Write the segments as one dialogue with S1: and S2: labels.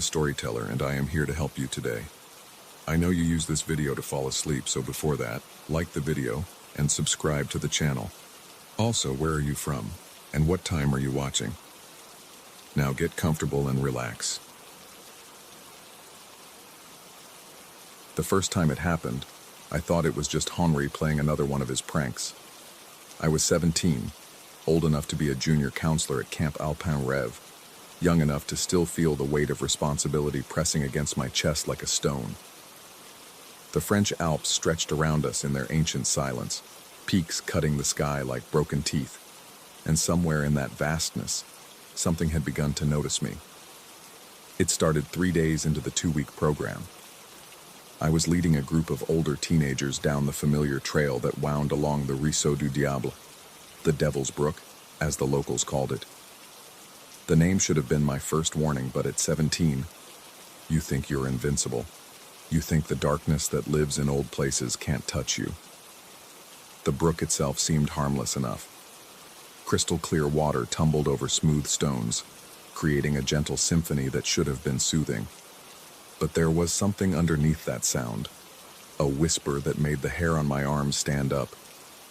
S1: the storyteller, and I am here to help you today. I know you use this video to fall asleep, so before that, like the video and subscribe to the channel. Also, where are you from, and what time are you watching? Now get comfortable and relax. The first time it happened, I thought it was just Henri playing another one of his pranks. I was 17, old enough to be a junior counselor at Camp Alpin Rêve, young enough to still feel the weight of responsibility pressing against my chest like a stone. The French Alps stretched around us in their ancient silence, peaks cutting the sky like broken teeth, and somewhere in that vastness, something had begun to notice me. It started 3 days into the 2-week program. I was leading a group of older teenagers down the familiar trail that wound along the Ruisseau du Diable, the Devil's Brook, as the locals called it. The name should have been my first warning, but at 17, you think you're invincible. You think the darkness that lives in old places can't touch you. The brook itself seemed harmless enough. Crystal clear water tumbled over smooth stones, creating a gentle symphony that should have been soothing. But there was something underneath that sound, a whisper that made the hair on my arms stand up,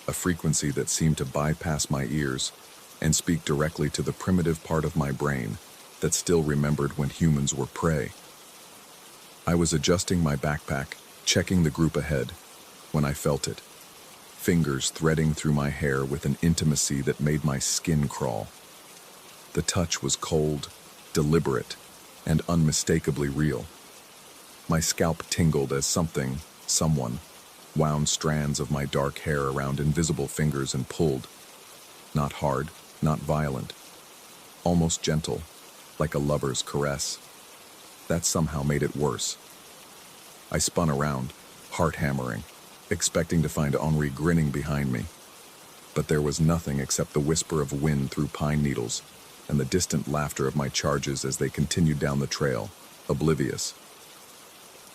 S1: a frequency that seemed to bypass my ears and speak directly to the primitive part of my brain that still remembered when humans were prey. I was adjusting my backpack, checking the group ahead, when I felt it, fingers threading through my hair with an intimacy that made my skin crawl. The touch was cold, deliberate, and unmistakably real. My scalp tingled as someone, wound strands of my dark hair around invisible fingers and pulled. Not hard, not violent. Almost gentle, like a lover's caress. That somehow made it worse. I spun around, heart hammering, expecting to find Henri grinning behind me. But there was nothing except the whisper of wind through pine needles and the distant laughter of my charges as they continued down the trail, oblivious.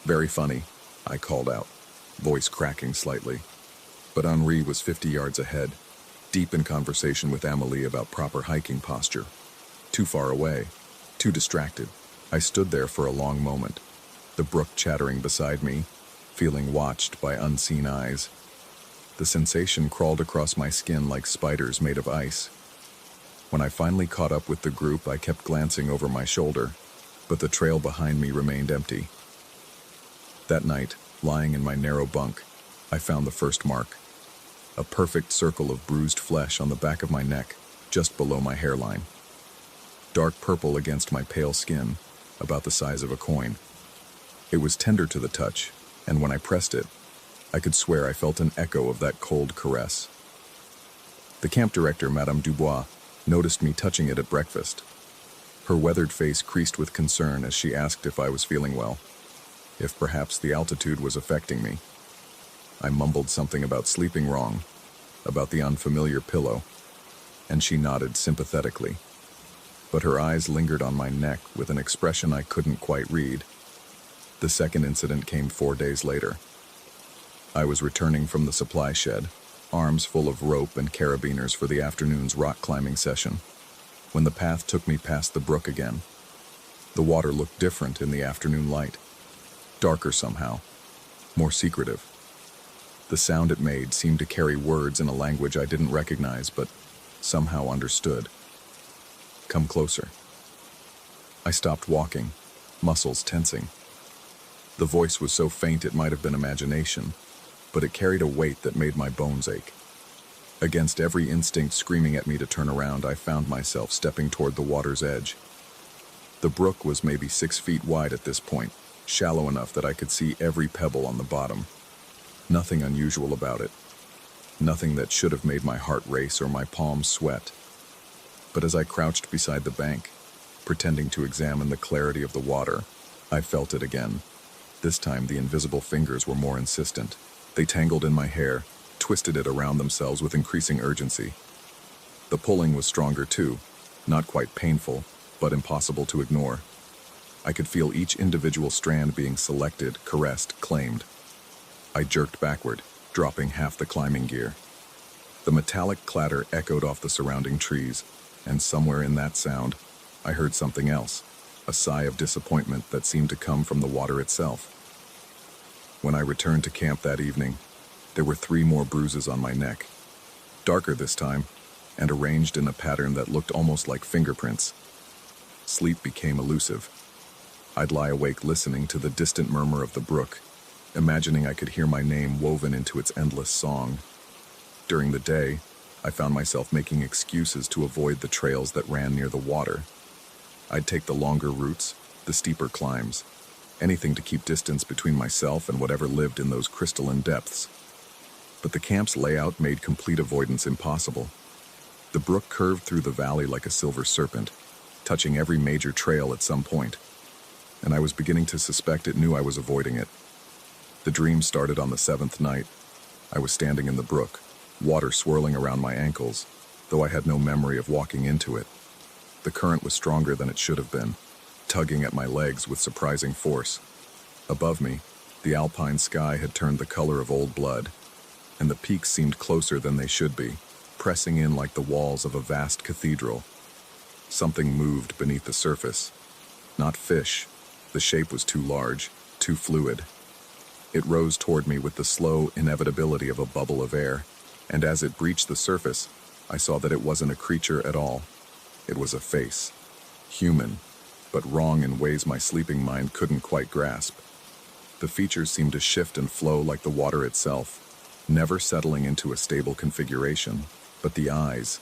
S1: "Very funny," I called out, voice cracking slightly. But Henri was 50 yards ahead, deep in conversation with Amélie about proper hiking posture. Too far away, too distracted. I stood there for a long moment, the brook chattering beside me, feeling watched by unseen eyes. The sensation crawled across my skin like spiders made of ice. When I finally caught up with the group, I kept glancing over my shoulder, but the trail behind me remained empty. That night, lying in my narrow bunk, I found the first mark. A perfect circle of bruised flesh on the back of my neck, just below my hairline. Dark purple against my pale skin, about the size of a coin. It was tender to the touch, and when I pressed it, I could swear I felt an echo of that cold caress. The camp director, Madame Dubois, noticed me touching it at breakfast. Her weathered face creased with concern as she asked if I was feeling well, if perhaps the altitude was affecting me. I mumbled something about sleeping wrong, about the unfamiliar pillow, and she nodded sympathetically. But her eyes lingered on my neck with an expression I couldn't quite read. The second incident came 4 days later. I was returning from the supply shed, arms full of rope and carabiners for the afternoon's rock climbing session, when the path took me past the brook again. The water looked different in the afternoon light. Darker somehow, more secretive. The sound it made seemed to carry words in a language I didn't recognize, but somehow understood. "Come closer." I stopped walking, muscles tensing. The voice was so faint it might have been imagination, but it carried a weight that made my bones ache. Against every instinct screaming at me to turn around, I found myself stepping toward the water's edge. The brook was maybe 6 feet wide at this point, shallow enough that I could see every pebble on the bottom. Nothing unusual about it. Nothing that should have made my heart race or my palms sweat. But as I crouched beside the bank, pretending to examine the clarity of the water, I felt it again. This time the invisible fingers were more insistent. They tangled in my hair, twisted it around themselves with increasing urgency. The pulling was stronger too, not quite painful, but impossible to ignore. I could feel each individual strand being selected, caressed, claimed. I jerked backward, dropping half the climbing gear. The metallic clatter echoed off the surrounding trees, and somewhere in that sound, I heard something else. a sigh of disappointment that seemed to come from the water itself. When I returned to camp that evening, there were 3 more bruises on my neck, darker this time, and arranged in a pattern that looked almost like fingerprints. Sleep became elusive. I'd lie awake listening to the distant murmur of the brook, imagining I could hear my name woven into its endless song. During the day, I found myself making excuses to avoid the trails that ran near the water. I'd take the longer routes, the steeper climbs, anything to keep distance between myself and whatever lived in those crystalline depths. But the camp's layout made complete avoidance impossible. The brook curved through the valley like a silver serpent, touching every major trail at some point, and I was beginning to suspect it knew I was avoiding it. The dream started on the 7th night. I was standing in the brook, water swirling around my ankles, though I had no memory of walking into it. The current was stronger than it should have been, tugging at my legs with surprising force. Above me, the alpine sky had turned the color of old blood, and the peaks seemed closer than they should be, pressing in like the walls of a vast cathedral. Something moved beneath the surface. Not fish. The shape was too large, too fluid. It rose toward me with the slow inevitability of a bubble of air, and as it breached the surface, I saw that it wasn't a creature at all. It was a face. Human, but wrong in ways my sleeping mind couldn't quite grasp. The features seemed to shift and flow like the water itself, never settling into a stable configuration. But the eyes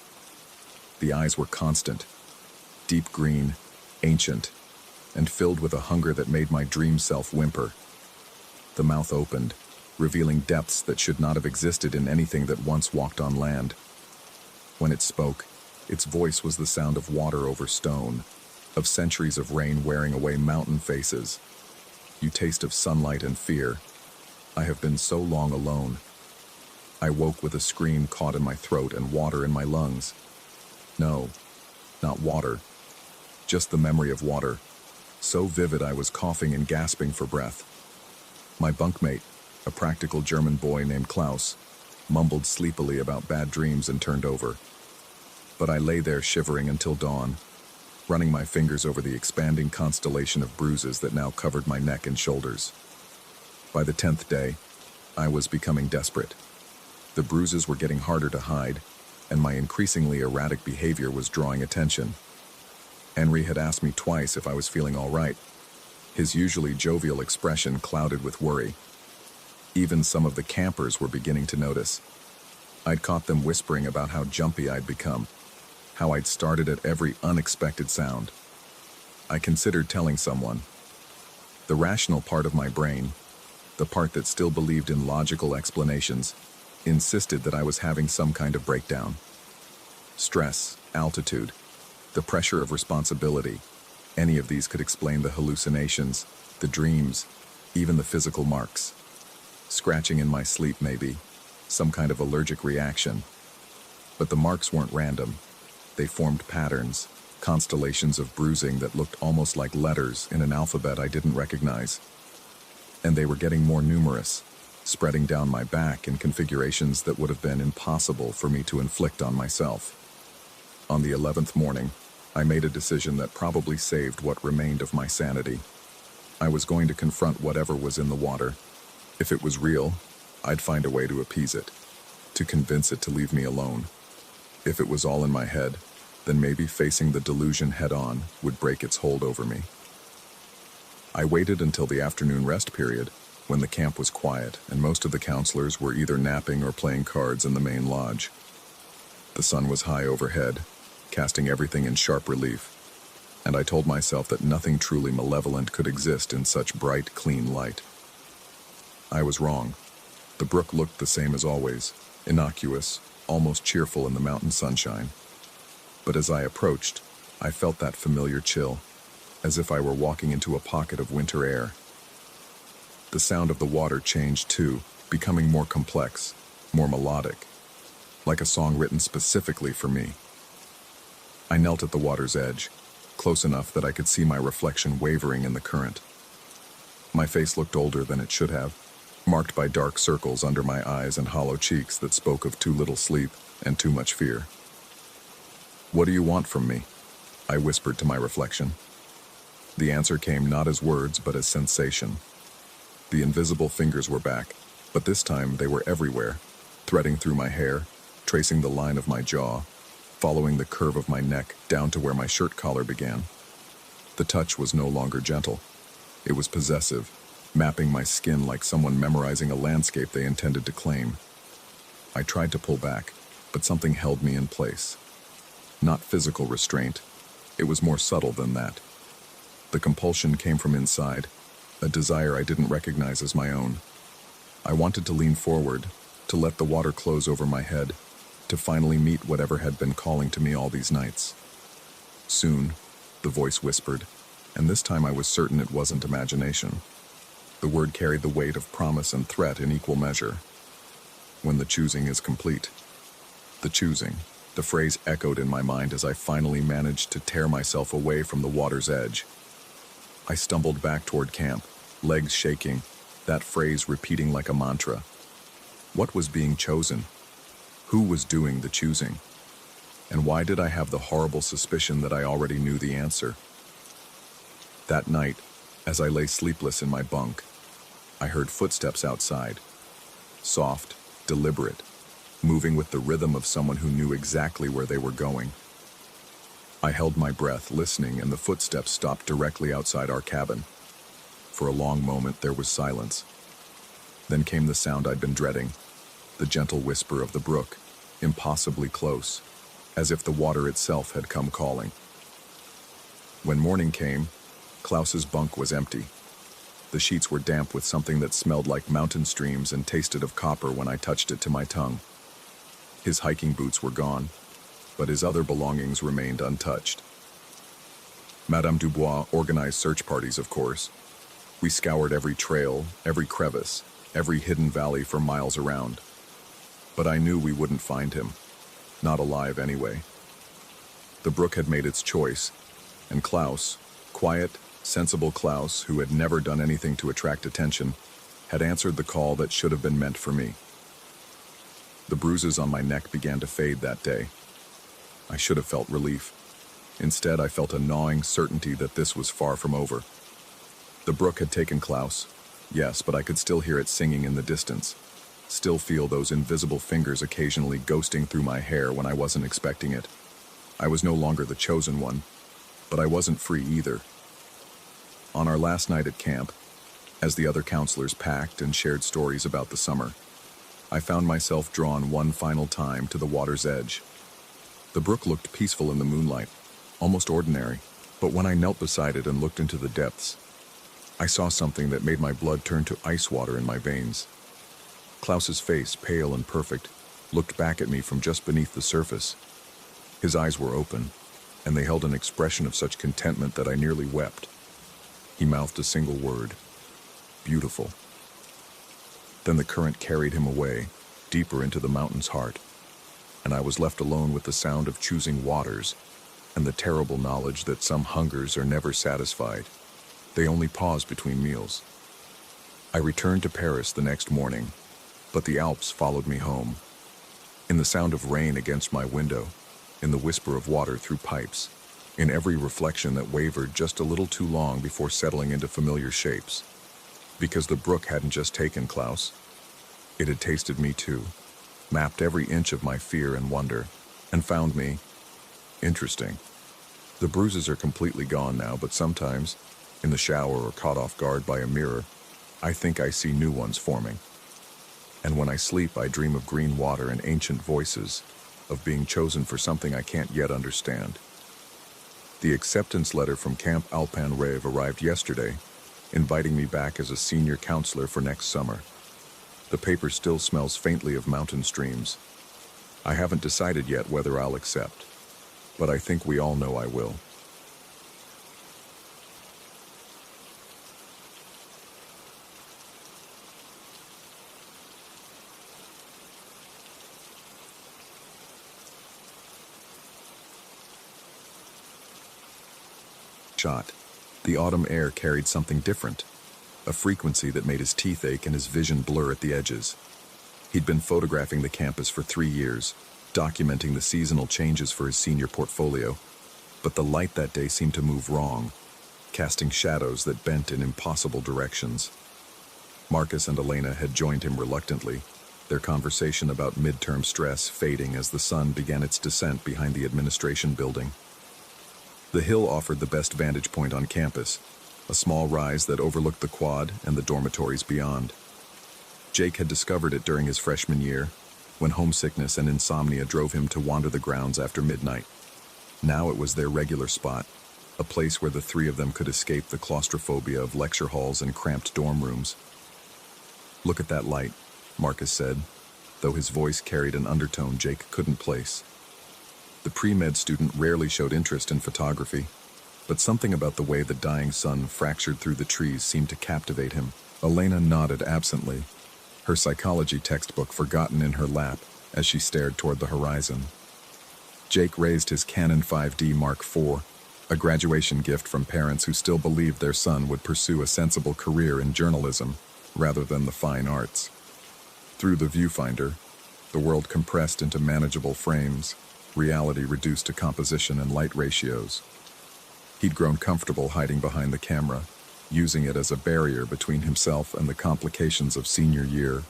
S1: were constant, deep green, ancient, and filled with a hunger that made my dream self whimper. The mouth opened, revealing depths that should not have existed in anything that once walked on land. When it spoke, its voice was the sound of water over stone, of centuries of rain wearing away mountain faces. You taste of sunlight and fear. I have been so long alone. I woke with a scream caught in my throat and water in my lungs. No, not water. Just the memory of water. So vivid I was coughing and gasping for breath. My bunkmate, a practical German boy named Klaus, mumbled sleepily about bad dreams and turned over. But I lay there shivering until dawn, running my fingers over the expanding constellation of bruises that now covered my neck and shoulders. By the 10th day, I was becoming desperate. The bruises were getting harder to hide, and my increasingly erratic behavior was drawing attention. Henry had asked me twice if I was feeling all right, his usually jovial expression clouded with worry. Even some of the campers were beginning to notice. I'd caught them whispering about how jumpy I'd become, how I'd started at every unexpected sound. I considered telling someone. The rational part of my brain, the part that still believed in logical explanations, insisted that I was having some kind of breakdown. Stress, altitude, the pressure of responsibility, any of these could explain the hallucinations, the dreams, even the physical marks. Scratching in my sleep maybe, some kind of allergic reaction. But the marks weren't random. They formed patterns, constellations of bruising that looked almost like letters in an alphabet I didn't recognize. And they were getting more numerous, spreading down my back in configurations that would have been impossible for me to inflict on myself. On the 11th morning, I made a decision that probably saved what remained of my sanity. I was going to confront whatever was in the water. If it was real, I'd find a way to appease it, to convince it to leave me alone. If it was all in my head, then maybe facing the delusion head-on would break its hold over me. I waited until the afternoon rest period, when the camp was quiet and most of the counselors were either napping or playing cards in the main lodge. The sun was high overhead, casting everything in sharp relief, and I told myself that nothing truly malevolent could exist in such bright, clean light. I was wrong. The brook looked the same as always, innocuous, almost cheerful in the mountain sunshine. But as I approached, I felt that familiar chill, as if I were walking into a pocket of winter air. The sound of the water changed too, becoming more complex, more melodic, like a song written specifically for me. I knelt at the water's edge, close enough that I could see my reflection wavering in the current. My face looked older than it should have, marked by dark circles under my eyes and hollow cheeks that spoke of too little sleep and too much fear. "What do you want from me?" I whispered to my reflection. The answer came not as words, but as sensation. The invisible fingers were back, but this time they were everywhere, threading through my hair, tracing the line of my jaw, following the curve of my neck down to where my shirt collar began. The touch was no longer gentle. It was possessive, mapping my skin like someone memorizing a landscape they intended to claim. I tried to pull back, but something held me in place. Not physical restraint. It was more subtle than that. The compulsion came from inside, a desire I didn't recognize as my own. I wanted to lean forward, to let the water close over my head, to finally meet whatever had been calling to me all these nights. Soon, the voice whispered, and this time I was certain it wasn't imagination. The word carried the weight of promise and threat in equal measure. When the choosing is complete. The choosing. The phrase echoed in my mind as I finally managed to tear myself away from the water's edge. I stumbled back toward camp, legs shaking, that phrase repeating like a mantra. What was being chosen? Who was doing the choosing? And why did I have the horrible suspicion that I already knew the answer? That night, as I lay sleepless in my bunk, I heard footsteps outside. Soft, deliberate, moving with the rhythm of someone who knew exactly where they were going. I held my breath, listening, and the footsteps stopped directly outside our cabin. For a long moment, there was silence. Then came the sound I'd been dreading, the gentle whisper of the brook, impossibly close, as if the water itself had come calling. When morning came, Klaus's bunk was empty. The sheets were damp with something that smelled like mountain streams and tasted of copper when I touched it to my tongue. His hiking boots were gone, but his other belongings remained untouched. Madame Dubois organized search parties, of course. We scoured every trail, every crevice, every hidden valley for miles around. But I knew we wouldn't find him. Not alive anyway. The brook had made its choice, and Klaus, quiet, sensible Klaus, who had never done anything to attract attention, had answered the call that should have been meant for me. The bruises on my neck began to fade that day. I should have felt relief. Instead, I felt a gnawing certainty that this was far from over. The brook had taken Klaus, yes, but I could still hear it singing in the distance, still feel those invisible fingers occasionally ghosting through my hair when I wasn't expecting it. I was no longer the chosen one, but I wasn't free either. On our last night at camp, as the other counselors packed and shared stories about the summer, I found myself drawn one final time to the water's edge. The brook looked peaceful in the moonlight, almost ordinary, but when I knelt beside it and looked into the depths, I saw something that made my blood turn to ice water in my veins. Klaus's face, pale and perfect, looked back at me from just beneath the surface. His eyes were open, and they held an expression of such contentment that I nearly wept. He mouthed a single word: beautiful. Then the current carried him away, deeper into the mountain's heart, and I was left alone with the sound of choosing waters and the terrible knowledge that some hungers are never satisfied. They only pause between meals. I returned to Paris the next morning, but the Alps followed me home. In the sound of rain against my window, in the whisper of water through pipes, in every reflection that wavered just a little too long before settling into familiar shapes. Because the brook hadn't just taken Klaus. It had tasted me too, mapped every inch of my fear and wonder, and found me interesting. The bruises are completely gone now, but sometimes, in the shower or caught off guard by a mirror, I think I see new ones forming. And when I sleep, I dream of green water and ancient voices, of being chosen for something I can't yet understand. The acceptance letter from Camp Alpin Rêve arrived yesterday, inviting me back as a senior counselor for next summer. The paper still smells faintly of mountain streams. I haven't decided yet whether I'll accept, but I think we all know I will. The autumn air carried something different, a frequency that made his teeth ache and his vision blur at the edges. He'd been photographing the campus for 3 years, documenting the seasonal changes for his senior portfolio, but the light that day seemed to move wrong. casting shadows that bent in impossible directions. Marcus and Elena had joined him reluctantly, their conversation about midterm stress fading as the sun began its descent behind the administration building. The hill offered the best vantage point on campus, a small rise that overlooked the quad and the dormitories beyond. Jake had discovered it during his freshman year, when homesickness and insomnia drove him to wander the grounds after midnight. Now it was their regular spot, a place where the three of them could escape the claustrophobia of lecture halls and cramped dorm rooms. "Look at that light," Marcus said, though his voice carried an undertone Jake couldn't place. The pre-med student rarely showed interest in photography, but something about the way the dying sun fractured through the trees seemed to captivate him. Elena nodded absently, her psychology textbook forgotten in her lap as she stared toward the horizon. Jake raised his Canon 5D Mark IV, a graduation gift from parents who still believed their son would pursue a sensible career in journalism rather than the fine arts. Through the viewfinder, the world compressed into manageable frames, reality reduced to composition and light ratios. He'd grown comfortable hiding behind the camera, using it as a barrier between himself and the complications of senior year,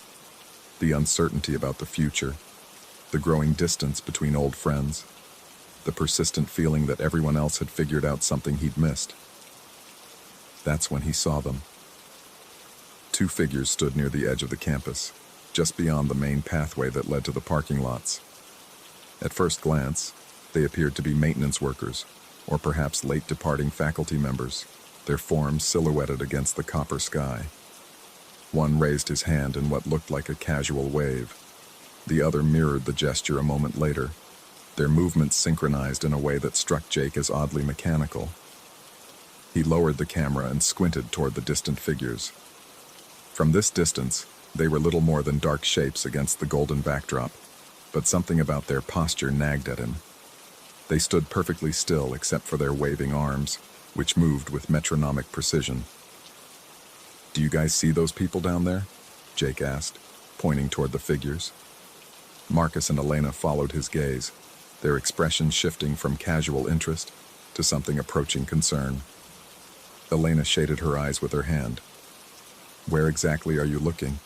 S1: the uncertainty about the future, the growing distance between old friends, the persistent feeling that everyone else had figured out something he'd missed. That's when he saw them. Two figures stood near the edge of the campus, just beyond the main pathway that led to the parking lots. At first glance, they appeared to be maintenance workers, or perhaps late departing faculty members, their forms silhouetted against the copper sky. One raised his hand in what looked like a casual wave. The other mirrored the gesture a moment later, their movements synchronized in a way that struck Jake as oddly mechanical. He lowered the camera and squinted toward the distant figures. From this distance, they were little more than dark shapes against the golden backdrop, but something about their posture nagged at him. They stood perfectly still except for their waving arms, which moved with metronomic precision. "Do you guys see those people down there?" Jake asked, pointing toward the figures. Marcus and Elena followed his gaze, their expressions shifting from casual interest to something approaching concern. Elena shaded her eyes with her hand. "Where exactly are you looking?"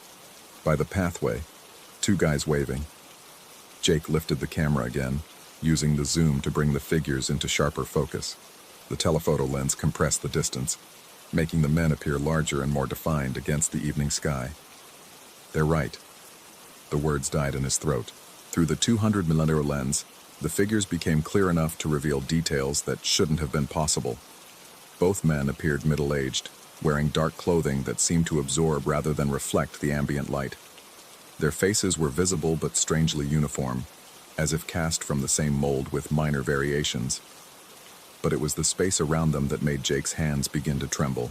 S1: "By the pathway. Two guys waving." Jake lifted the camera again, using the zoom to bring the figures into sharper focus. The telephoto lens compressed the distance, making the men appear larger and more defined against the evening sky. "They're right." The words died in his throat. Through the 200mm lens, the figures became clear enough to reveal details that shouldn't have been possible. Both men appeared middle-aged, wearing dark clothing that seemed to absorb rather than reflect the ambient light. Their faces were visible but strangely uniform, as if cast from the same mold with minor variations. But it was the space around them that made Jake's hands begin to tremble.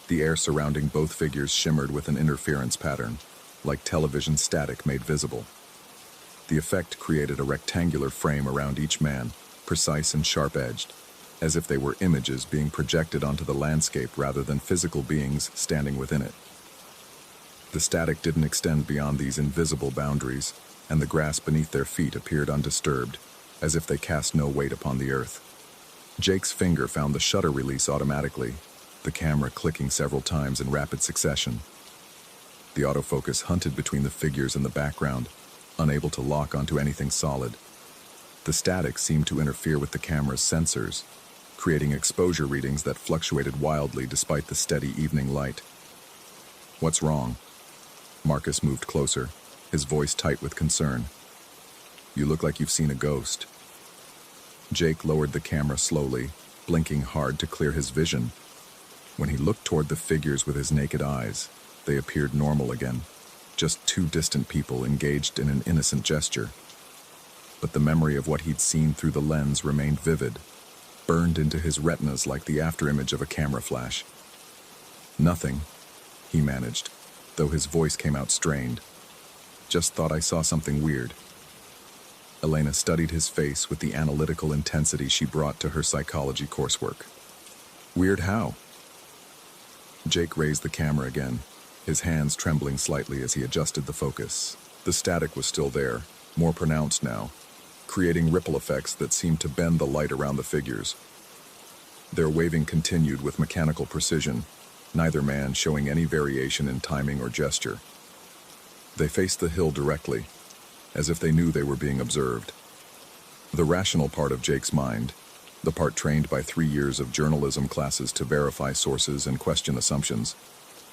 S1: The air surrounding both figures shimmered with an interference pattern, like television static made visible. The effect created a rectangular frame around each man, precise and sharp-edged, as if they were images being projected onto the landscape rather than physical beings standing within it. The static didn't extend beyond these invisible boundaries, and the grass beneath their feet appeared undisturbed, as if they cast no weight upon the earth. Jake's finger found the shutter release automatically, the camera clicking several times in rapid succession. The autofocus hunted between the figures in the background, unable to lock onto anything solid. The static seemed to interfere with the camera's sensors, creating exposure readings that fluctuated wildly despite the steady evening light. "What's wrong?" Marcus moved closer, his voice tight with concern. "You look like you've seen a ghost." Jake lowered the camera slowly, blinking hard to clear his vision. When he looked toward the figures with his naked eyes, they appeared normal again, just two distant people engaged in an innocent gesture. But the memory of what he'd seen through the lens remained vivid, burned into his retinas like the afterimage of a camera flash. "Nothing," he managed, though his voice came out strained. "Just thought I saw something weird." Elena studied his face with the analytical intensity she brought to her psychology coursework. "Weird how?" Jake raised the camera again, his hands trembling slightly as he adjusted the focus. The static was still there, more pronounced now, creating ripple effects that seemed to bend the light around the figures. Their waving continued with mechanical precision, neither man showing any variation in timing or gesture. They faced the hill directly, as if they knew they were being observed. The rational part of Jake's mind, the part trained by 3 years of journalism classes to verify sources and question assumptions,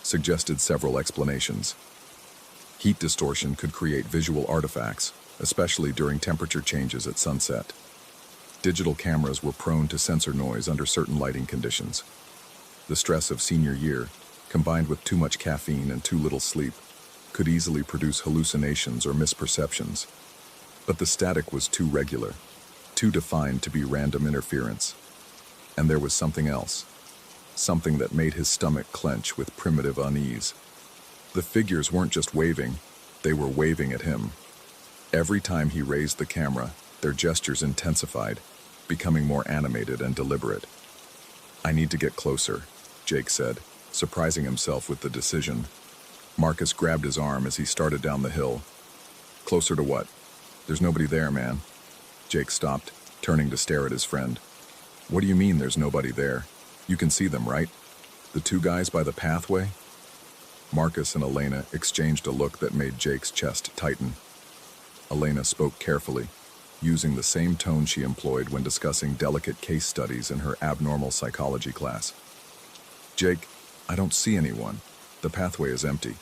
S1: suggested several explanations. Heat distortion could create visual artifacts, especially during temperature changes at sunset. Digital cameras were prone to sensor noise under certain lighting conditions. The stress of senior year, combined with too much caffeine and too little sleep, could easily produce hallucinations or misperceptions. But the static was too regular, too defined to be random interference. And there was something else, something that made his stomach clench with primitive unease. The figures weren't just waving, they were waving at him. Every time he raised the camera, their gestures intensified, becoming more animated and deliberate. "I need to get closer," Jake said, surprising himself with the decision. Marcus grabbed his arm as he started down the hill. "Closer to what? There's nobody there, man." Jake stopped, turning to stare at his friend. "What do you mean there's nobody there? You can see them, right? The 2 guys by the pathway?" Marcus and Elena exchanged a look that made Jake's chest tighten. Elena spoke carefully, using the same tone she employed when discussing delicate case studies in her abnormal psychology class. "Jake, I don't see anyone. The pathway is empty."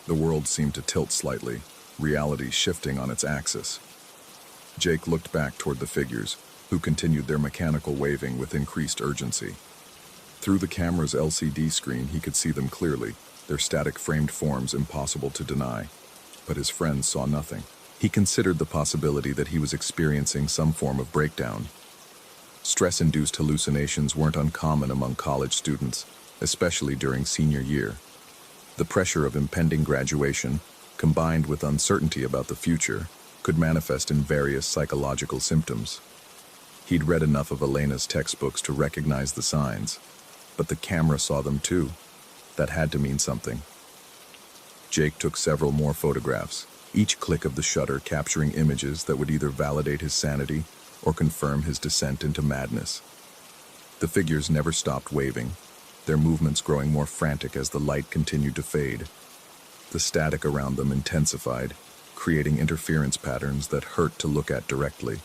S1: The world seemed to tilt slightly, reality shifting on its axis. Jake looked back toward the figures, who continued their mechanical waving with increased urgency. Through the camera's LCD screen, he could see them clearly, their static framed forms impossible to deny. But his friends saw nothing. He considered the possibility that he was experiencing some form of breakdown. Stress-induced hallucinations weren't uncommon among college students, especially during senior year. The pressure of impending graduation, combined with uncertainty about the future, could manifest in various psychological symptoms. He'd read enough of Elena's textbooks to recognize the signs, but the camera saw them too. That had to mean something. Jake took several more photographs, each click of the shutter capturing images that would either validate his sanity or confirm his descent into madness. The figures never stopped waving, their movements growing more frantic as the light continued to fade. The static around them intensified, creating interference patterns that hurt to look at directly.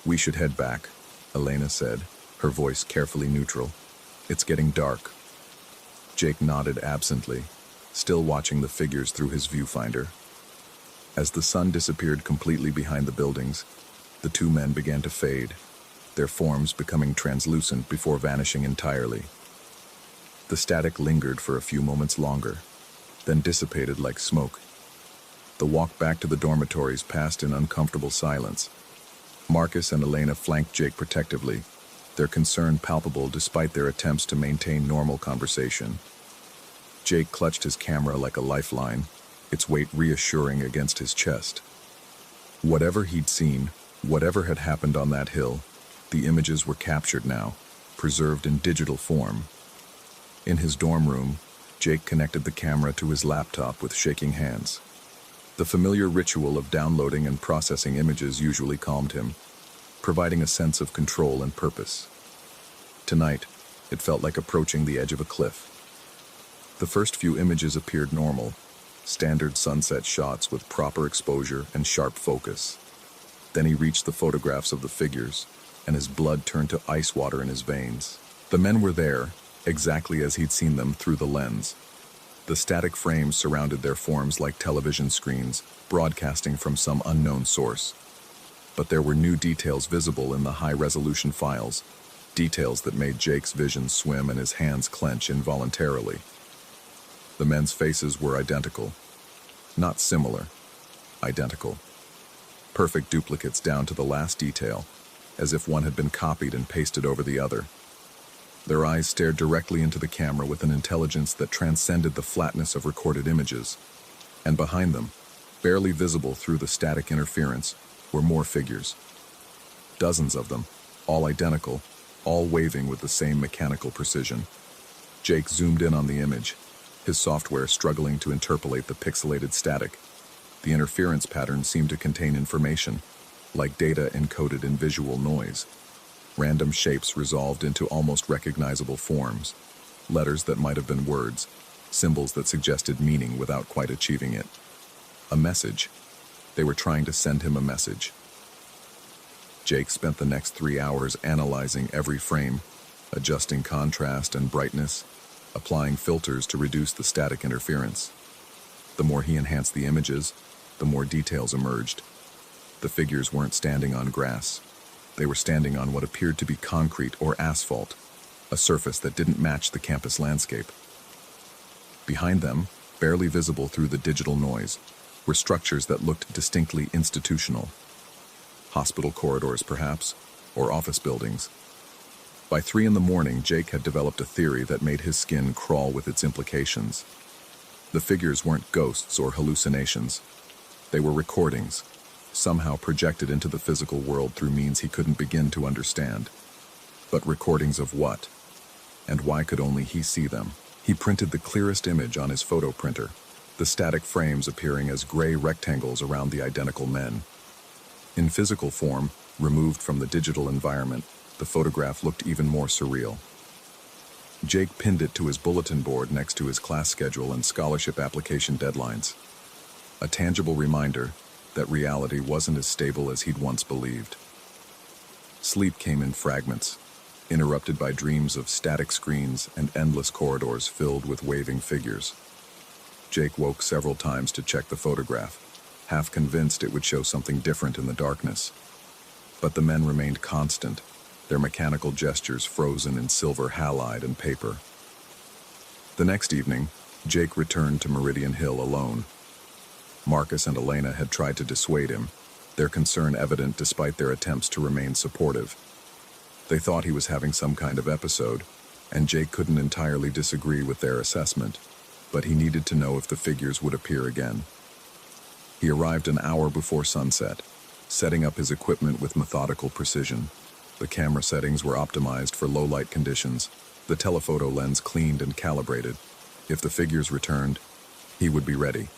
S1: "We should head back," Elena said, her voice carefully neutral. "It's getting dark." Jake nodded absently, still watching the figures through his viewfinder. As the sun disappeared completely behind the buildings, the 2 men began to fade, their forms becoming translucent before vanishing entirely. The static lingered for a few moments longer, then dissipated like smoke. The walk back to the dormitories passed in uncomfortable silence. Marcus and Elena flanked Jake protectively, their concern palpable despite their attempts to maintain normal conversation. Jake clutched his camera like a lifeline, its weight reassuring against his chest. Whatever he'd seen, whatever had happened on that hill, the images were captured now, preserved in digital form. In his dorm room, Jake connected the camera to his laptop with shaking hands. The familiar ritual of downloading and processing images usually calmed him, providing a sense of control and purpose. Tonight, it felt like approaching the edge of a cliff. The first few images appeared normal, standard sunset shots with proper exposure and sharp focus. Then he reached the photographs of the figures, and his blood turned to ice water in his veins. The men were there, exactly as he'd seen them through the lens. The static frames surrounded their forms like television screens, broadcasting from some unknown source. But there were new details visible in the high-resolution files, details that made Jake's vision swim and his hands clench involuntarily. The men's faces were identical. Not similar. Identical. Perfect duplicates down to the last detail, as if one had been copied and pasted over the other. Their eyes stared directly into the camera with an intelligence that transcended the flatness of recorded images. And behind them, barely visible through the static interference, were more figures. Dozens of them, all identical, all waving with the same mechanical precision. Jake zoomed in on the image, his software struggling to interpolate the pixelated static. The interference pattern seemed to contain information, like data encoded in visual noise. Random shapes resolved into almost recognizable forms. Letters that might have been words, symbols that suggested meaning without quite achieving it. A message. They were trying to send him a message. Jake spent the next 3 hours analyzing every frame, adjusting contrast and brightness, applying filters to reduce the static interference. The more he enhanced the images, the more details emerged. The figures weren't standing on grass. They were standing on what appeared to be concrete or asphalt, a surface that didn't match the campus landscape. Behind them, barely visible through the digital noise, were structures that looked distinctly institutional. Hospital corridors, perhaps, or office buildings. By 3 in the morning, Jake had developed a theory that made his skin crawl with its implications. The figures weren't ghosts or hallucinations. They were recordings, somehow projected into the physical world through means he couldn't begin to understand. But recordings of what? And why could only he see them? He printed the clearest image on his photo printer, the static frames appearing as gray rectangles around the identical men. In physical form, removed from the digital environment, the photograph looked even more surreal. Jake pinned it to his bulletin board next to his class schedule and scholarship application deadlines. A tangible reminder that reality wasn't as stable as he'd once believed. Sleep came in fragments, interrupted by dreams of static screens and endless corridors filled with waving figures. Jake woke several times to check the photograph, half convinced it would show something different in the darkness. But the men remained constant, their mechanical gestures frozen in silver halide and paper. The next evening, Jake returned to Meridian Hill alone. Marcus and Elena had tried to dissuade him, their concern evident despite their attempts to remain supportive. They thought he was having some kind of episode, and Jake couldn't entirely disagree with their assessment, but he needed to know if the figures would appear again. He arrived an hour before sunset, setting up his equipment with methodical precision. The camera settings were optimized for low-light conditions, the telephoto lens cleaned and calibrated. If the figures returned, he would be ready.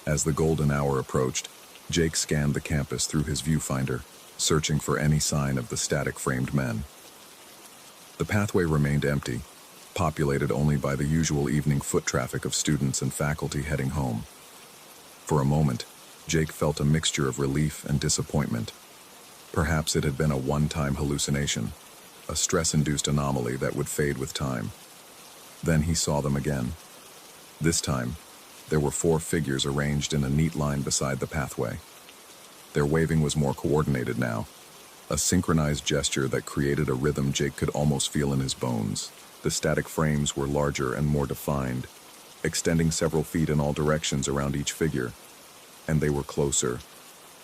S1: As the golden hour approached, Jake scanned the campus through his viewfinder, searching for any sign of the static-framed men. The pathway remained empty, populated only by the usual evening foot traffic of students and faculty heading home. For a moment, Jake felt a mixture of relief and disappointment. Perhaps it had been a one-time hallucination, a stress-induced anomaly that would fade with time. Then he saw them again. This time, there were 4 figures arranged in a neat line beside the pathway. Their waving was more coordinated now, a synchronized gesture that created a rhythm Jake could almost feel in his bones. The static frames were larger and more defined, extending several feet in all directions around each figure, and they were closer,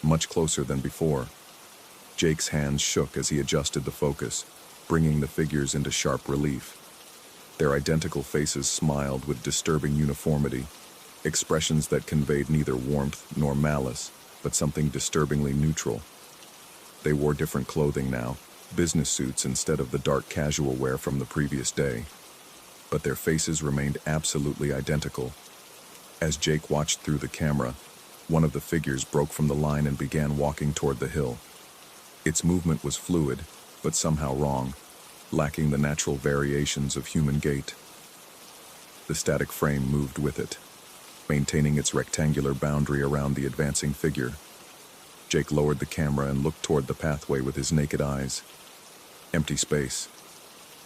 S1: much closer than before. Jake's hands shook as he adjusted the focus, bringing the figures into sharp relief. Their identical faces smiled with disturbing uniformity, expressions that conveyed neither warmth nor malice, but something disturbingly neutral. They wore different clothing now, business suits instead of the dark casual wear from the previous day. But their faces remained absolutely identical. As Jake watched through the camera, one of the figures broke from the line and began walking toward the hill. Its movement was fluid, but somehow wrong, lacking the natural variations of human gait. The static frame moved with it, maintaining its rectangular boundary around the advancing figure. Jake lowered the camera and looked toward the pathway with his naked eyes. Empty space.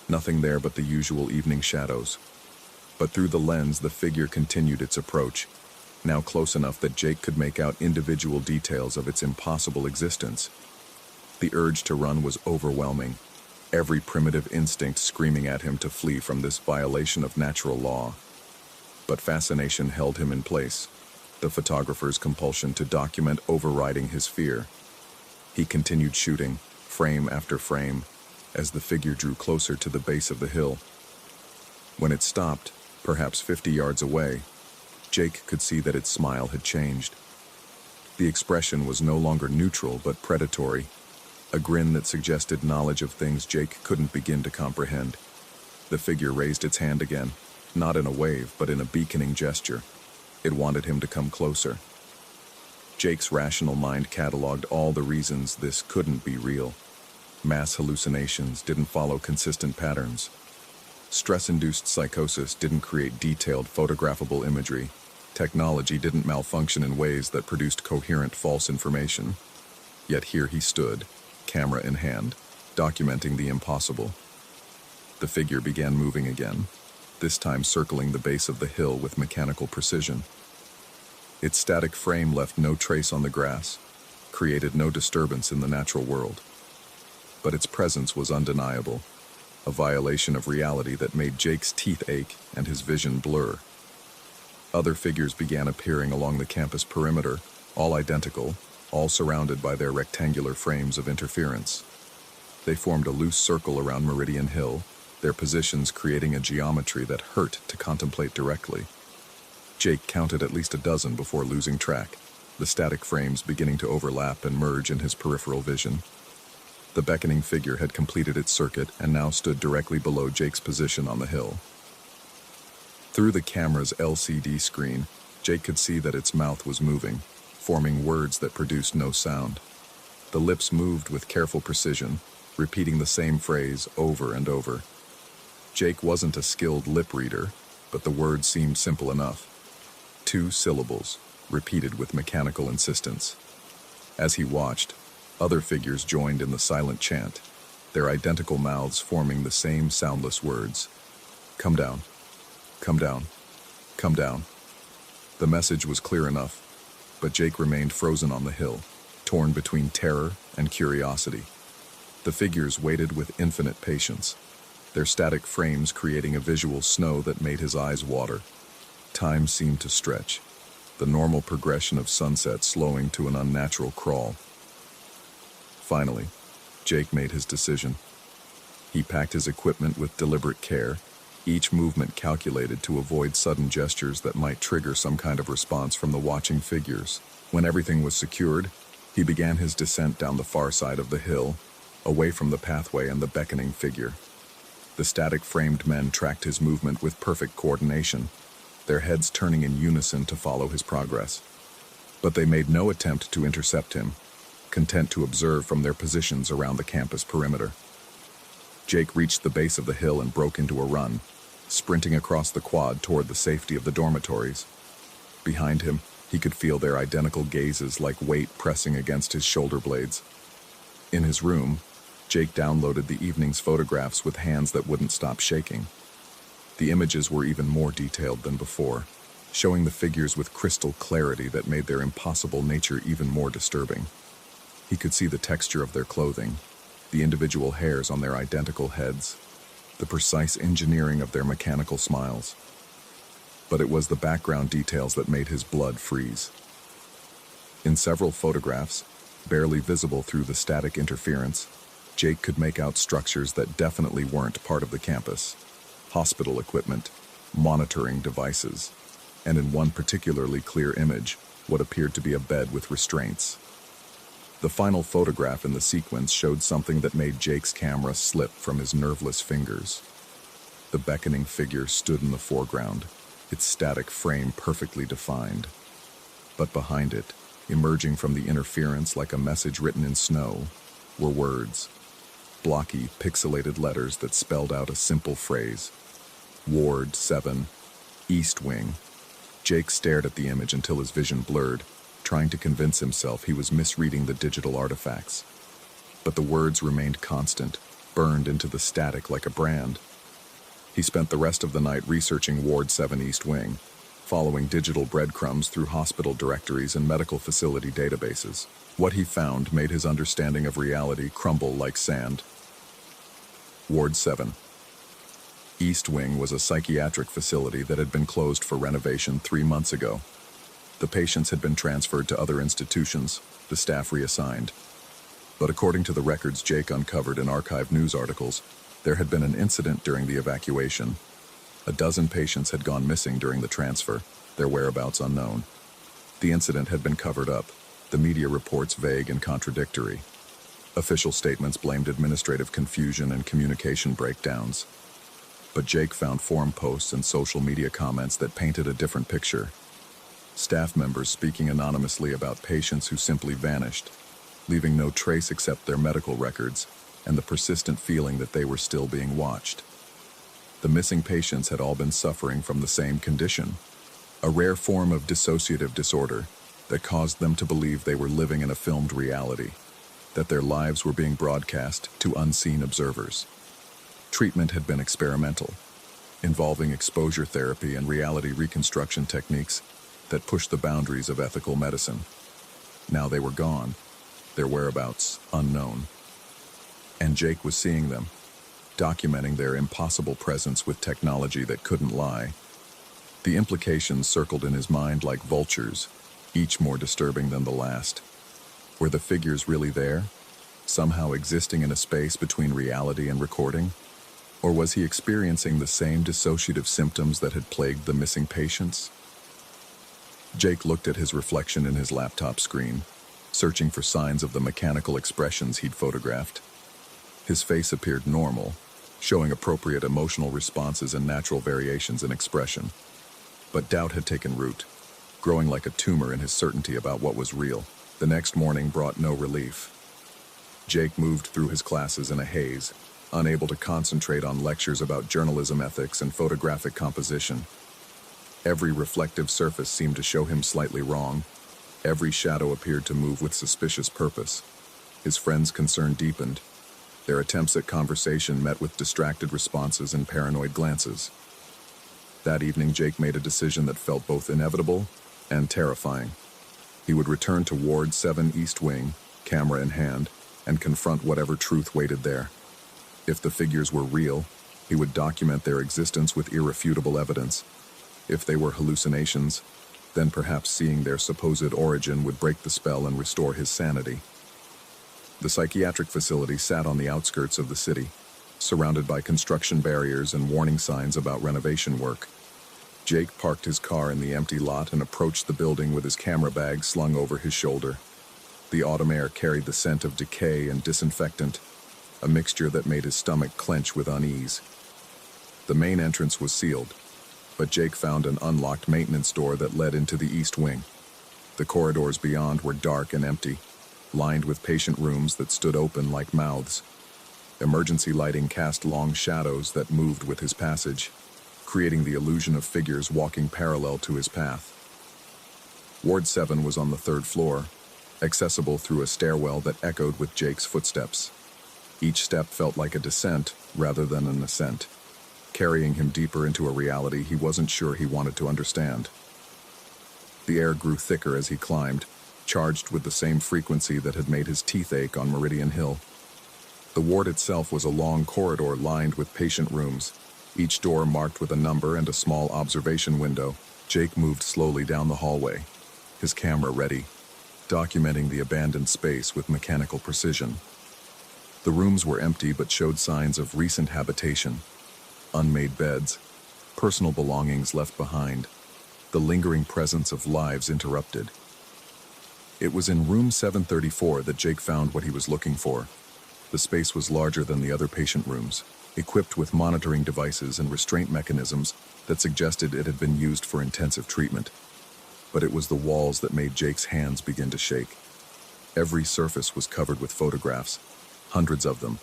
S1: Nothing there but the usual evening shadows. But through the lens, the figure continued its approach, now close enough that Jake could make out individual details of its impossible existence. The urge to run was overwhelming, every primitive instinct screaming at him to flee from this violation of natural law. But fascination held him in place, the photographer's compulsion to document overriding his fear. He continued shooting, frame after frame, as the figure drew closer to the base of the hill. When it stopped, perhaps 50 yards away, Jake could see that its smile had changed. The expression was no longer neutral but predatory, a grin that suggested knowledge of things Jake couldn't begin to comprehend. The figure raised its hand again, not in a wave but in a beaconing gesture. It wanted him to come closer. Jake's rational mind cataloged all the reasons this couldn't be real. Mass hallucinations didn't follow consistent patterns. Stress-induced psychosis didn't create detailed photographable imagery. Technology didn't malfunction in ways that produced coherent false information. Yet here he stood, camera in hand, documenting the impossible. The figure began moving again, this time circling the base of the hill with mechanical precision. Its static frame left no trace on the grass, created no disturbance in the natural world. But its presence was undeniable, a violation of reality that made Jake's teeth ache and his vision blur. Other figures began appearing along the campus perimeter, all identical, all surrounded by their rectangular frames of interference. They formed a loose circle around Meridian Hill, their positions creating a geometry that hurt to contemplate directly. Jake counted at least a dozen before losing track, the static frames beginning to overlap and merge in his peripheral vision. The beckoning figure had completed its circuit and now stood directly below Jake's position on the hill. Through the camera's LCD screen, Jake could see that its mouth was moving, forming words that produced no sound. The lips moved with careful precision, repeating the same phrase over and over. Jake wasn't a skilled lip reader, but the words seemed simple enough. 2 syllables, repeated with mechanical insistence. As he watched, other figures joined in the silent chant, their identical mouths forming the same soundless words. Come down. Come down. Come down. The message was clear enough, but Jake remained frozen on the hill, torn between terror and curiosity. The figures waited with infinite patience, their static frames creating a visual snow that made his eyes water. Time seemed to stretch, the normal progression of sunset slowing to an unnatural crawl. Finally, Jake made his decision. He packed his equipment with deliberate care, each movement calculated to avoid sudden gestures that might trigger some kind of response from the watching figures. When everything was secured, he began his descent down the far side of the hill, away from the pathway and the beckoning figure. The static-framed men tracked his movement with perfect coordination, their heads turning in unison to follow his progress. But they made no attempt to intercept him, content to observe from their positions around the campus perimeter. Jake reached the base of the hill and broke into a run, sprinting across the quad toward the safety of the dormitories. Behind him, he could feel their identical gazes like weight pressing against his shoulder blades. In his room, Jake downloaded the evening's photographs with hands that wouldn't stop shaking. The images were even more detailed than before, showing the figures with crystal clarity that made their impossible nature even more disturbing. He could see the texture of their clothing, the individual hairs on their identical heads, the precise engineering of their mechanical smiles. But it was the background details that made his blood freeze. In several photographs, barely visible through the static interference, Jake could make out structures that definitely weren't part of the campus. Hospital equipment, monitoring devices, and in one particularly clear image, what appeared to be a bed with restraints. The final photograph in the sequence showed something that made Jake's camera slip from his nerveless fingers. The beckoning figure stood in the foreground, its static frame perfectly defined. But behind it, emerging from the interference like a message written in snow, were words. Blocky, pixelated letters that spelled out a simple phrase. Ward 7, East Wing. Jake stared at the image until his vision blurred, trying to convince himself he was misreading the digital artifacts. But the words remained constant, burned into the static like a brand. He spent the rest of the night researching Ward 7 East Wing, following digital breadcrumbs through hospital directories and medical facility databases. What he found made his understanding of reality crumble like sand. Ward 7. East Wing was a psychiatric facility that had been closed for renovation 3 months ago. The patients had been transferred to other institutions, the staff reassigned. But according to the records Jake uncovered in archived news articles, there had been an incident during the evacuation. A dozen patients had gone missing during the transfer, their whereabouts unknown. The incident had been covered up, the media reports vague and contradictory. Official statements blamed administrative confusion and communication breakdowns. But Jake found forum posts and social media comments that painted a different picture. Staff members speaking anonymously about patients who simply vanished, leaving no trace except their medical records, and the persistent feeling that they were still being watched. The missing patients had all been suffering from the same condition, a rare form of dissociative disorder that caused them to believe they were living in a filmed reality, that their lives were being broadcast to unseen observers. Treatment had been experimental, involving exposure therapy and reality reconstruction techniques that pushed the boundaries of ethical medicine. Now they were gone, their whereabouts unknown. And Jake was seeing them, documenting their impossible presence with technology that couldn't lie. The implications circled in his mind like vultures, each more disturbing than the last. Were the figures really there, somehow existing in a space between reality and recording? Or was he experiencing the same dissociative symptoms that had plagued the missing patients? Jake looked at his reflection in his laptop screen, searching for signs of the mechanical expressions he'd photographed. His face appeared normal, showing appropriate emotional responses and natural variations in expression. But doubt had taken root, growing like a tumor in his certainty about what was real. The next morning brought no relief. Jake moved through his classes in a haze, unable to concentrate on lectures about journalism ethics and photographic composition. Every reflective surface seemed to show him slightly wrong. Every shadow appeared to move with suspicious purpose. His friends' concern deepened. Their attempts at conversation met with distracted responses and paranoid glances. That evening, Jake made a decision that felt both inevitable and terrifying. He would return to Ward 7 East Wing, camera in hand, and confront whatever truth waited there. If the figures were real, he would document their existence with irrefutable evidence. If they were hallucinations, then perhaps seeing their supposed origin would break the spell and restore his sanity. The psychiatric facility sat on the outskirts of the city, surrounded by construction barriers and warning signs about renovation work. Jake parked his car in the empty lot and approached the building with his camera bag slung over his shoulder. The autumn air carried the scent of decay and disinfectant, a mixture that made his stomach clench with unease. The main entrance was sealed, but Jake found an unlocked maintenance door that led into the east wing. The corridors beyond were dark and empty, lined with patient rooms that stood open like mouths. Emergency lighting cast long shadows that moved with his passage, creating the illusion of figures walking parallel to his path. Ward 7 was on the third floor, accessible through a stairwell that echoed with Jake's footsteps. Each step felt like a descent rather than an ascent, carrying him deeper into a reality he wasn't sure he wanted to understand. The air grew thicker as he climbed, charged with the same frequency that had made his teeth ache on Meridian Hill. The ward itself was a long corridor lined with patient rooms, each door marked with a number and a small observation window. Jake moved slowly down the hallway, his camera ready, documenting the abandoned space with mechanical precision. The rooms were empty but showed signs of recent habitation, unmade beds, personal belongings left behind, the lingering presence of lives interrupted. It was in room 734 that Jake found what he was looking for. The space was larger than the other patient rooms, equipped with monitoring devices and restraint mechanisms that suggested it had been used for intensive treatment. But it was the walls that made Jake's hands begin to shake. Every surface was covered with photographs, hundreds of them,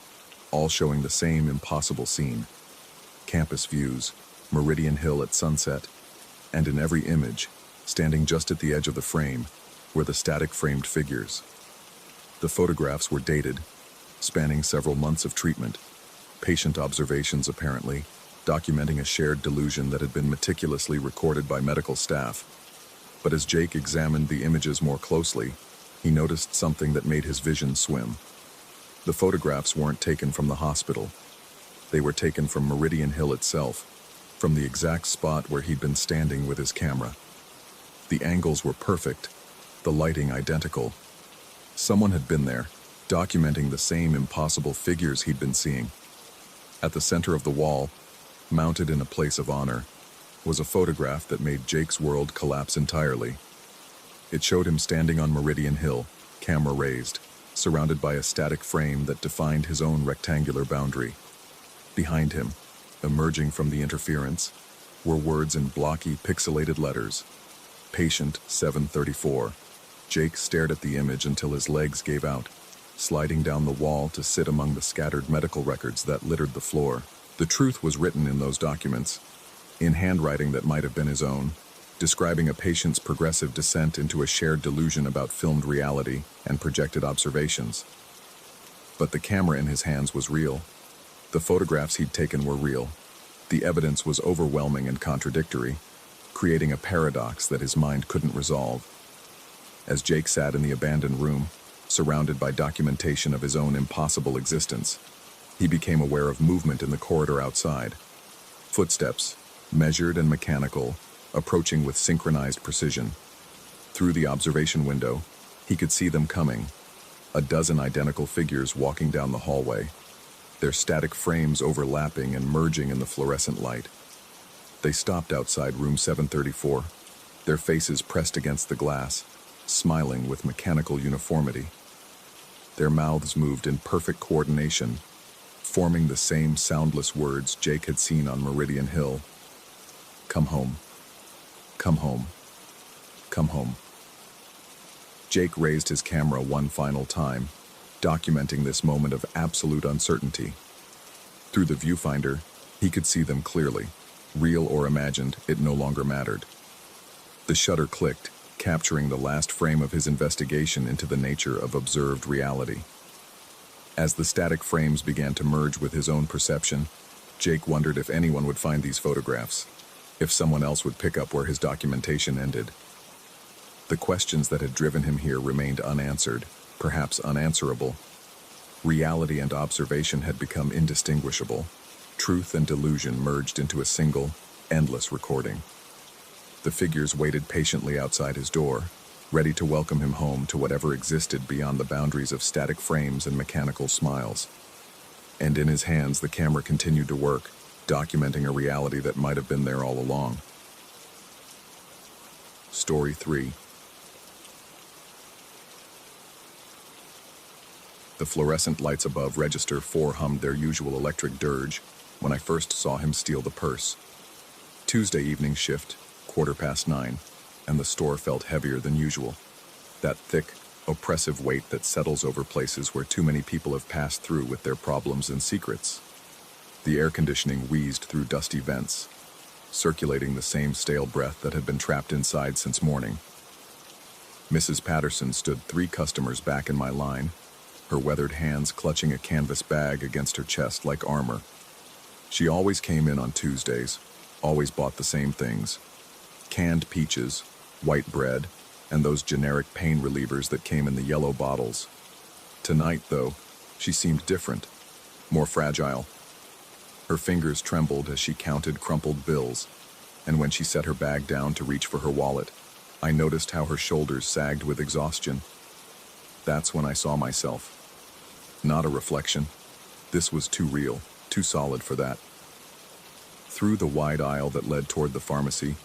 S1: all showing the same impossible scene. Campus views, Meridian Hill at sunset, and in every image, standing just at the edge of the frame, were the static framed figures. The photographs were dated, spanning several months of treatment, patient observations apparently, documenting a shared delusion that had been meticulously recorded by medical staff. But as Jake examined the images more closely, he noticed something that made his vision swim. The photographs weren't taken from the hospital. They were taken from Meridian Hill itself, from the exact spot where he'd been standing with his camera. The angles were perfect, the lighting identical. Someone had been there, documenting the same impossible figures he'd been seeing. At the center of the wall, mounted in a place of honor, was a photograph that made Jake's world collapse entirely. It showed him standing on Meridian Hill, camera raised, surrounded by a static frame that defined his own rectangular boundary. Behind him, emerging from the interference, were words in blocky, pixelated letters. Patient 734. Jake stared at the image until his legs gave out. sliding down the wall to sit among the scattered medical records that littered the floor. The truth was written in those documents, in handwriting that might have been his own, describing a patient's progressive descent into a shared delusion about filmed reality and projected observations. But the camera in his hands was real. The photographs he'd taken were real. The evidence was overwhelming and contradictory, creating a paradox that his mind couldn't resolve. As Jake sat in the abandoned room, surrounded by documentation of his own impossible existence, he became aware of movement in the corridor outside. Footsteps, measured and mechanical, approaching with synchronized precision. Through the observation window, he could see them coming, a dozen identical figures walking down the hallway, their static frames overlapping and merging in the fluorescent light. They stopped outside room 734, their faces pressed against the glass, smiling with mechanical uniformity. Their mouths moved in perfect coordination, forming the same soundless words Jake had seen on Meridian Hill. Come home. Come home. Come home. Jake raised his camera one final time, documenting this moment of absolute uncertainty. Through the viewfinder, he could see them clearly. Real or imagined, it no longer mattered. The shutter clicked, capturing the last frame of his investigation into the nature of observed reality. As the static frames began to merge with his own perception, Jake wondered if anyone would find these photographs, if someone else would pick up where his documentation ended. The questions that had driven him here remained unanswered, perhaps unanswerable. Reality and observation had become indistinguishable. Truth and delusion merged into a single, endless recording. The figures waited patiently outside his door, ready to welcome him home to whatever existed beyond the boundaries of static frames and mechanical smiles. And in his hands, the camera continued to work, documenting a reality that might have been there all along. Story 3. The fluorescent lights above Register 4 hummed their usual electric dirge when I first saw him steal the purse. Tuesday evening shift, 9:15, and the store felt heavier than usual. That thick, oppressive weight that settles over places where too many people have passed through with their problems and secrets. The air conditioning wheezed through dusty vents, circulating the same stale breath that had been trapped inside since morning. Mrs. Patterson stood 3 customers back in my line, her weathered hands clutching a canvas bag against her chest like armor. She always came in on Tuesdays, always bought the same things: canned peaches, white bread, and those generic pain relievers that came in the yellow bottles. Tonight, though, she seemed different, more fragile. Her fingers trembled as she counted crumpled bills, and when she set her bag down to reach for her wallet, I noticed how her shoulders sagged with exhaustion. That's when I saw myself. Not a reflection. This was too real, too solid for that. Through the wide aisle that led toward the pharmacy,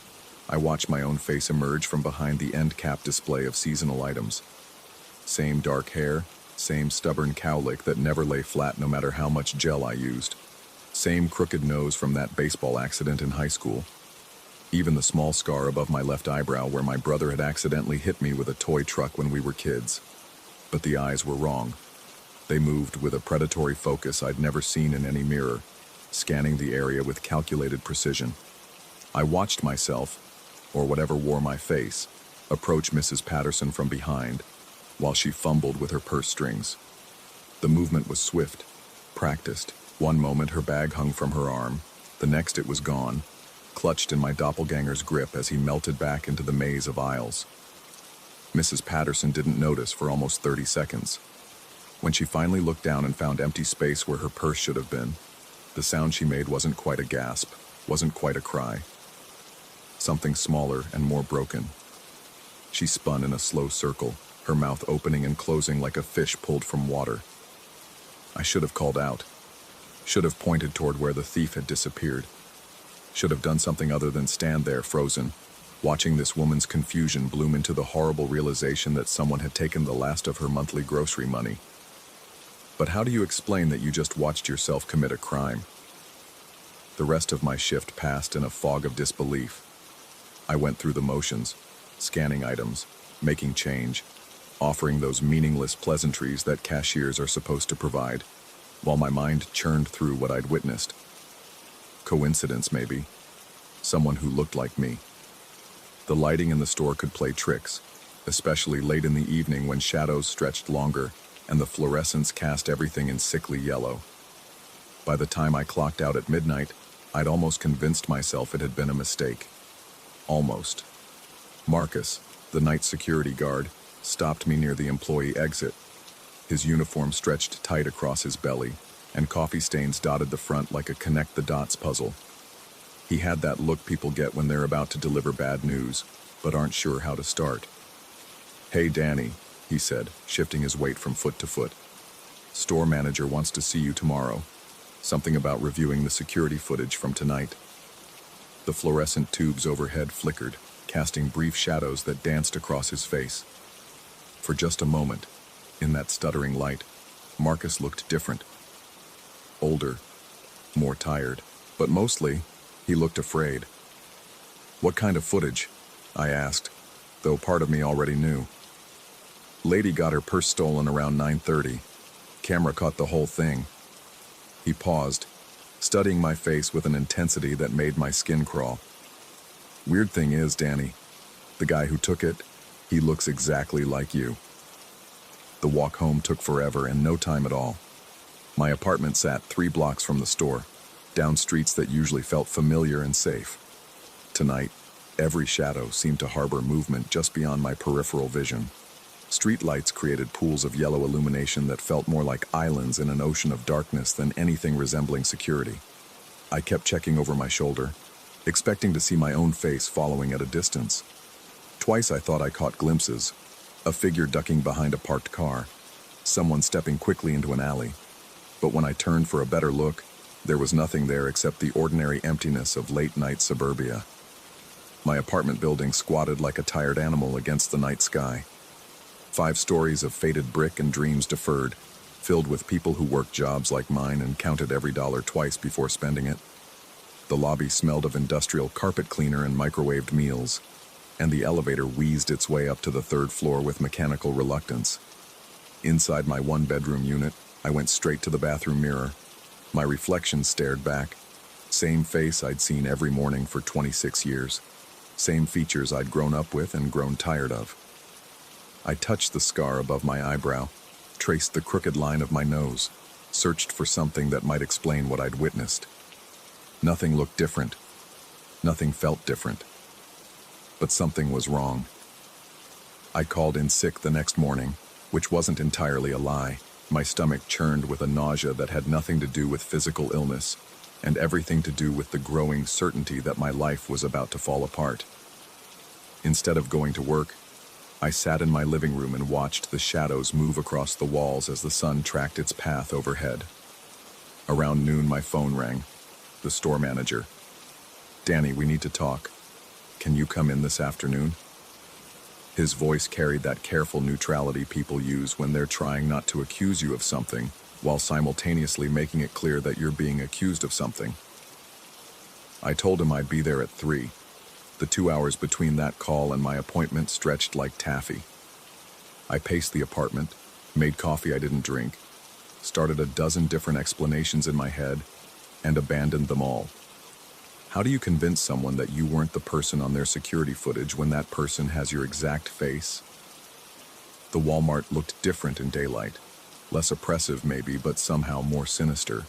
S1: I watched my own face emerge from behind the end cap display of seasonal items. Same dark hair, same stubborn cowlick that never lay flat no matter how much gel I used. Same crooked nose from that baseball accident in high school. Even the small scar above my left eyebrow where my brother had accidentally hit me with a toy truck when we were kids. But the eyes were wrong. They moved with a predatory focus I'd never seen in any mirror, scanning the area with calculated precision. I watched myself, or whatever wore my face, approach Mrs. Patterson from behind, while she fumbled with her purse strings. The movement was swift, practiced. One moment her bag hung from her arm, the next it was gone, clutched in my doppelganger's grip as he melted back into the maze of aisles. Mrs. Patterson didn't notice for almost 30 seconds. When she finally looked down and found empty space where her purse should have been, the sound she made wasn't quite a gasp, wasn't quite a cry. Something smaller and more broken. She spun in a slow circle, her mouth opening and closing like a fish pulled from water. I should have called out. Should have pointed toward where the thief had disappeared. Should have done something other than stand there frozen, watching this woman's confusion bloom into the horrible realization that someone had taken the last of her monthly grocery money. But how do you explain that you just watched yourself commit a crime? The rest of my shift passed in a fog of disbelief. I went through the motions, scanning items, making change, offering those meaningless pleasantries that cashiers are supposed to provide, while my mind churned through what I'd witnessed. Coincidence, maybe. Someone who looked like me. The lighting in the store could play tricks, especially late in the evening when shadows stretched longer and the fluorescence cast everything in sickly yellow. By the time I clocked out at midnight, I'd almost convinced myself it had been a mistake. Almost. Marcus, the night security guard, stopped me near the employee exit. His uniform stretched tight across his belly, and coffee stains dotted the front like a connect-the-dots puzzle. He had that look people get when they're about to deliver bad news, but aren't sure how to start. "Hey, Danny," he said, shifting his weight from foot to foot. "Store manager wants to see you tomorrow. Something about reviewing the security footage from tonight." The fluorescent tubes overhead flickered, casting brief shadows that danced across his face. For just a moment, in that stuttering light, Marcus looked different. Older, more tired, but mostly, he looked afraid. "What kind of footage?" I asked, though part of me already knew. "Lady got her purse stolen around 9:30. Camera caught the whole thing." He paused, studying my face with an intensity that made my skin crawl. "Weird thing is, Danny, the guy who took it, he looks exactly like you." The walk home took forever and no time at all. My apartment sat 3 blocks from the store, down streets that usually felt familiar and safe. Tonight, every shadow seemed to harbor movement just beyond my peripheral vision. Street lights created pools of yellow illumination that felt more like islands in an ocean of darkness than anything resembling security. I kept checking over my shoulder, expecting to see my own face following at a distance. Twice I thought I caught glimpses, a figure ducking behind a parked car, someone stepping quickly into an alley. But when I turned for a better look, there was nothing there except the ordinary emptiness of late-night suburbia. My apartment building squatted like a tired animal against the night sky. 5 stories of faded brick and dreams deferred, filled with people who worked jobs like mine and counted every dollar twice before spending it. The lobby smelled of industrial carpet cleaner and microwaved meals, and the elevator wheezed its way up to the 3rd floor with mechanical reluctance. Inside my 1-bedroom unit, I went straight to the bathroom mirror. My reflection stared back. Same face I'd seen every morning for 26 years. Same features I'd grown up with and grown tired of. I touched the scar above my eyebrow, traced the crooked line of my nose, searched for something that might explain what I'd witnessed. Nothing looked different. Nothing felt different. But something was wrong. I called in sick the next morning, which wasn't entirely a lie. My stomach churned with a nausea that had nothing to do with physical illness, and everything to do with the growing certainty that my life was about to fall apart. Instead of going to work, I sat in my living room and watched the shadows move across the walls as the sun tracked its path overhead. Around noon, my phone rang. The store manager. "Danny, we need to talk. Can you come in this afternoon?" His voice carried that careful neutrality people use when they're trying not to accuse you of something, while simultaneously making it clear that you're being accused of something. I told him I'd be there at 3. The 2 hours between that call and my appointment stretched like taffy. I paced the apartment, made coffee I didn't drink, started a dozen different explanations in my head, and abandoned them all. How do you convince someone that you weren't the person on their security footage when that person has your exact face? The Walmart looked different in daylight. Less oppressive maybe, but somehow more sinister.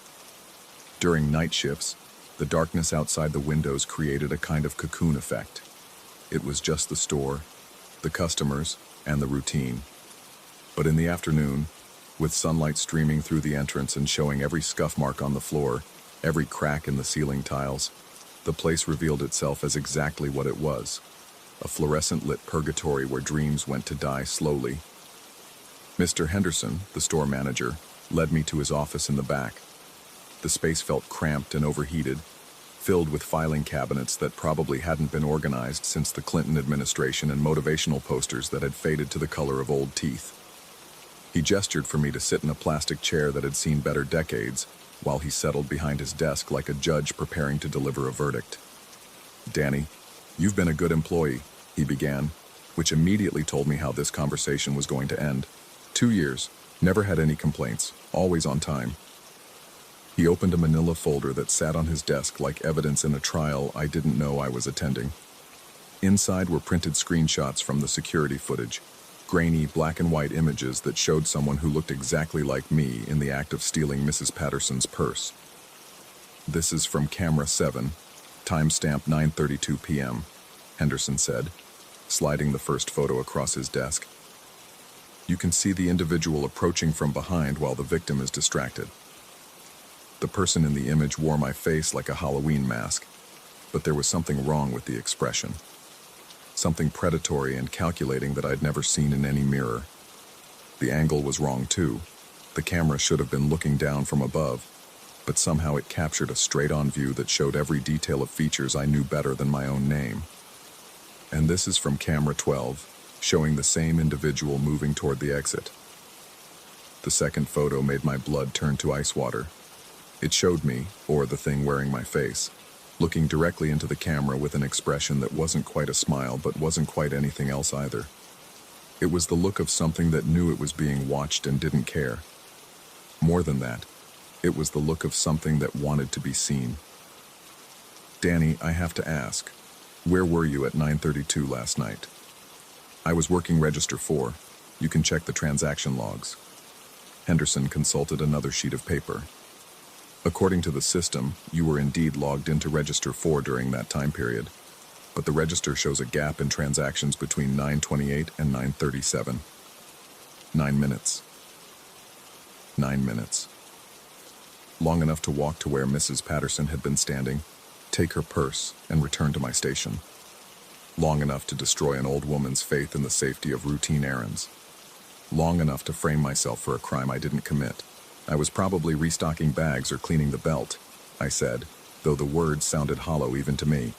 S1: During night shifts, the darkness outside the windows created a kind of cocoon effect. It was just the store, the customers, and the routine. But in the afternoon, with sunlight streaming through the entrance and showing every scuff mark on the floor, every crack in the ceiling tiles, the place revealed itself as exactly what it was, a fluorescent-lit purgatory where dreams went to die slowly. Mr. Henderson, the store manager, led me to his office in the back. The space felt cramped and overheated, filled with filing cabinets that probably hadn't been organized since the Clinton administration and motivational posters that had faded to the color of old teeth. He gestured for me to sit in a plastic chair that had seen better decades, while he settled behind his desk like a judge preparing to deliver a verdict. "Danny, you've been a good employee," he began, which immediately told me how this conversation was going to end. 2 years, never had any complaints, always on time. He opened a manila folder that sat on his desk like evidence in a trial I didn't know I was attending. Inside were printed screenshots from the security footage, grainy black and white images that showed someone who looked exactly like me in the act of stealing Mrs. Patterson's purse. "This is from camera 7, timestamp 9:32 p.m., Henderson said, sliding the first photo across his desk. "You can see the individual approaching from behind while the victim is distracted. The person in the image wore my face like a Halloween mask, but there was something wrong with the expression. Something predatory and calculating that I'd never seen in any mirror. The angle was wrong too. The camera should have been looking down from above, but somehow it captured a straight-on view that showed every detail of features I knew better than my own name. And this is from camera 12, showing the same individual moving toward the exit. The second photo made my blood turn to ice water. It showed me, or the thing wearing my face, looking directly into the camera with an expression that wasn't quite a smile but wasn't quite anything else either. It was the look of something that knew it was being watched and didn't care. More than that, it was the look of something that wanted to be seen. Danny, I have to ask, where were you at 9:32 last night? I was working Register 4. You can check the transaction logs. Henderson consulted another sheet of paper. According to the system, you were indeed logged into Register 4 during that time period, but the register shows a gap in transactions between 9:28 and 9:37. 9 minutes. 9 minutes. Long enough to walk to where Mrs. Patterson had been standing, take her purse, and return to my station. Long enough to destroy an old woman's faith in the safety of routine errands. Long enough to frame myself for a crime I didn't commit. I was probably restocking bags or cleaning the belt, I said, though the words sounded hollow even to me.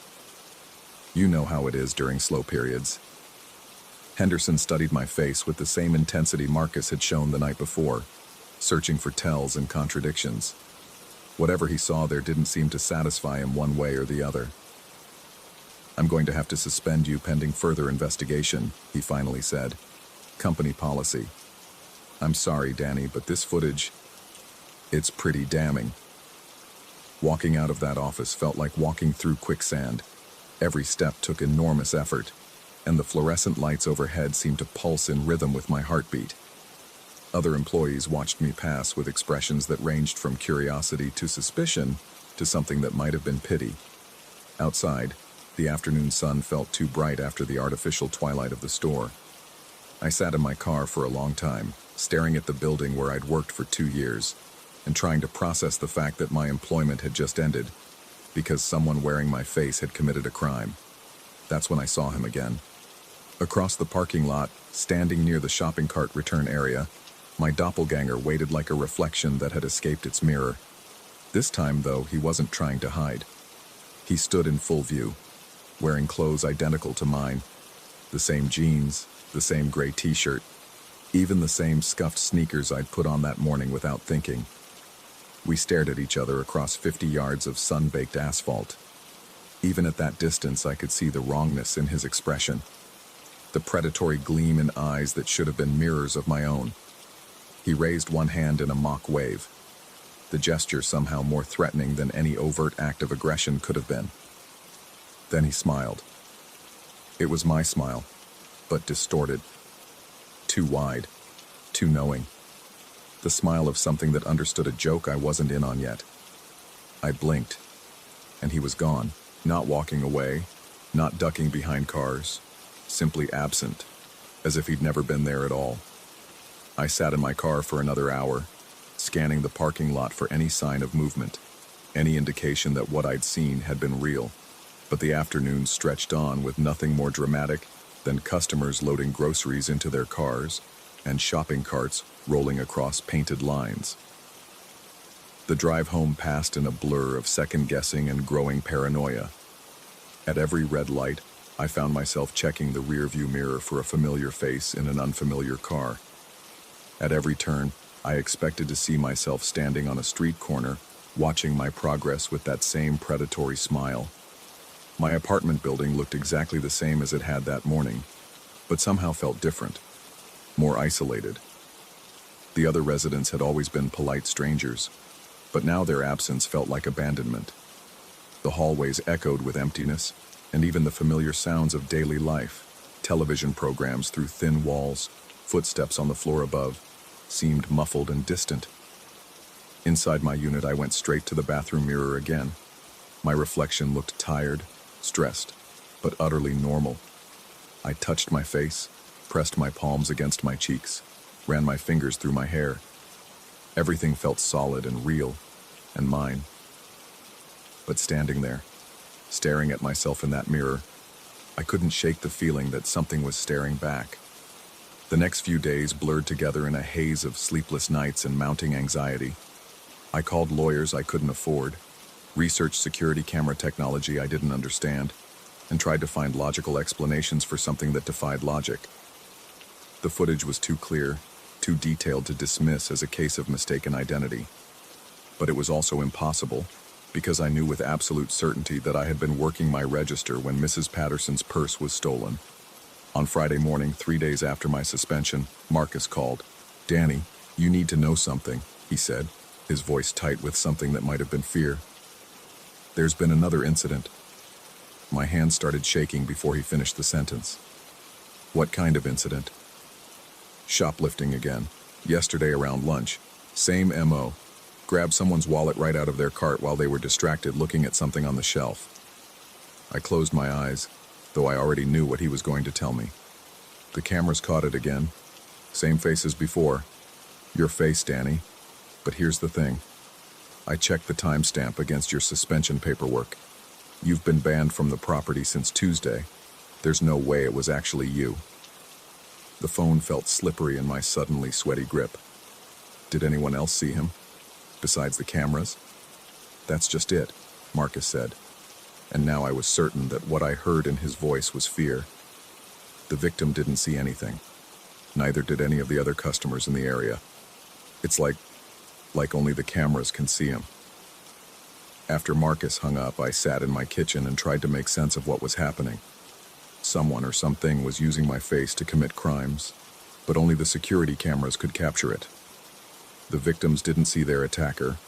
S1: You know how it is during slow periods. Henderson studied my face with the same intensity Marcus had shown the night before, searching for tells and contradictions. Whatever he saw there didn't seem to satisfy him one way or the other. I'm going to have to suspend you pending further investigation, he finally said. Company policy. I'm sorry, Danny, but this footage, it's pretty damning. Walking out of that office felt like walking through quicksand. Every step took enormous effort, and the fluorescent lights overhead seemed to pulse in rhythm with my heartbeat. Other employees watched me pass with expressions that ranged from curiosity to suspicion to something that might have been pity. Outside, the afternoon sun felt too bright after the artificial twilight of the store. I sat in my car for a long time, staring at the building where I'd worked for 2 years, and trying to process the fact that my employment had just ended, because someone wearing my face had committed a crime. That's when I saw him again. Across the parking lot, standing near the shopping cart return area, my doppelganger waited like a reflection that had escaped its mirror. This time, though, he wasn't trying to hide. He stood in full view, wearing clothes identical to mine. The same jeans, the same gray t-shirt, even the same scuffed sneakers I'd put on that morning without thinking. We stared at each other across 50 yards of sun-baked asphalt. Even at that distance, I could see the wrongness in his expression, the predatory gleam in eyes that should have been mirrors of my own. He raised one hand in a mock wave, the gesture somehow more threatening than any overt act of aggression could have been. Then he smiled. It was my smile, but distorted. Too wide, too knowing. The smile of something that understood a joke I wasn't in on yet. I blinked, and he was gone, not walking away, not ducking behind cars, simply absent, as if he'd never been there at all. I sat in my car for another hour, scanning the parking lot for any sign of movement, any indication that what I'd seen had been real. But the afternoon stretched on with nothing more dramatic than customers loading groceries into their cars and shopping carts rolling across painted lines. The drive home passed in a blur of second-guessing and growing paranoia. At every red light, I found myself checking the rearview mirror for a familiar face in an unfamiliar car. At every turn, I expected to see myself standing on a street corner, watching my progress with that same predatory smile. My apartment building looked exactly the same as it had that morning. but somehow felt different, more isolated. The other residents had always been polite strangers, but now their absence felt like abandonment. The hallways echoed with emptiness, and even the familiar sounds of daily life, television programs through thin walls, footsteps on the floor above, seemed muffled and distant. Inside my unit, I went straight to the bathroom mirror again. My reflection looked tired, stressed, but utterly normal. I touched my face, pressed my palms against my cheeks, ran my fingers through my hair. Everything felt solid and real, and mine. But standing there, staring at myself in that mirror, I couldn't shake the feeling that something was staring back. The next few days blurred together in a haze of sleepless nights and mounting anxiety. I called lawyers I couldn't afford, researched security camera technology I didn't understand, and tried to find logical explanations for something that defied logic. The footage was too clear, too detailed to dismiss as a case of mistaken identity. But it was also impossible, because I knew with absolute certainty that I had been working my register when Mrs. Patterson's purse was stolen. On Friday morning, 3 days after my suspension, Marcus called. "Danny, you need to know something," he said, his voice tight with something that might have been fear. "There's been another incident." My hand started shaking before he finished the sentence. "What kind of incident?" "Shoplifting again. Yesterday around lunch. Same MO. Grabbed someone's wallet right out of their cart while they were distracted looking at something on the shelf." I closed my eyes, though I already knew what he was going to tell me. "The cameras caught it again. Same face as before. Your face, Danny. But here's the thing. I checked the timestamp against your suspension paperwork. You've been banned from the property since Tuesday. There's no way it was actually you." The phone felt slippery in my suddenly sweaty grip. Did anyone else see him? Besides the cameras? "That's just it," Marcus said. And now I was certain that what I heard in his voice was fear. The victim didn't see anything. Neither did any of the other customers in the area. It's like only the cameras can see him. After Marcus hung up, I sat in my kitchen and tried to make sense of what was happening. Someone or something was using my face to commit crimes, but only the security cameras could capture it. The victims didn't see their attacker.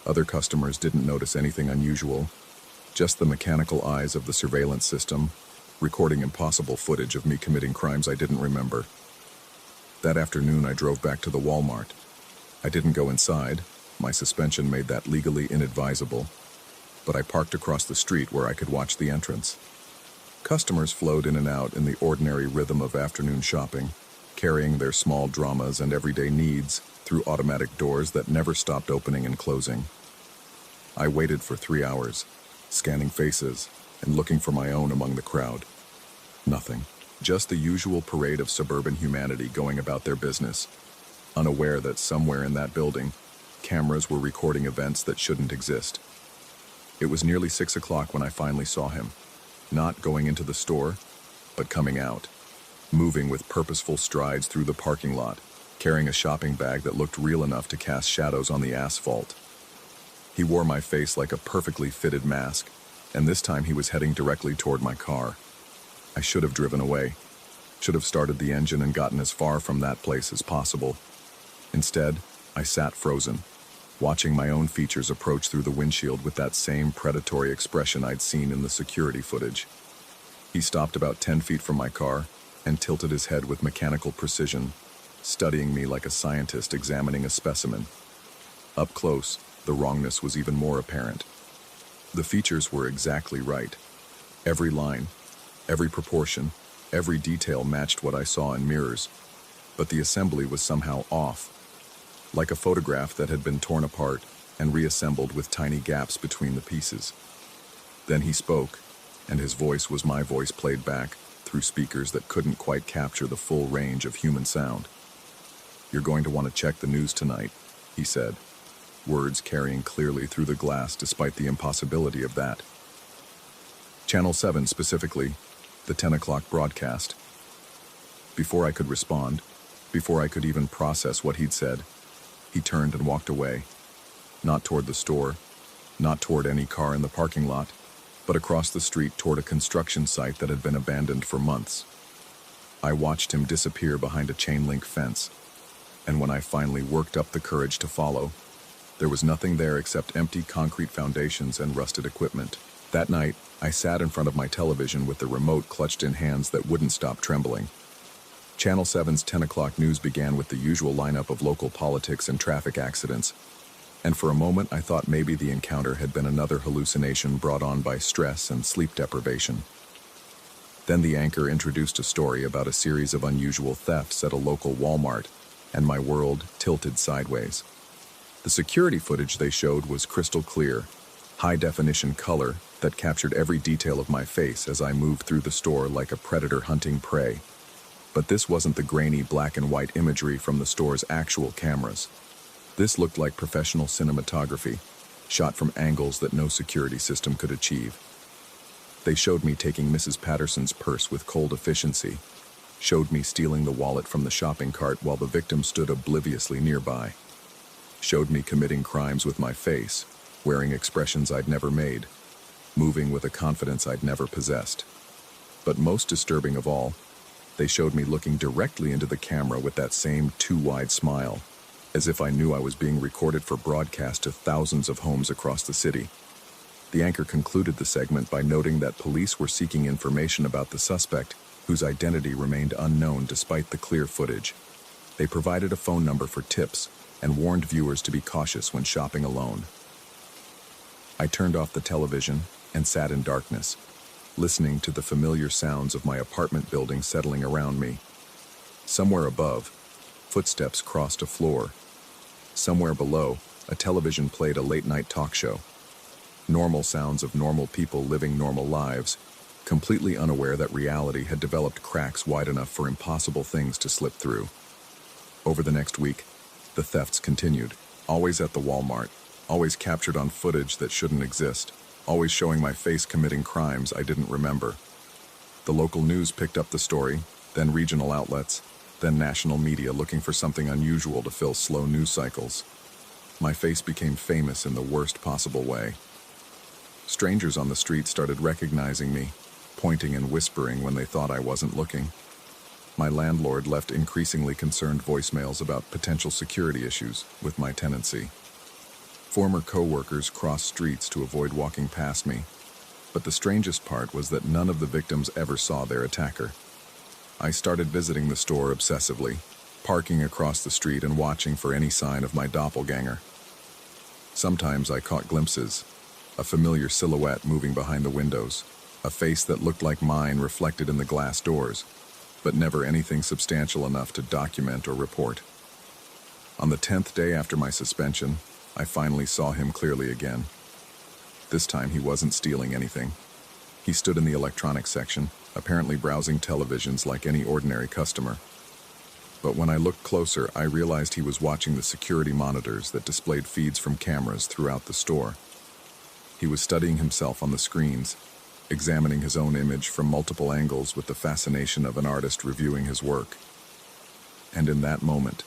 S1: Other customers didn't notice anything unusual. Just the mechanical eyes of the surveillance system, recording impossible footage of me committing crimes I didn't remember. That afternoon, I drove back to the Walmart. I didn't go inside. My suspension made that legally inadvisable. But I parked across the street where I could watch the entrance. Customers flowed in and out in the ordinary rhythm of afternoon shopping, carrying their small dramas and everyday needs through automatic doors that never stopped opening and closing. I waited for 3 hours, scanning faces and looking for my own among the crowd. Nothing. Just the usual parade of suburban humanity going about their business, unaware that somewhere in that building, cameras were recording events that shouldn't exist. It was nearly 6 o'clock when I finally saw him, not going into the store, but coming out, moving with purposeful strides through the parking lot, carrying a shopping bag that looked real enough to cast shadows on the asphalt. He wore my face like a perfectly fitted mask, and this time he was heading directly toward my car. I should have driven away, should have started the engine and gotten as far from that place as possible. Instead, I sat frozen, watching my own features approach through the windshield with that same predatory expression I'd seen in the security footage. He stopped about 10 feet from my car and tilted his head with mechanical precision, studying me like a scientist examining a specimen. Up close, the wrongness was even more apparent. The features were exactly right. Every line, every proportion, every detail matched what I saw in mirrors, but the assembly was somehow off, like a photograph that had been torn apart and reassembled with tiny gaps between the pieces. Then he spoke, and his voice was my voice played back through speakers that couldn't quite capture the full range of human sound. "You're going to want to check the news tonight," he said, words carrying clearly through the glass despite the impossibility of that. Channel 7 specifically, the 10 o'clock broadcast. Before I could respond, before I could even process what he'd said, he turned and walked away, not toward the store, not toward any car in the parking lot, but across the street toward a construction site that had been abandoned for months. I watched him disappear behind a chain-link fence, and when I finally worked up the courage to follow, there was nothing there except empty concrete foundations and rusted equipment. That night, I sat in front of my television with the remote clutched in hands that wouldn't stop trembling. Channel 7's 10 o'clock news began with the usual lineup of local politics and traffic accidents, and for a moment I thought maybe the encounter had been another hallucination brought on by stress and sleep deprivation. Then the anchor introduced a story about a series of unusual thefts at a local Walmart, and my world tilted sideways. The security footage they showed was crystal clear, high-definition color that captured every detail of my face as I moved through the store like a predator hunting prey. But this wasn't the grainy black and white imagery from the store's actual cameras. This looked like professional cinematography, shot from angles that no security system could achieve. They showed me taking Mrs. Patterson's purse with cold efficiency, showed me stealing the wallet from the shopping cart while the victim stood obliviously nearby, showed me committing crimes with my face, wearing expressions I'd never made, moving with a confidence I'd never possessed. But most disturbing of all, they showed me looking directly into the camera with that same too-wide smile, as if I knew I was being recorded for broadcast to thousands of homes across the city. The anchor concluded the segment by noting that police were seeking information about the suspect, whose identity remained unknown despite the clear footage. They provided a phone number for tips and warned viewers to be cautious when shopping alone. I turned off the television and sat in darkness, listening to the familiar sounds of my apartment building settling around me. Somewhere above, footsteps crossed a floor. Somewhere below, a television played a late-night talk show. Normal sounds of normal people living normal lives, completely unaware that reality had developed cracks wide enough for impossible things to slip through. Over the next week, the thefts continued, always at the Walmart, always captured on footage that shouldn't exist, always showing my face committing crimes I didn't remember. The local news picked up the story, then regional outlets, then national media looking for something unusual to fill slow news cycles. My face became famous in the worst possible way. Strangers on the street started recognizing me, pointing and whispering when they thought I wasn't looking. My landlord left increasingly concerned voicemails about potential security issues with my tenancy. Former co-workers crossed streets to avoid walking past me, but the strangest part was that none of the victims ever saw their attacker. I started visiting the store obsessively, parking across the street and watching for any sign of my doppelganger. Sometimes I caught glimpses, a familiar silhouette moving behind the windows, a face that looked like mine reflected in the glass doors, but never anything substantial enough to document or report. On the 10th day after my suspension, I finally saw him clearly again. This time he wasn't stealing anything. He stood in the electronics section, apparently browsing televisions like any ordinary customer. But when I looked closer, I realized he was watching the security monitors that displayed feeds from cameras throughout the store. He was studying himself on the screens, examining his own image from multiple angles with the fascination of an artist reviewing his work. And in that moment,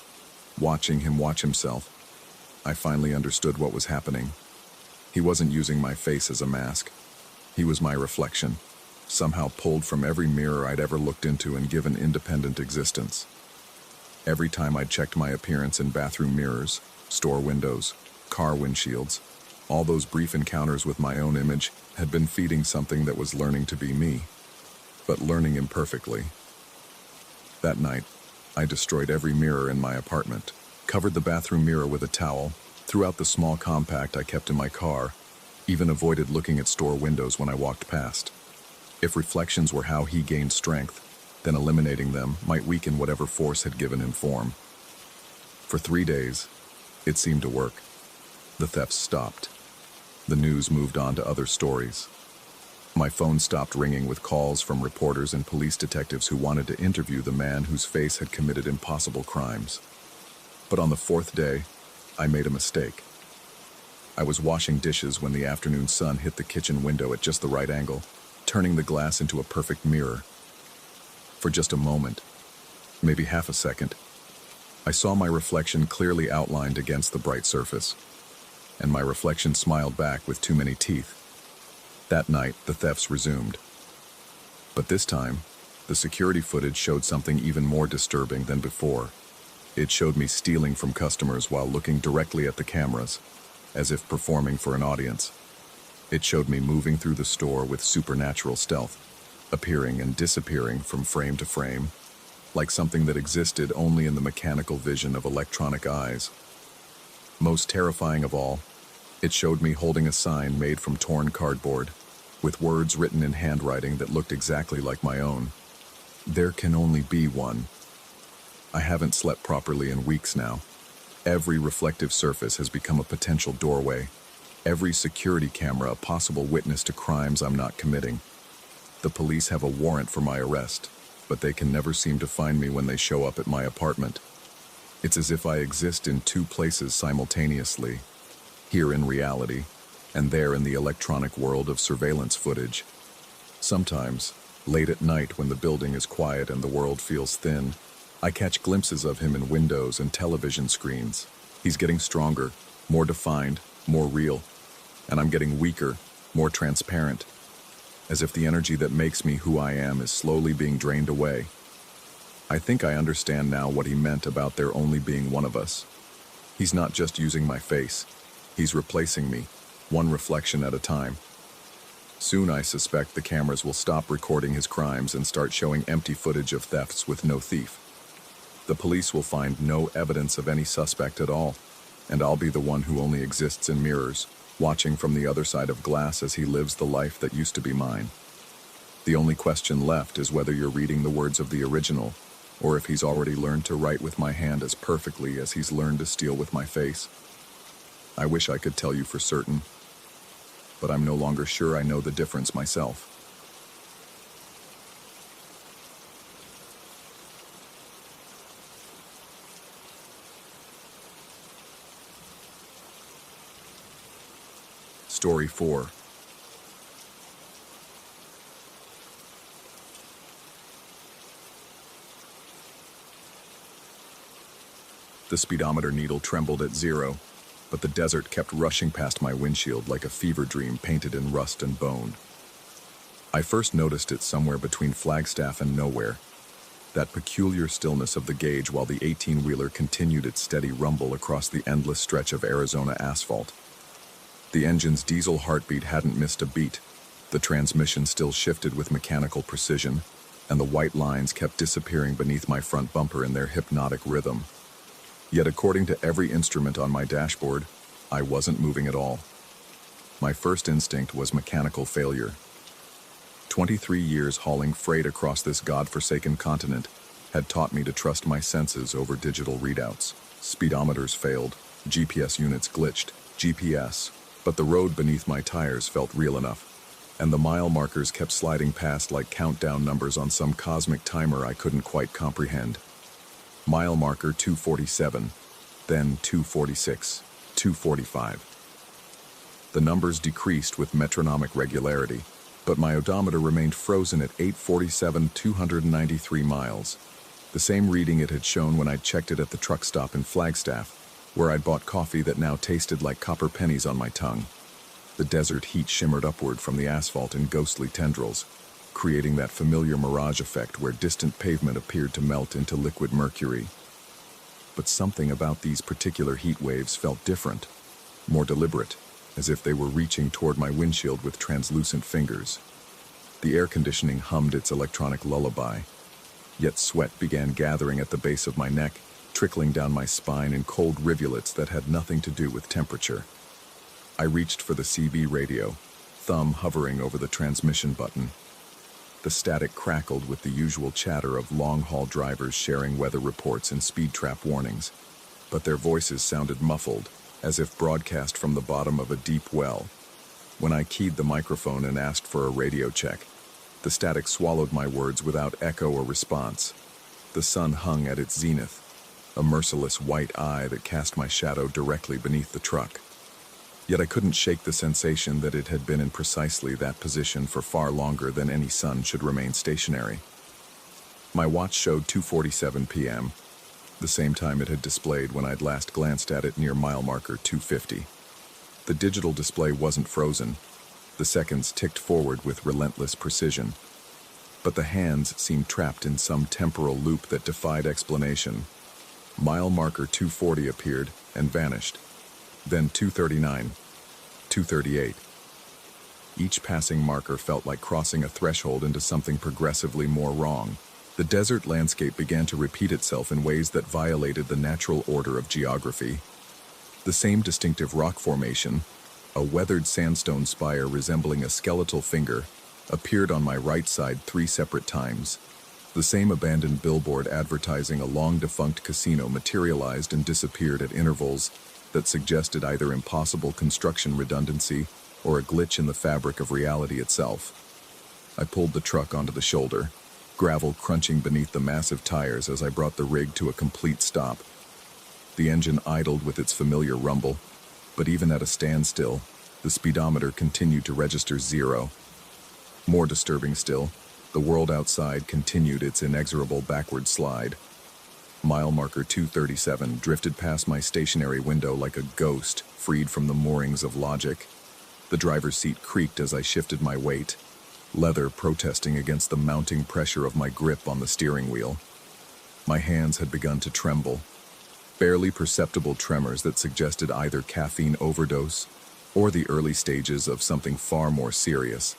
S1: watching him watch himself, I finally understood what was happening. He wasn't using my face as a mask. He was my reflection, somehow pulled from every mirror I'd ever looked into and given independent existence. Every time I'd checked my appearance in bathroom mirrors, store windows, car windshields, all those brief encounters with my own image had been feeding something that was learning to be me, but learning imperfectly. That night, I destroyed every mirror in my apartment, covered the bathroom mirror with a towel, threw out the small compact I kept in my car, even avoided looking at store windows when I walked past. If reflections were how he gained strength, then eliminating them might weaken whatever force had given him form. For 3 days, it seemed to work. The thefts stopped. The news moved on to other stories. My phone stopped ringing with calls from reporters and police detectives who wanted to interview the man whose face had committed impossible crimes. But on the 4th day, I made a mistake. I was washing dishes when the afternoon sun hit the kitchen window at just the right angle, turning the glass into a perfect mirror. For just a moment, maybe half a second, I saw my reflection clearly outlined against the bright surface, and my reflection smiled back with too many teeth. That night, the thefts resumed. But this time, The security footage showed something even more disturbing than before. It showed me stealing from customers while looking directly at the cameras, as if performing for an audience. It showed me moving through the store with supernatural stealth, appearing and disappearing from frame to frame, like something that existed only in the mechanical vision of electronic eyes. Most terrifying of all, it showed me holding a sign made from torn cardboard, with words written in handwriting that looked exactly like my own. There can only be one. I haven't slept properly in weeks now. Every reflective surface has become a potential doorway. Every security camera a possible witness to crimes I'm not committing. The police have a warrant for my arrest, but they can never seem to find me when they show up at my apartment. It's as if I exist in two places simultaneously, here in reality, and there in the electronic world of surveillance footage. Sometimes, late at night when the building is quiet and the world feels thin, I catch glimpses of him in windows and television screens. He's getting stronger, more defined, more real, and I'm getting weaker, more transparent, as if the energy that makes me who I am is slowly being drained away. I think I understand now what he meant about there only being one of us. He's not just using my face. He's replacing me, one reflection at a time. Soon I suspect the cameras will stop recording his crimes and start showing empty footage of thefts with no thief. The police will find no evidence of any suspect at all, and I'll be the one who only exists in mirrors, watching from the other side of glass as he lives the life that used to be mine. The only question left is whether you're reading the words of the original, or if he's already learned to write with my hand as perfectly as he's learned to steal with my face. I wish I could tell you for certain, but I'm no longer sure I know the difference myself. Story 4. The speedometer needle trembled at 0, but the desert kept rushing past my windshield like a fever dream painted in rust and bone. I first noticed it somewhere between Flagstaff and nowhere, that peculiar stillness of the gauge while the 18-wheeler continued its steady rumble across the endless stretch of Arizona asphalt. The engine's diesel heartbeat hadn't missed a beat. The transmission still shifted with mechanical precision, and the white lines kept disappearing beneath my front bumper in their hypnotic rhythm. Yet according to every instrument on my dashboard, I wasn't moving at all. My first instinct was mechanical failure. 23 years hauling freight across this godforsaken continent had taught me to trust my senses over digital readouts. Speedometers failed, GPS units glitched, but the road beneath my tires felt real enough, and the mile markers kept sliding past like countdown numbers on some cosmic timer I couldn't quite comprehend. Mile marker 247, then 246, 245. The numbers decreased with metronomic regularity, but my odometer remained frozen at 847, 293 miles, the same reading it had shown when I'd checked it at the truck stop in Flagstaff, where I'd bought coffee that now tasted like copper pennies on my tongue. The desert heat shimmered upward from the asphalt in ghostly tendrils, creating that familiar mirage effect where distant pavement appeared to melt into liquid mercury. But something about these particular heat waves felt different, more deliberate, as if they were reaching toward my windshield with translucent fingers. The air conditioning hummed its electronic lullaby, yet sweat began gathering at the base of my neck, trickling down my spine in cold rivulets that had nothing to do with temperature. I reached for the CB radio, thumb hovering over the transmission button. The static crackled with the usual chatter of long-haul drivers sharing weather reports and speed trap warnings, but their voices sounded muffled, as if broadcast from the bottom of a deep well. When I keyed the microphone and asked for a radio check, the static swallowed my words without echo or response. The sun hung at its zenith, a merciless white eye that cast my shadow directly beneath the truck. Yet I couldn't shake the sensation that it had been in precisely that position for far longer than any sun should remain stationary. My watch showed 2:47 p.m., the same time it had displayed when I'd last glanced at it near mile marker 250. The digital display wasn't frozen. The seconds ticked forward with relentless precision. but the hands seemed trapped in some temporal loop that defied explanation. Mile marker 240 appeared and vanished. Then 239, 238. Each passing marker felt like crossing a threshold into something progressively more wrong. The desert landscape began to repeat itself in ways that violated the natural order of geography. The same distinctive rock formation, a weathered sandstone spire resembling a skeletal finger, appeared on my right side 3 separate times. The same abandoned billboard advertising a long-defunct casino materialized and disappeared at intervals that suggested either impossible construction redundancy or a glitch in the fabric of reality itself. I pulled the truck onto the shoulder, gravel crunching beneath the massive tires as I brought the rig to a complete stop. The engine idled with its familiar rumble, but even at a standstill, the speedometer continued to register 0. More disturbing still, the world outside continued its inexorable backward slide. Mile marker 237 drifted past my stationary window like a ghost freed from the moorings of logic. The driver's seat creaked as I shifted my weight, leather protesting against the mounting pressure of my grip on the steering wheel. My hands had begun to tremble, barely perceptible tremors that suggested either caffeine overdose or the early stages of something far more serious.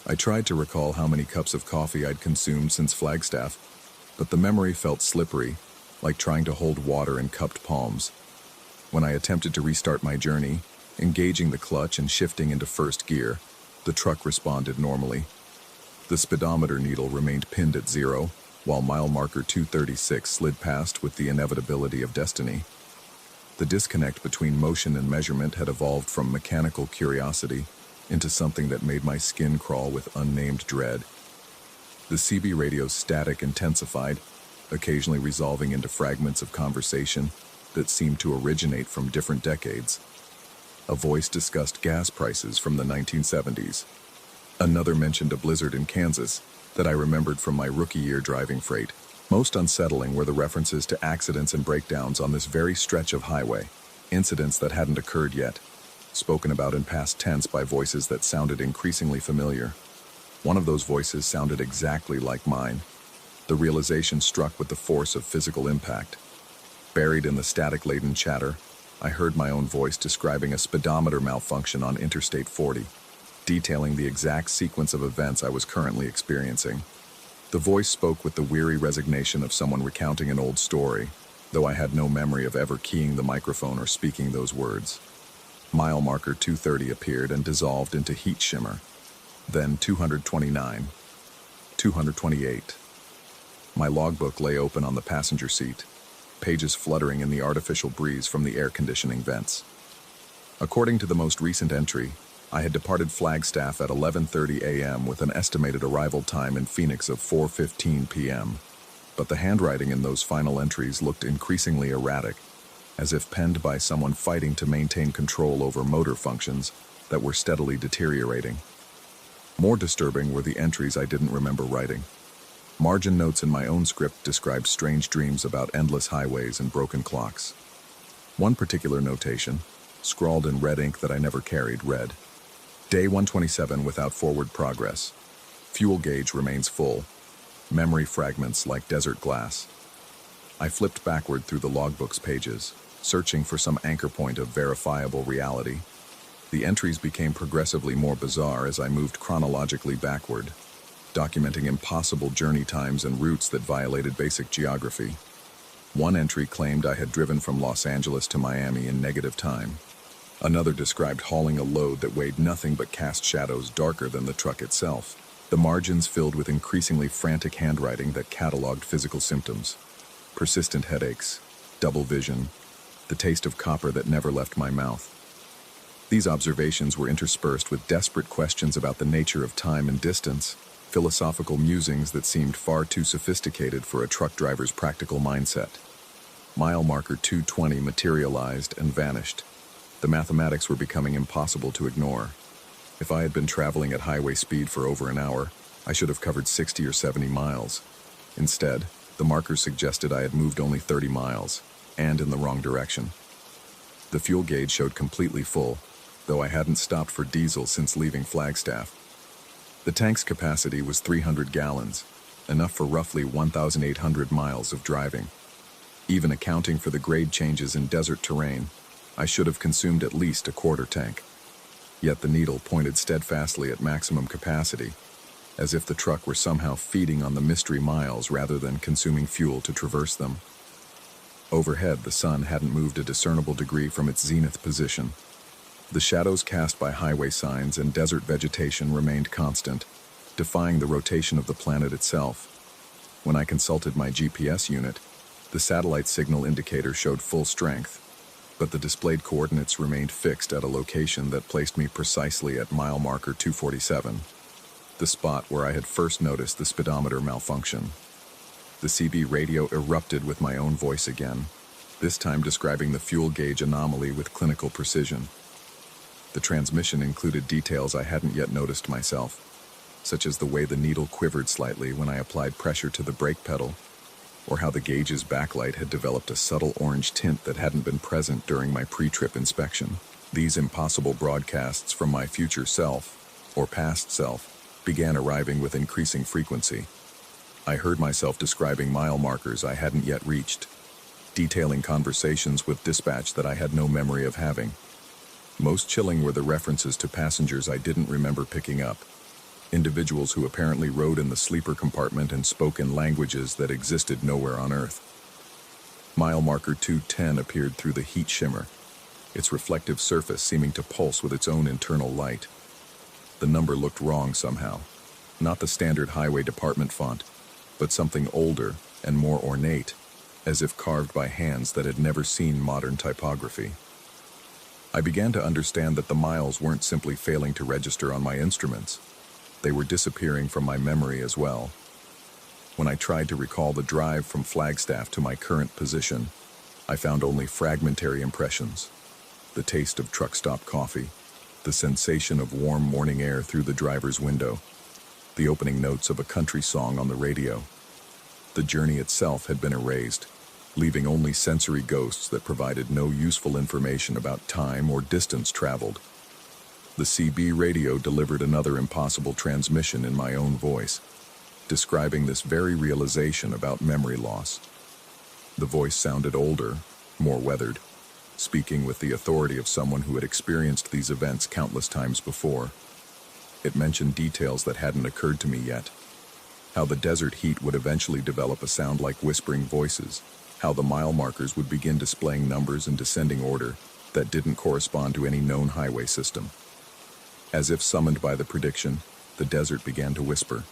S1: I tried to recall how many cups of coffee I'd consumed since Flagstaff, but the memory felt slippery, like trying to hold water in cupped palms. When I attempted to restart my journey, engaging the clutch and shifting into first gear, the truck responded normally. The speedometer needle remained pinned at 0, while mile marker 236 slid past with the inevitability of destiny. The disconnect between motion and measurement had evolved from mechanical curiosity into something that made my skin crawl with unnamed dread. The CB radio's static intensified, occasionally resolving into fragments of conversation that seemed to originate from different decades. A voice discussed gas prices from the 1970s. Another mentioned a blizzard in Kansas that I remembered from my rookie year driving freight. Most unsettling were the references to accidents and breakdowns on this very stretch of highway, incidents that hadn't occurred yet, spoken about in past tense by voices that sounded increasingly familiar. One of those voices sounded exactly like mine. The realization struck with the force of physical impact. Buried in the static-laden chatter, I heard my own voice describing a speedometer malfunction on Interstate 40, detailing the exact sequence of events I was currently experiencing. The voice spoke with the weary resignation of someone recounting an old story, though I had no memory of ever keying the microphone or speaking those words. Mile marker 230 appeared and dissolved into heat shimmer. Then 229, 228. My logbook lay open on the passenger seat, pages fluttering in the artificial breeze from the air conditioning vents. According to the most recent entry, I had departed Flagstaff at 11:30 a.m. with an estimated arrival time in Phoenix of 4:15 p.m. But the handwriting in those final entries looked increasingly erratic, as if penned by someone fighting to maintain control over motor functions that were steadily deteriorating. More disturbing were the entries I didn't remember writing. Margin notes in my own script described strange dreams about endless highways and broken clocks. One particular notation, scrawled in red ink that I never carried, read, Day 127 without forward progress. Fuel gauge remains full. Memory fragments like desert glass. I flipped backward through the logbook's pages, searching for some anchor point of verifiable reality. The entries became progressively more bizarre as I moved chronologically backward, documenting impossible journey times and routes that violated basic geography. One entry claimed I had driven from Los Angeles to Miami in negative time. Another described hauling a load that weighed nothing but cast shadows darker than the truck itself. The margins filled with increasingly frantic handwriting that cataloged physical symptoms. Persistent headaches, double vision, the taste of copper that never left my mouth. These observations were interspersed with desperate questions about the nature of time and distance, philosophical musings that seemed far too sophisticated for a truck driver's practical mindset. Mile marker 220 materialized and vanished. The mathematics were becoming impossible to ignore. If I had been traveling at highway speed for over an hour, I should have covered 60 or 70 miles. Instead, the markers suggested I had moved only 30 miles, and in the wrong direction. The fuel gauge showed completely full, though I hadn't stopped for diesel since leaving Flagstaff. The tank's capacity was 300 gallons, enough for roughly 1,800 miles of driving. Even accounting for the grade changes in desert terrain, I should have consumed at least a quarter tank. Yet the needle pointed steadfastly at maximum capacity, as if the truck were somehow feeding on the mystery miles rather than consuming fuel to traverse them. Overhead, the sun hadn't moved a discernible degree from its zenith position. The shadows cast by highway signs and desert vegetation remained constant, defying the rotation of the planet itself. When I consulted my GPS unit, the satellite signal indicator showed full strength, but the displayed coordinates remained fixed at a location that placed me precisely at mile marker 247, the spot where I had first noticed the speedometer malfunction. The CB radio erupted with my own voice again, this time describing the fuel gauge anomaly with clinical precision. The transmission included details I hadn't yet noticed myself, such as the way the needle quivered slightly when I applied pressure to the brake pedal, or how the gauge's backlight had developed a subtle orange tint that hadn't been present during my pre-trip inspection. These impossible broadcasts from my future self, or past self, began arriving with increasing frequency. I heard myself describing mile markers I hadn't yet reached, detailing conversations with dispatch that I had no memory of having. Most chilling were the references to passengers I didn't remember picking up, individuals who apparently rode in the sleeper compartment and spoke in languages that existed nowhere on Earth. Mile marker 210 appeared through the heat shimmer, its reflective surface seeming to pulse with its own internal light. The number looked wrong somehow, not the standard highway department font, but something older and more ornate, as if carved by hands that had never seen modern typography. I began to understand that the miles weren't simply failing to register on my instruments. They were disappearing from my memory as well. When I tried to recall the drive from Flagstaff to my current position, I found only fragmentary impressions. The taste of truck stop coffee, the sensation of warm morning air through the driver's window, the opening notes of a country song on the radio. The journey itself had been erased, leaving only sensory ghosts that provided no useful information about time or distance traveled. The CB radio delivered another impossible transmission in my own voice, describing this very realization about memory loss. The voice sounded older, more weathered, speaking with the authority of someone who had experienced these events countless times before. It mentioned details that hadn't occurred to me yet. How the desert heat would eventually develop a sound like whispering voices, how the mile markers would begin displaying numbers in descending order that didn't correspond to any known highway system. As if summoned by the prediction, the desert began to whisper.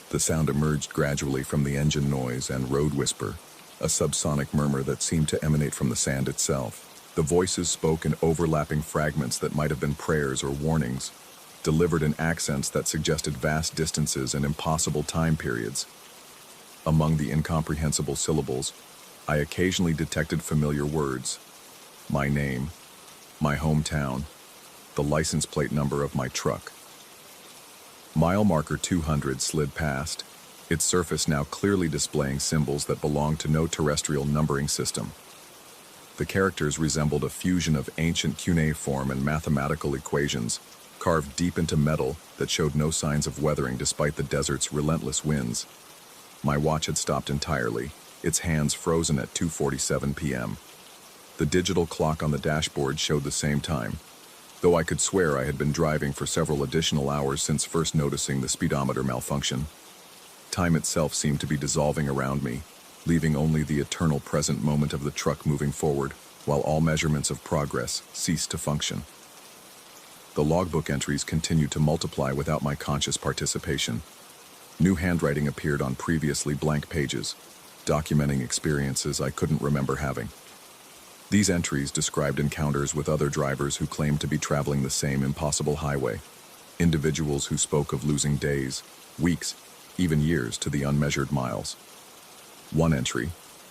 S1: The sound emerged gradually from the engine noise and road whisper, a subsonic murmur that seemed to emanate from the sand itself. The voices spoke in overlapping fragments that might have been prayers or warnings, delivered in accents that suggested vast distances and impossible time periods. Among the incomprehensible syllables, I occasionally detected familiar words: my name, my hometown, the license plate number of my truck. Mile marker 200 slid past, its surface now clearly displaying symbols that belonged to no terrestrial numbering system. The characters resembled a fusion of ancient cuneiform and mathematical equations, carved deep into metal that showed no signs of weathering despite the desert's relentless winds. My watch had stopped entirely, its hands frozen at 2:47 p.m. The digital clock on the dashboard showed the same time, though I could swear I had been driving for several additional hours since first noticing the speedometer malfunction. Time itself seemed to be dissolving around me, leaving only the eternal present moment of the truck moving forward, while all measurements of progress ceased to function. The logbook entries continued to multiply without my conscious participation. New handwriting appeared on previously blank pages, documenting experiences I couldn't remember having. These entries described encounters with other drivers who claimed to be traveling the same impossible highway, individuals who spoke of losing days, weeks, even years to the unmeasured miles. One entry,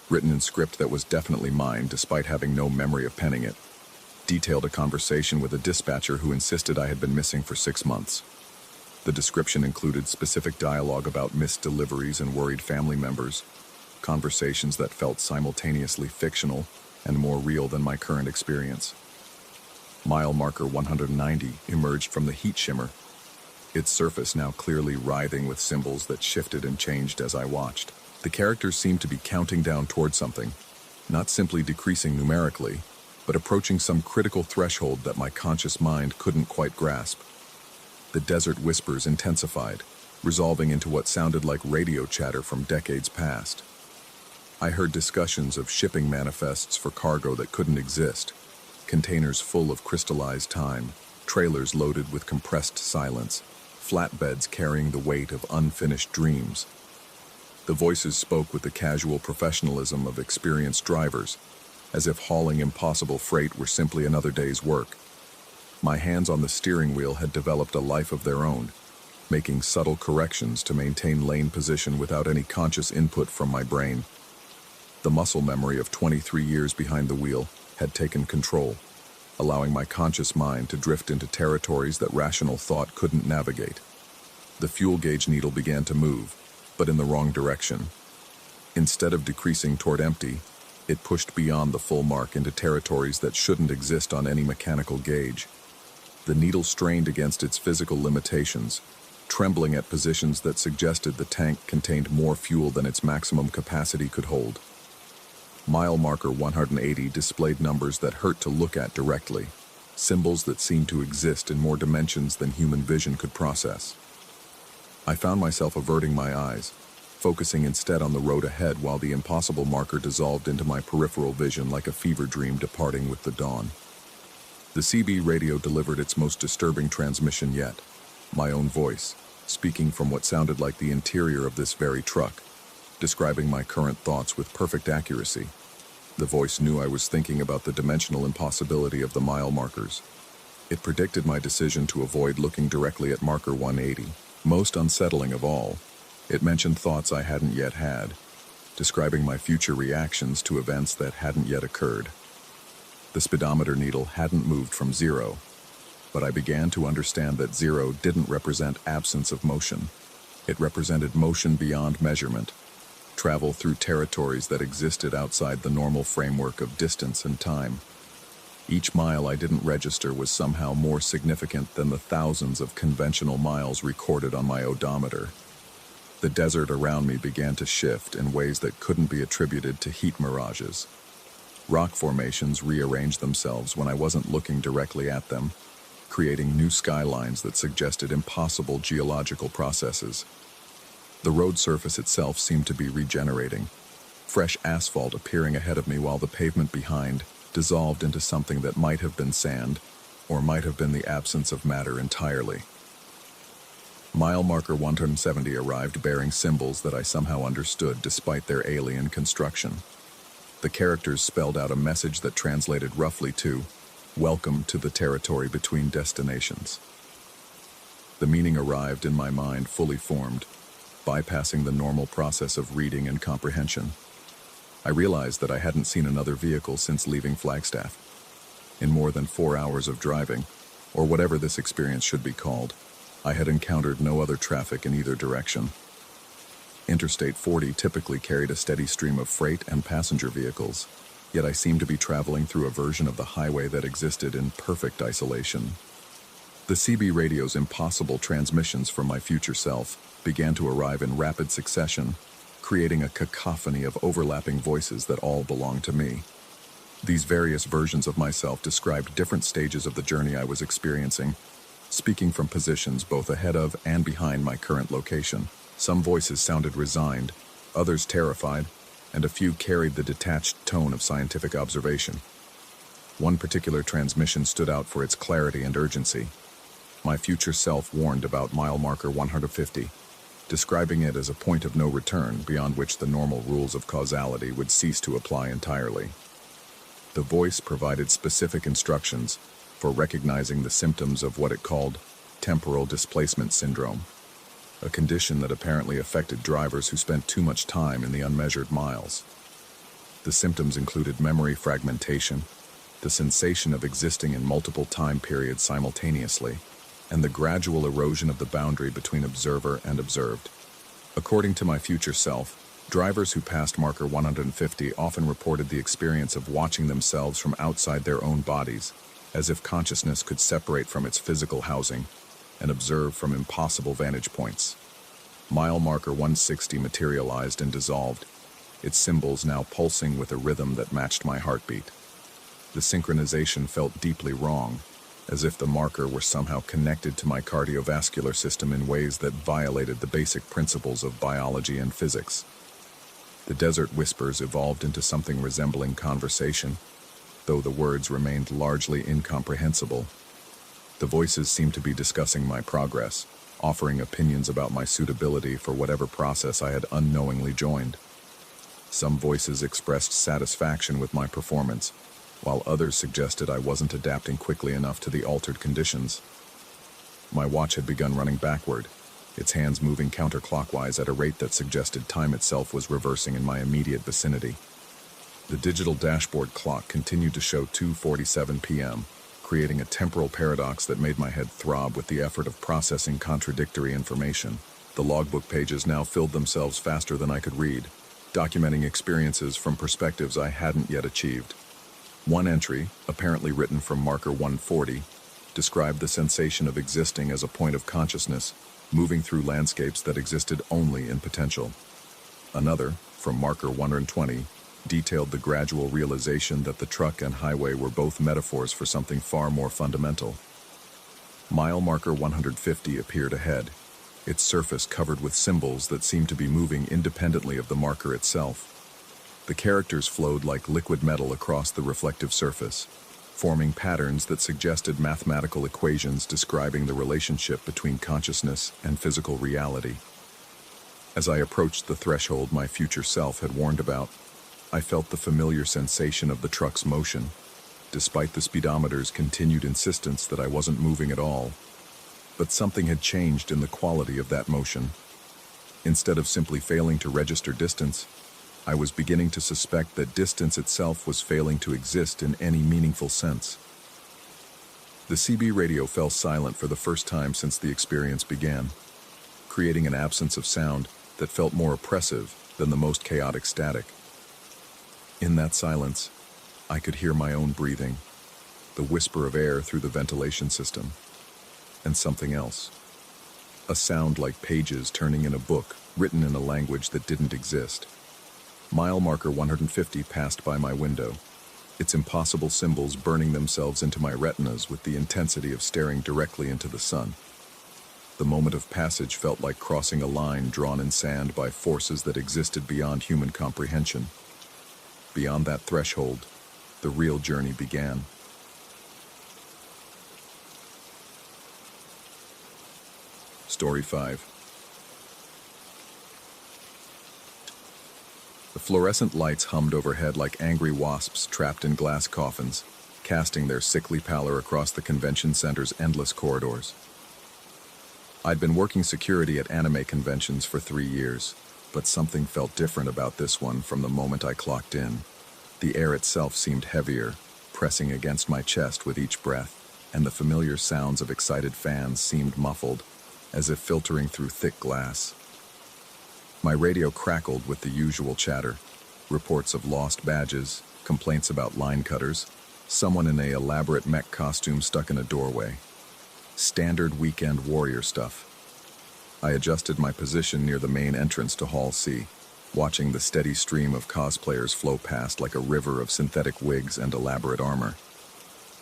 S1: written in script that was definitely mine despite having no memory of penning it, detailed a conversation with a dispatcher who insisted I had been missing for 6 months. The description included specific dialogue about missed deliveries and worried family members, conversations that felt simultaneously fictional and more real than my current experience. Mile marker 190 emerged from the heat shimmer, its surface now clearly writhing with symbols that shifted and changed as I watched. The characters seemed to be counting down toward something, not simply decreasing numerically, but approaching some critical threshold that my conscious mind couldn't quite grasp. The desert whispers intensified, resolving into what sounded like radio chatter from decades past. I heard discussions of shipping manifests for cargo that couldn't exist, containers full of crystallized time, trailers loaded with compressed silence, flatbeds carrying the weight of unfinished dreams. The voices spoke with the casual professionalism of experienced drivers, as if hauling impossible freight were simply another day's work. My hands on the steering wheel had developed a life of their own, making subtle corrections to maintain lane position without any conscious input from my brain. The muscle memory of 23 years behind the wheel had taken control, allowing my conscious mind to drift into territories that rational thought couldn't navigate. The fuel gauge needle began to move, but in the wrong direction. Instead of decreasing toward empty, it pushed beyond the full mark into territories that shouldn't exist on any mechanical gauge. The needle strained against its physical limitations, trembling at positions that suggested the tank contained more fuel than its maximum capacity could hold. Mile marker 180 displayed numbers that hurt to look at directly, symbols that seemed to exist in more dimensions than human vision could process. I found myself averting my eyes, focusing instead on the road ahead while the impossible marker dissolved into my peripheral vision like a fever dream departing with the dawn. The CB radio delivered its most disturbing transmission yet, my own voice, speaking from what sounded like the interior of this very truck, describing my current thoughts with perfect accuracy. The voice knew I was thinking about the dimensional impossibility of the mile markers. It predicted my decision to avoid looking directly at marker 180. Most unsettling of all, it mentioned thoughts I hadn't yet had, describing my future reactions to events that hadn't yet occurred. The speedometer needle hadn't moved from zero, but I began to understand that zero didn't represent absence of motion. It represented motion beyond measurement, travel through territories that existed outside the normal framework of distance and time. Each mile I didn't register was somehow more significant than the thousands of conventional miles recorded on my odometer. The desert around me began to shift in ways that couldn't be attributed to heat mirages. Rock formations rearranged themselves when I wasn't looking directly at them, creating new skylines that suggested impossible geological processes. The road surface itself seemed to be regenerating, fresh asphalt appearing ahead of me while the pavement behind dissolved into something that might have been sand, or might have been the absence of matter entirely. Mile marker 170 arrived bearing symbols that I somehow understood despite their alien construction. The characters spelled out a message that translated roughly to, "Welcome to the territory between destinations." The meaning arrived in my mind fully formed, bypassing the normal process of reading and comprehension. I realized that I hadn't seen another vehicle since leaving Flagstaff. In more than 4 hours of driving, or whatever this experience should be called, I had encountered no other traffic in either direction. Interstate 40 typically carried a steady stream of freight and passenger vehicles, yet I seemed to be traveling through a version of the highway that existed in perfect isolation. The CB radio's impossible transmissions from my future self began to arrive in rapid succession, creating a cacophony of overlapping voices that all belonged to me. These various versions of myself described different stages of the journey I was experiencing, speaking from positions both ahead of and behind my current location. Some voices sounded resigned, others terrified, and a few carried the detached tone of scientific observation. One particular transmission stood out for its clarity and urgency. My future self warned about mile marker 150, describing it as a point of no return beyond which the normal rules of causality would cease to apply entirely. The voice provided specific instructions for recognizing the symptoms of what it called temporal displacement syndrome, a condition that apparently affected drivers who spent too much time in the unmeasured miles. The symptoms included memory fragmentation, the sensation of existing in multiple time periods simultaneously, and the gradual erosion of the boundary between observer and observed. According to my future self, drivers who passed marker 150 often reported the experience of watching themselves from outside their own bodies, as if consciousness could separate from its physical housing, and observe from impossible vantage points. Mile marker 160 materialized and dissolved, its symbols now pulsing with a rhythm that matched my heartbeat. The synchronization felt deeply wrong, as if the marker were somehow connected to my cardiovascular system in ways that violated the basic principles of biology and physics. The desert whispers evolved into something resembling conversation, though the words remained largely incomprehensible. The voices seemed to be discussing my progress, offering opinions about my suitability for whatever process I had unknowingly joined. Some voices expressed satisfaction with my performance, while others suggested I wasn't adapting quickly enough to the altered conditions. My watch had begun running backward, its hands moving counterclockwise at a rate that suggested time itself was reversing in my immediate vicinity. The digital dashboard clock continued to show 2:47 p.m., creating a temporal paradox that made my head throb with the effort of processing contradictory information. The logbook pages now filled themselves faster than I could read, documenting experiences from perspectives I hadn't yet achieved. One entry, apparently written from marker 140, described the sensation of existing as a point of consciousness, moving through landscapes that existed only in potential. Another, from marker 120, detailed the gradual realization that the truck and highway were both metaphors for something far more fundamental. Mile marker 150 appeared ahead, its surface covered with symbols that seemed to be moving independently of the marker itself. The characters flowed like liquid metal across the reflective surface, forming patterns that suggested mathematical equations describing the relationship between consciousness and physical reality. As I approached the threshold my future self had warned about, I felt the familiar sensation of the truck's motion, despite the speedometer's continued insistence that I wasn't moving at all. But something had changed in the quality of that motion. Instead of simply failing to register distance, I was beginning to suspect that distance itself was failing to exist in any meaningful sense. The CB radio fell silent for the first time since the experience began, creating an absence of sound that felt more oppressive than the most chaotic static. In that silence, I could hear my own breathing, the whisper of air through the ventilation system, and something else. A sound like pages turning in a book written in a language that didn't exist. Mile marker 150 passed by my window, its impossible symbols burning themselves into my retinas with the intensity of staring directly into the sun. The moment of passage felt like crossing a line drawn in sand by forces that existed beyond human comprehension. Beyond that threshold, the real journey began. Story 5. The fluorescent lights hummed overhead like angry wasps trapped in glass coffins, casting their sickly pallor across the convention center's endless corridors. I'd been working security at anime conventions for 3 years, but something felt different about this one from the moment I clocked in. The air itself seemed heavier, pressing against my chest with each breath, and the familiar sounds of excited fans seemed muffled, as if filtering through thick glass. My radio crackled with the usual chatter, reports of lost badges, complaints about line cutters, someone in an elaborate mech costume stuck in a doorway. Standard weekend warrior stuff. I adjusted my position near the main entrance to Hall C, watching the steady stream of cosplayers flow past like a river of synthetic wigs and elaborate armor.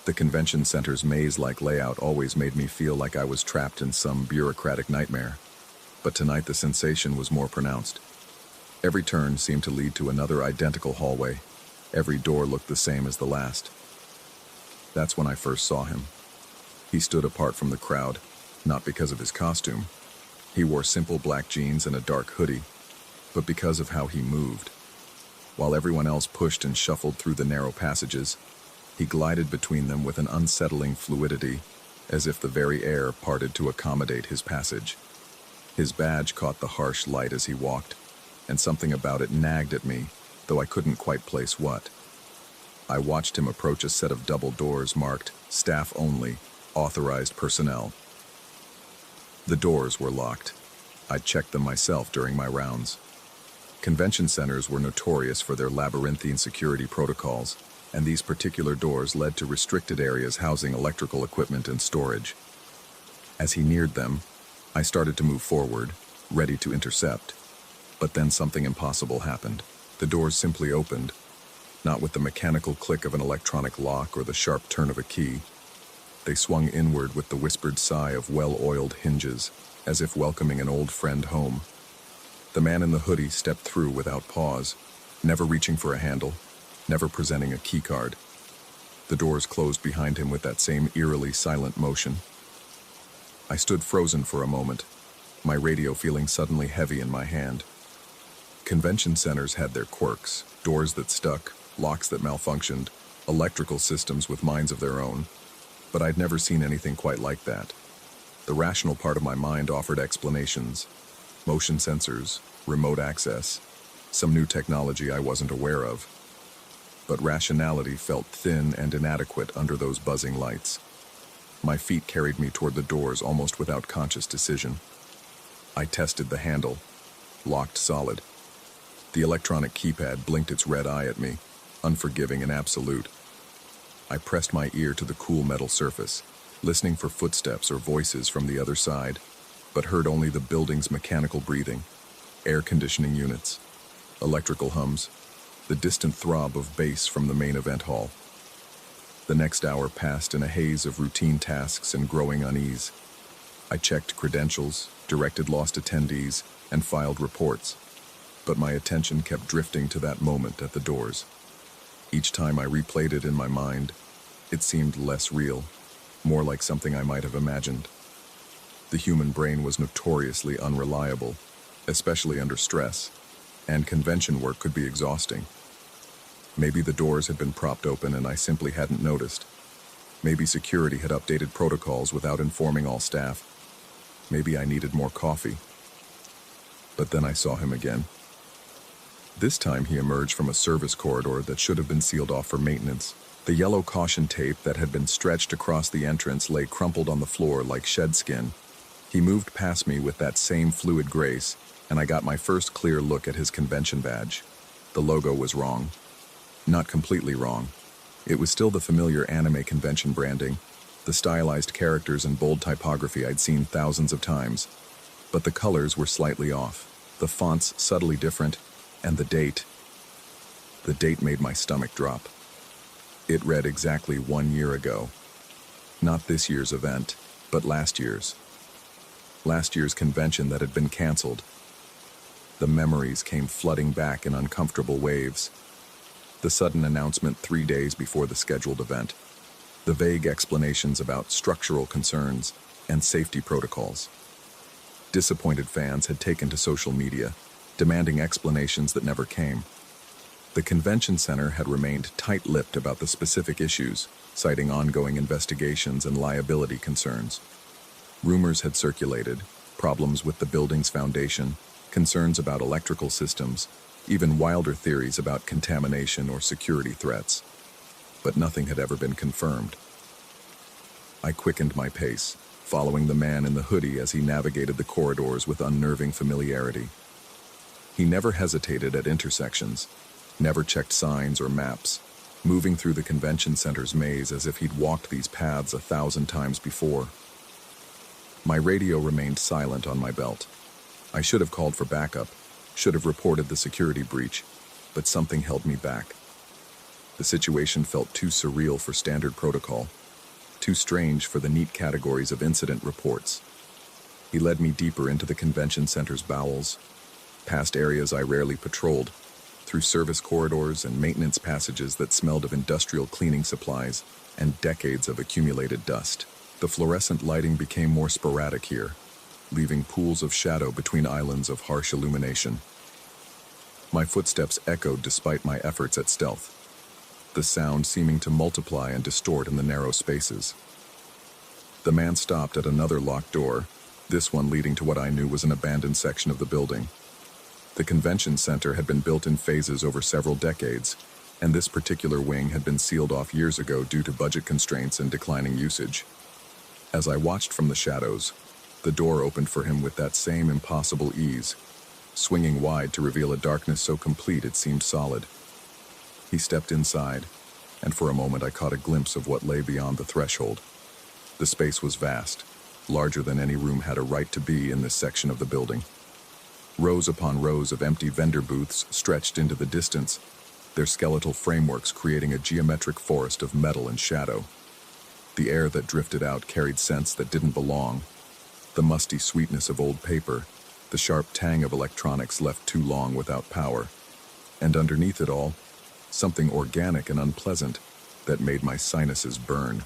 S1: The convention center's maze-like layout always made me feel like I was trapped in some bureaucratic nightmare. But tonight the sensation was more pronounced. Every turn seemed to lead to another identical hallway. Every door looked the same as the last. That's when I first saw him. He stood apart from the crowd, not because of his costume. He wore simple black jeans and a dark hoodie, but because of how he moved. While everyone else pushed and shuffled through the narrow passages, he glided between them with an unsettling fluidity, as if the very air parted to accommodate his passage. His badge caught the harsh light as he walked, and something about it nagged at me, though I couldn't quite place what. I watched him approach a set of double doors marked "Staff Only, Authorized Personnel." The doors were locked. I'd checked them myself during my rounds. Convention centers were notorious for their labyrinthine security protocols, and these particular doors led to restricted areas housing electrical equipment and storage. As he neared them, I started to move forward, ready to intercept. But then something impossible happened. The doors simply opened, not with the mechanical click of an electronic lock or the sharp turn of a key. They swung inward with the whispered sigh of well-oiled hinges, as if welcoming an old friend home. The man in the hoodie stepped through without pause, never reaching for a handle, never presenting a key card. The doors closed behind him with that same eerily silent motion. I stood frozen for a moment, my radio feeling suddenly heavy in my hand. Convention centers had their quirks, doors that stuck, locks that malfunctioned, electrical systems with minds of their own. But I'd never seen anything quite like that. The rational part of my mind offered explanations. Motion sensors, remote access, some new technology I wasn't aware of. But rationality felt thin and inadequate under those buzzing lights. My feet carried me toward the doors almost without conscious decision. I tested the handle, locked solid. The electronic keypad blinked its red eye at me, unforgiving and absolute. I pressed my ear to the cool metal surface, listening for footsteps or voices from the other side, but heard only the building's mechanical breathing, air conditioning units, electrical hums, the distant throb of bass from the main event hall. The next hour passed in a haze of routine tasks and growing unease. I checked credentials, directed lost attendees, and filed reports, but my attention kept drifting to that moment at the doors. Each time I replayed it in my mind, it seemed less real, more like something I might have imagined. The human brain was notoriously unreliable, especially under stress, and convention work could be exhausting. Maybe the doors had been propped open and I simply hadn't noticed. Maybe security had updated protocols without informing all staff. Maybe I needed more coffee. But then I saw him again. This time he emerged from a service corridor that should have been sealed off for maintenance. The yellow caution tape that had been stretched across the entrance lay crumpled on the floor like shed skin. He moved past me with that same fluid grace, and I got my first clear look at his convention badge. The logo was wrong. Not completely wrong. It was still the familiar anime convention branding, the stylized characters and bold typography I'd seen thousands of times. But the colors were slightly off, the fonts subtly different, and the date made my stomach drop. It read exactly 1 year ago. Not this year's event, but last year's. Last year's convention that had been canceled. The memories came flooding back in uncomfortable waves. The sudden announcement 3 days before the scheduled event. The vague explanations about structural concerns and safety protocols. Disappointed fans had taken to social media, demanding explanations that never came. The convention center had remained tight-lipped about the specific issues, citing ongoing investigations and liability concerns. Rumors had circulated, problems with the building's foundation, concerns about electrical systems, even wilder theories about contamination or security threats. But nothing had ever been confirmed. I quickened my pace, following the man in the hoodie as he navigated the corridors with unnerving familiarity. He never hesitated at intersections, never checked signs or maps, moving through the convention center's maze as if he'd walked these paths 1,000 times before. My radio remained silent on my belt. I should have called for backup, should have reported the security breach, but something held me back. The situation felt too surreal for standard protocol, too strange for the neat categories of incident reports. He led me deeper into the convention center's bowels, past areas I rarely patrolled, through service corridors and maintenance passages that smelled of industrial cleaning supplies and decades of accumulated dust. The fluorescent lighting became more sporadic here, leaving pools of shadow between islands of harsh illumination. My footsteps echoed despite my efforts at stealth, the sound seeming to multiply and distort in the narrow spaces. The man stopped at another locked door, this one leading to what I knew was an abandoned section of the building. The convention center had been built in phases over several decades, and this particular wing had been sealed off years ago due to budget constraints and declining usage. As I watched from the shadows, the door opened for him with that same impossible ease, swinging wide to reveal a darkness so complete it seemed solid. He stepped inside, and for a moment I caught a glimpse of what lay beyond the threshold. The space was vast, larger than any room had a right to be in this section of the building. Rows upon rows of empty vendor booths stretched into the distance, their skeletal frameworks creating a geometric forest of metal and shadow. The air that drifted out carried scents that didn't belong, the musty sweetness of old paper, the sharp tang of electronics left too long without power, and underneath it all, something organic and unpleasant that made my sinuses burn.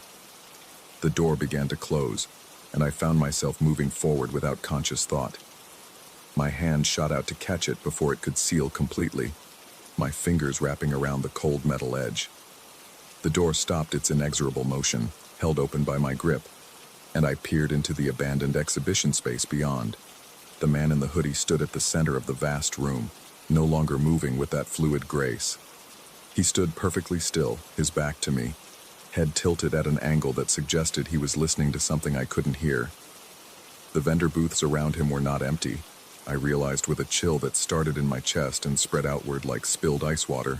S1: The door began to close, and I found myself moving forward without conscious thought. My hand shot out to catch it before it could seal completely, my fingers wrapping around the cold metal edge. The door stopped its inexorable motion, held open by my grip, and I peered into the abandoned exhibition space beyond. The man in the hoodie stood at the center of the vast room, no longer moving with that fluid grace. He stood perfectly still, his back to me, head tilted at an angle that suggested he was listening to something I couldn't hear. The vendor booths around him were not empty, I realized with a chill that started in my chest and spread outward like spilled ice water.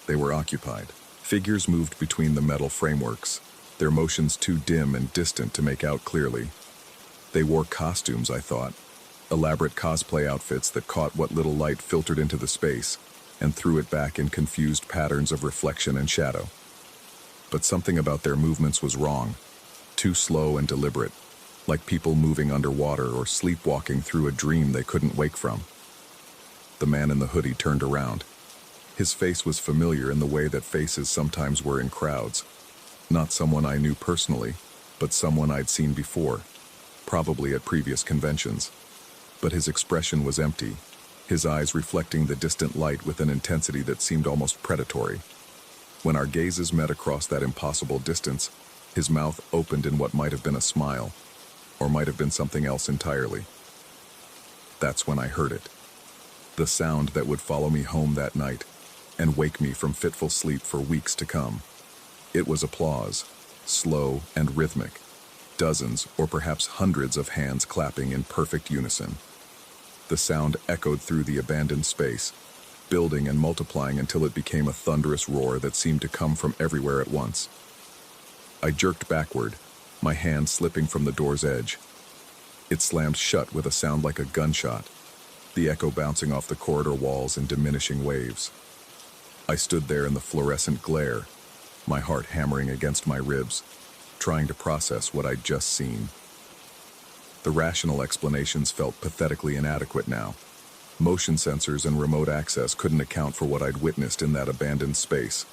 S1: They were occupied. Figures moved between the metal frameworks, their motions too dim and distant to make out clearly. They wore costumes, I thought, elaborate cosplay outfits that caught what little light filtered into the space and threw it back in confused patterns of reflection and shadow. But something about their movements was wrong, too slow and deliberate, like people moving underwater or sleepwalking through a dream they couldn't wake from. The man in the hoodie turned around. His face was familiar in the way that faces sometimes were in crowds. Not someone I knew personally, but someone I'd seen before, probably at previous conventions. But his expression was empty, his eyes reflecting the distant light with an intensity that seemed almost predatory. When our gazes met across that impossible distance, his mouth opened in what might have been a smile, or might have been something else entirely. That's when I heard it. The sound that would follow me home that night and wake me from fitful sleep for weeks to come. It was applause, slow and rhythmic, dozens or perhaps hundreds of hands clapping in perfect unison. The sound echoed through the abandoned space, building and multiplying until it became a thunderous roar that seemed to come from everywhere at once. I jerked backward, my hand slipping from the door's edge. It slammed shut with a sound like a gunshot, the echo bouncing off the corridor walls in diminishing waves. I stood there in the fluorescent glare, my heart hammering against my ribs, trying to process what I'd just seen. The rational explanations felt pathetically inadequate now. Motion sensors and remote access couldn't account for what I'd witnessed in that abandoned space.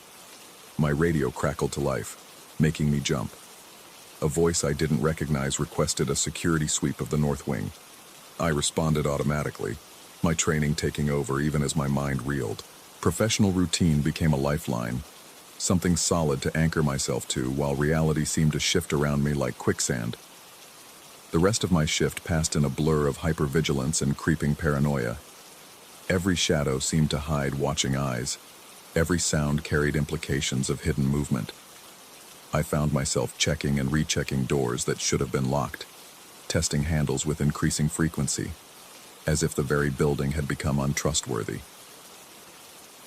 S1: My radio crackled to life, making me jump. A voice I didn't recognize requested a security sweep of the North Wing. I responded automatically, my training taking over even as my mind reeled. Professional routine became a lifeline, something solid to anchor myself to while reality seemed to shift around me like quicksand. The rest of my shift passed in a blur of hypervigilance and creeping paranoia. Every shadow seemed to hide watching eyes. Every sound carried implications of hidden movement. I found myself checking and rechecking doors that should have been locked, testing handles with increasing frequency, as if the very building had become untrustworthy.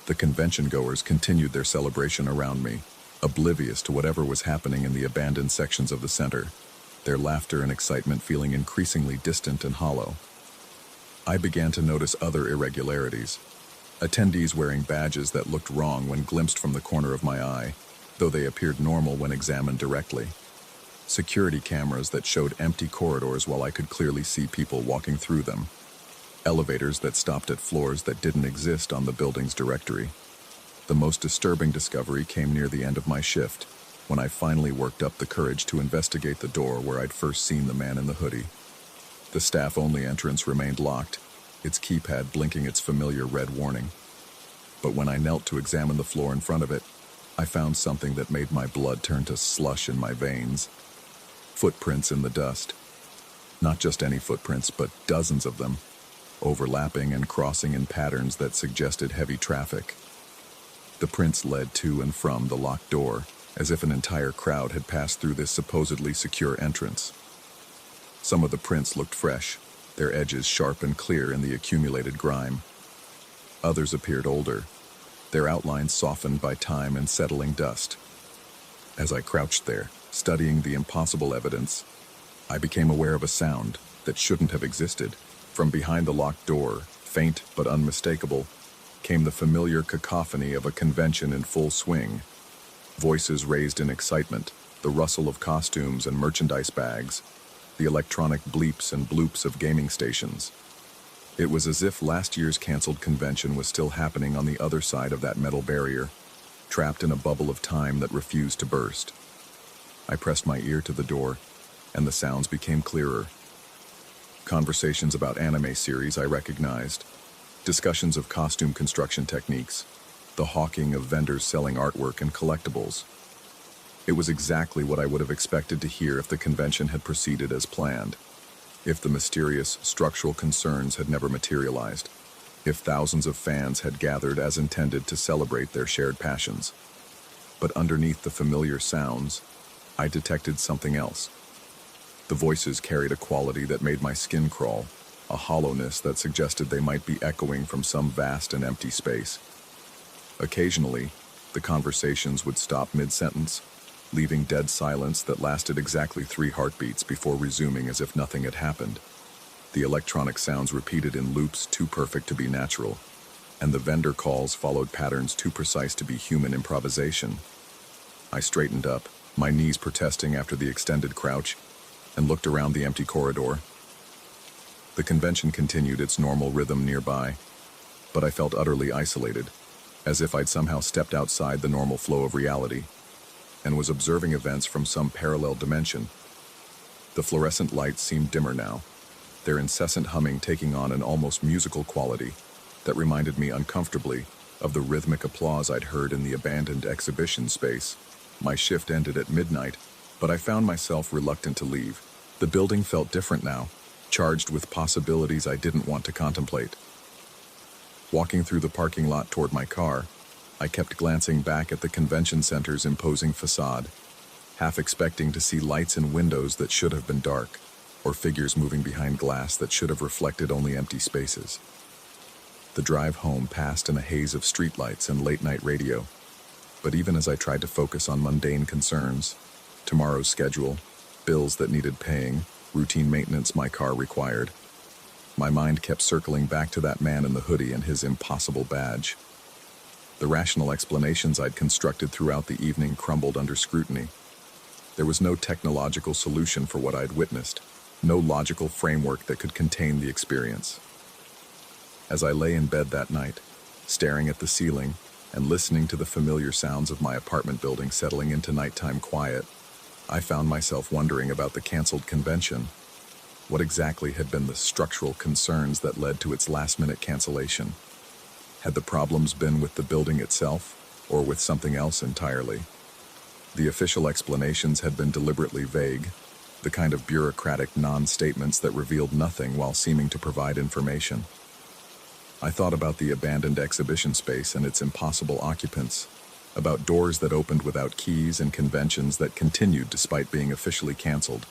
S1: The convention-goers continued their celebration around me, oblivious to whatever was happening in the abandoned sections of the center, their laughter and excitement feeling increasingly distant and hollow. I began to notice other irregularities, attendees wearing badges that looked wrong when glimpsed from the corner of my eye, though they appeared normal when examined directly. Security cameras that showed empty corridors while I could clearly see people walking through them. Elevators that stopped at floors that didn't exist on the building's directory. The most disturbing discovery came near the end of my shift, when I finally worked up the courage to investigate the door where I'd first seen the man in the hoodie. The staff-only entrance remained locked, its keypad blinking its familiar red warning. But when I knelt to examine the floor in front of it, I found something that made my blood turn to slush in my veins. Footprints in the dust. Not just any footprints, but dozens of them, overlapping and crossing in patterns that suggested heavy traffic. The prints led to and from the locked door, as if an entire crowd had passed through this supposedly secure entrance. Some of the prints looked fresh, their edges sharp and clear in the accumulated grime. Others appeared older, their outlines softened by time and settling dust. As I crouched there, studying the impossible evidence, I became aware of a sound that shouldn't have existed. From behind the locked door, faint but unmistakable, came the familiar cacophony of a convention in full swing. Voices raised in excitement, the rustle of costumes and merchandise bags, the electronic bleeps and bloops of gaming stations. It was as if last year's canceled convention was still happening on the other side of that metal barrier, trapped in a bubble of time that refused to burst. I pressed my ear to the door, and the sounds became clearer. Conversations about anime series I recognized, discussions of costume construction techniques, the hawking of vendors selling artwork and collectibles. It was exactly what I would have expected to hear if the convention had proceeded as planned, if the mysterious structural concerns had never materialized, if thousands of fans had gathered as intended to celebrate their shared passions. But underneath the familiar sounds, I detected something else. The voices carried a quality that made my skin crawl, a hollowness that suggested they might be echoing from some vast and empty space. Occasionally, the conversations would stop mid-sentence, leaving dead silence that lasted exactly 3 heartbeats before resuming as if nothing had happened. The electronic sounds repeated in loops too perfect to be natural, and the vendor calls followed patterns too precise to be human improvisation. I straightened up, my knees protesting after the extended crouch, and looked around the empty corridor. The convention continued its normal rhythm nearby, but I felt utterly isolated, as if I'd somehow stepped outside the normal flow of reality, and was observing events from some parallel dimension. The fluorescent lights seemed dimmer now, their incessant humming taking on an almost musical quality that reminded me uncomfortably of the rhythmic applause I'd heard in the abandoned exhibition space. My shift ended at midnight, but I found myself reluctant to leave. The building felt different now, charged with possibilities I didn't want to contemplate. Walking through the parking lot toward my car, I kept glancing back at the convention center's imposing facade, half expecting to see lights in windows that should have been dark, or figures moving behind glass that should have reflected only empty spaces. The drive home passed in a haze of streetlights and late-night radio, but even as I tried to focus on mundane concerns, tomorrow's schedule, bills that needed paying, routine maintenance my car required, my mind kept circling back to that man in the hoodie and his impossible badge. The rational explanations I'd constructed throughout the evening crumbled under scrutiny. There was no technological solution for what I'd witnessed, no logical framework that could contain the experience. As I lay in bed that night, staring at the ceiling and listening to the familiar sounds of my apartment building settling into nighttime quiet, I found myself wondering about the canceled convention. What exactly had been the structural concerns that led to its last-minute cancellation? Had the problems been with the building itself, or with something else entirely? The official explanations had been deliberately vague, the kind of bureaucratic non-statements that revealed nothing while seeming to provide information. I thought about the abandoned exhibition space and its impossible occupants, about doors that opened without keys and conventions that continued despite being officially canceled.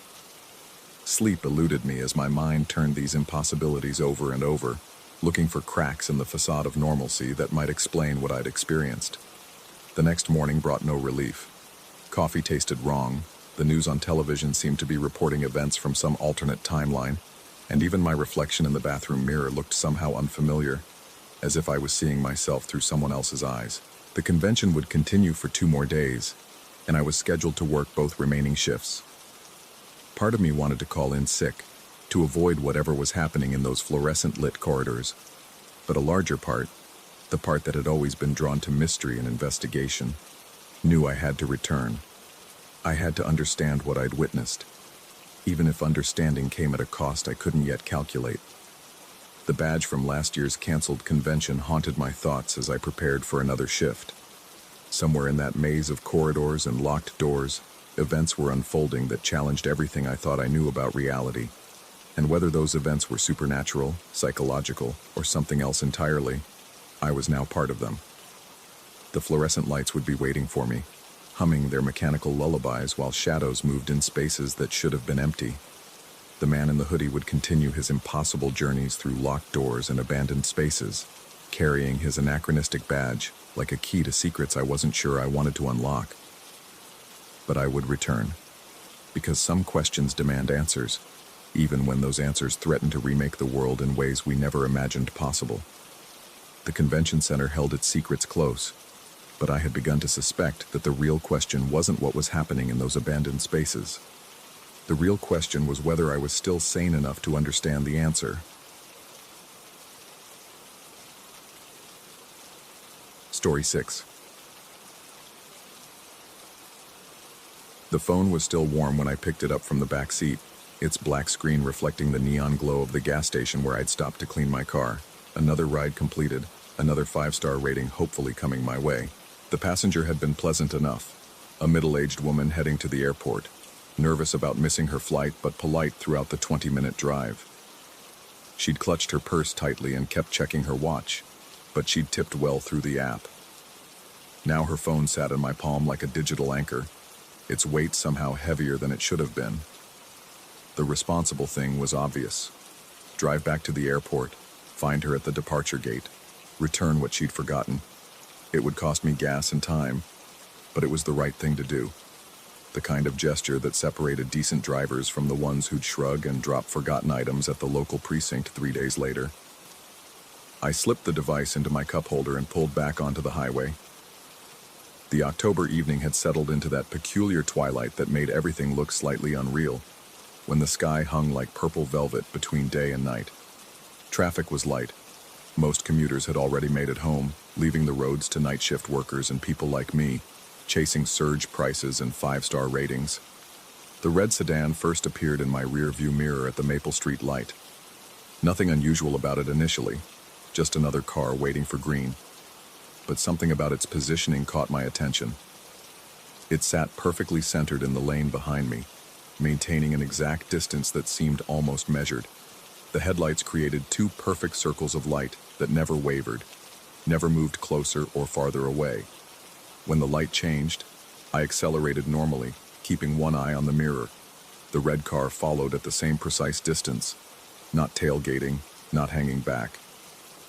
S1: Sleep eluded me as my mind turned these impossibilities over and over, looking for cracks in the facade of normalcy that might explain what I'd experienced. The next morning brought no relief. Coffee tasted wrong, the news on television seemed to be reporting events from some alternate timeline, and even my reflection in the bathroom mirror looked somehow unfamiliar, as if I was seeing myself through someone else's eyes. The convention would continue for 2 more days, and I was scheduled to work both remaining shifts. Part of me wanted to call in sick, to avoid whatever was happening in those fluorescent-lit corridors, but a larger part, the part that had always been drawn to mystery and investigation, knew I had to return. I had to understand what I'd witnessed, even if understanding came at a cost I couldn't yet calculate. The badge from last year's canceled convention haunted my thoughts as I prepared for another shift. Somewhere in that maze of corridors and locked doors, events were unfolding that challenged everything I thought I knew about reality. And whether those events were supernatural, psychological, or something else entirely, I was now part of them. The fluorescent lights would be waiting for me, humming their mechanical lullabies while shadows moved in spaces that should have been empty. The man in the hoodie would continue his impossible journeys through locked doors and abandoned spaces, carrying his anachronistic badge like a key to secrets I wasn't sure I wanted to unlock. But I would return. Because some questions demand answers, even when those answers threaten to remake the world in ways we never imagined possible. The convention center held its secrets close, but I had begun to suspect that the real question wasn't what was happening in those abandoned spaces. The real question was whether I was still sane enough to understand the answer. Story 6. The phone was still warm when I picked it up from the back seat, its black screen reflecting the neon glow of the gas station where I'd stopped to clean my car. Another ride completed, another 5-star rating hopefully coming my way. The passenger had been pleasant enough. A middle-aged woman heading to the airport, nervous about missing her flight but polite throughout the 20-minute drive. She'd clutched her purse tightly and kept checking her watch, but she'd tipped well through the app. Now her phone sat in my palm like a digital anchor, its weight somehow heavier than it should have been. The responsible thing was obvious. Drive back to the airport, find her at the departure gate, return what she'd forgotten. It would cost me gas and time, but it was the right thing to do. The kind of gesture that separated decent drivers from the ones who'd shrug and drop forgotten items at the local precinct 3 days later. I slipped the device into my cup holder and pulled back onto the highway. The October evening had settled into that peculiar twilight that made everything look slightly unreal, when the sky hung like purple velvet between day and night. Traffic was light. Most commuters had already made it home, leaving the roads to night shift workers and people like me, chasing surge prices and 5-star ratings. The red sedan first appeared in my rear-view mirror at the Maple Street light. Nothing unusual about it initially, just another car waiting for green. But something about its positioning caught my attention. It sat perfectly centered in the lane behind me, maintaining an exact distance that seemed almost measured. The headlights created 2 perfect circles of light that never wavered, never moved closer or farther away. When the light changed, I accelerated normally, keeping one eye on the mirror. The red car followed at the same precise distance, not tailgating, not hanging back.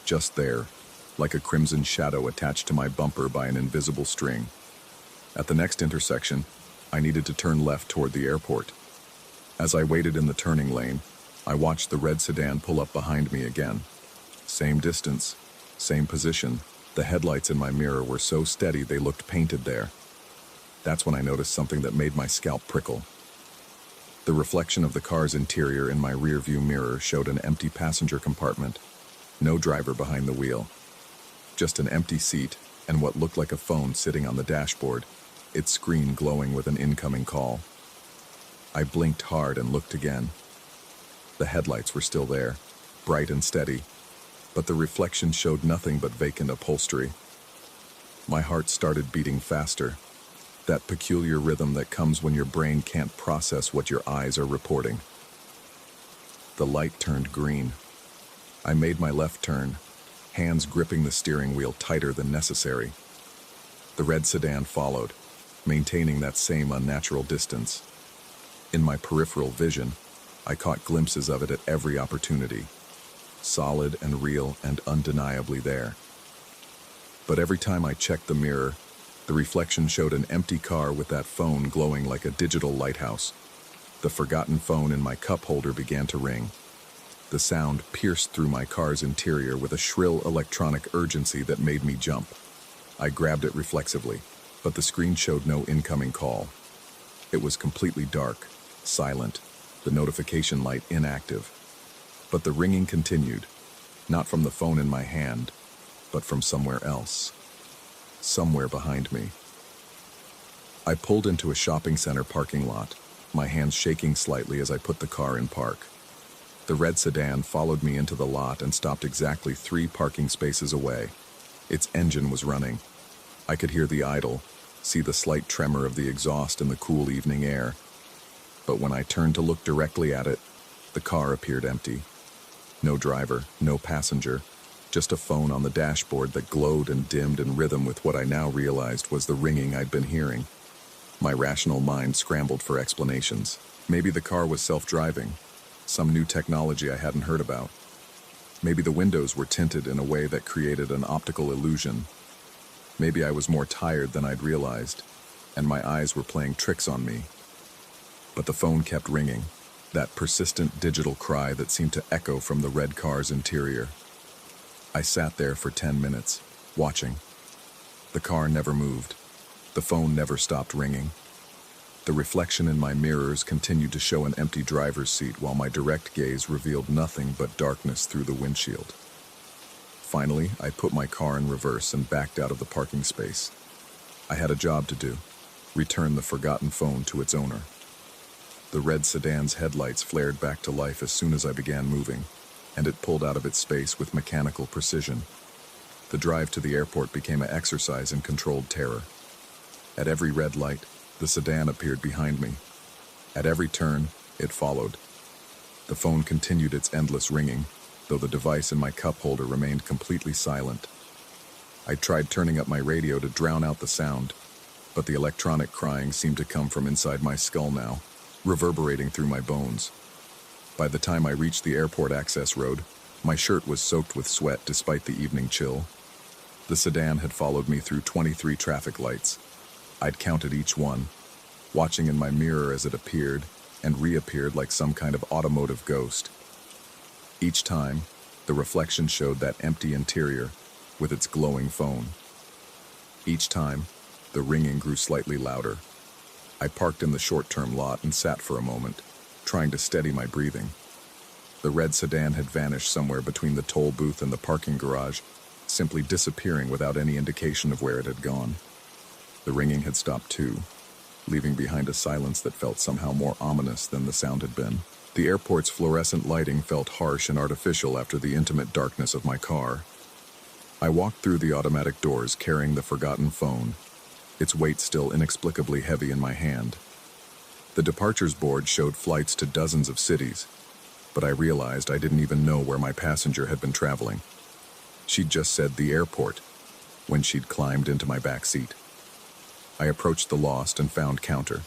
S1: Just there, like a crimson shadow attached to my bumper by an invisible string. At the next intersection, I needed to turn left toward the airport. As I waited in the turning lane, I watched the red sedan pull up behind me again. Same distance, same position. The headlights in my mirror were so steady they looked painted there. That's when I noticed something that made my scalp prickle. The reflection of the car's interior in my rear-view mirror showed an empty passenger compartment. No driver behind the wheel. Just an empty seat and what looked like a phone sitting on the dashboard, its screen glowing with an incoming call. I blinked hard and looked again. The headlights were still there, bright and steady, but the reflection showed nothing but vacant upholstery. My heart started beating faster, that peculiar rhythm that comes when your brain can't process what your eyes are reporting. The light turned green. I made my left turn, hands gripping the steering wheel tighter than necessary. The red sedan followed, maintaining that same unnatural distance. In my peripheral vision, I caught glimpses of it at every opportunity, solid and real and undeniably there. But every time I checked the mirror, the reflection showed an empty car with that phone glowing like a digital lighthouse. The forgotten phone in my cup holder began to ring. The sound pierced through my car's interior with a shrill electronic urgency that made me jump. I grabbed it reflexively, but the screen showed no incoming call. It was completely dark, silent, the notification light inactive. But the ringing continued, not from the phone in my hand, but from somewhere else. Somewhere behind me. I pulled into a shopping center parking lot, my hands shaking slightly as I put the car in park. The red sedan followed me into the lot and stopped exactly 3 parking spaces away. Its engine was running. I could hear the idle, see the slight tremor of the exhaust in the cool evening air. But when I turned to look directly at it, the car appeared empty. No driver, no passenger, just a phone on the dashboard that glowed and dimmed in rhythm with what I now realized was the ringing I'd been hearing. My rational mind scrambled for explanations. Maybe the car was self-driving, some new technology I hadn't heard about. Maybe the windows were tinted in a way that created an optical illusion. Maybe I was more tired than I'd realized, and my eyes were playing tricks on me. But the phone kept ringing, that persistent digital cry that seemed to echo from the red car's interior. I sat there for 10 minutes, watching. The car never moved. The phone never stopped ringing. The reflection in my mirrors continued to show an empty driver's seat while my direct gaze revealed nothing but darkness through the windshield. Finally, I put my car in reverse and backed out of the parking space. I had a job to do: return the forgotten phone to its owner. The red sedan's headlights flared back to life as soon as I began moving, and it pulled out of its space with mechanical precision. The drive to the airport became an exercise in controlled terror. At every red light, the sedan appeared behind me. At every turn, it followed. The phone continued its endless ringing, though the device in my cup holder remained completely silent. I tried turning up my radio to drown out the sound, but the electronic crying seemed to come from inside my skull now, reverberating through my bones. By the time I reached the airport access road, my shirt was soaked with sweat despite the evening chill. The sedan had followed me through 23 traffic lights. I'd counted each one, watching in my mirror as it appeared and reappeared like some kind of automotive ghost. Each time, the reflection showed that empty interior with its glowing phone. Each time, the ringing grew slightly louder. I parked in the short-term lot and sat for a moment, trying to steady my breathing. The red sedan had vanished somewhere between the toll booth and the parking garage, simply disappearing without any indication of where it had gone. The ringing had stopped too, leaving behind a silence that felt somehow more ominous than the sound had been. The airport's fluorescent lighting felt harsh and artificial after the intimate darkness of my car. I walked through the automatic doors carrying the forgotten phone, its weight still inexplicably heavy in my hand. The departures board showed flights to dozens of cities, but I realized I didn't even know where my passenger had been traveling. She'd just said the airport when she'd climbed into my back seat. I approached the lost and found counter,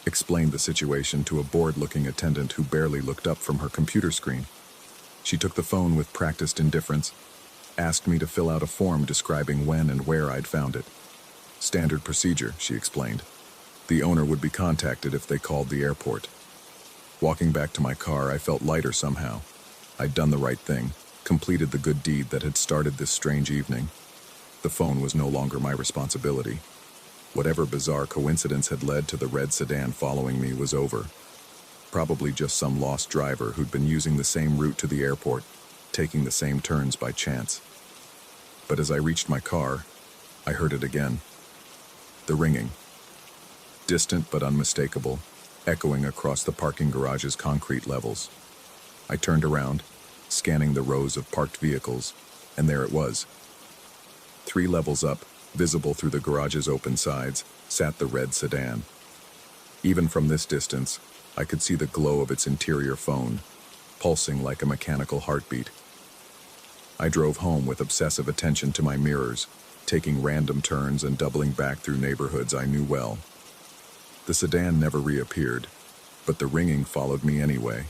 S1: explained the situation to a bored-looking attendant who barely looked up from her computer screen. She took the phone with practiced indifference, asked me to fill out a form describing when and where I'd found it. Standard procedure, she explained. The owner would be contacted if they called the airport. Walking back to my car, I felt lighter somehow. I'd done the right thing, completed the good deed that had started this strange evening. The phone was no longer my responsibility. Whatever bizarre coincidence had led to the red sedan following me was over. Probably just some lost driver who'd been using the same route to the airport, taking the same turns by chance. But as I reached my car, I heard it again. The ringing. Distant but unmistakable, echoing across the parking garage's concrete levels. I turned around, scanning the rows of parked vehicles, and there it was. 3 levels up, visible through the garage's open sides, sat the red sedan. Even from this distance, I could see the glow of its interior phone, pulsing like a mechanical heartbeat. I drove home with obsessive attention to my mirrors, taking random turns and doubling back through neighborhoods I knew well. The sedan never reappeared, but the ringing followed me anyway.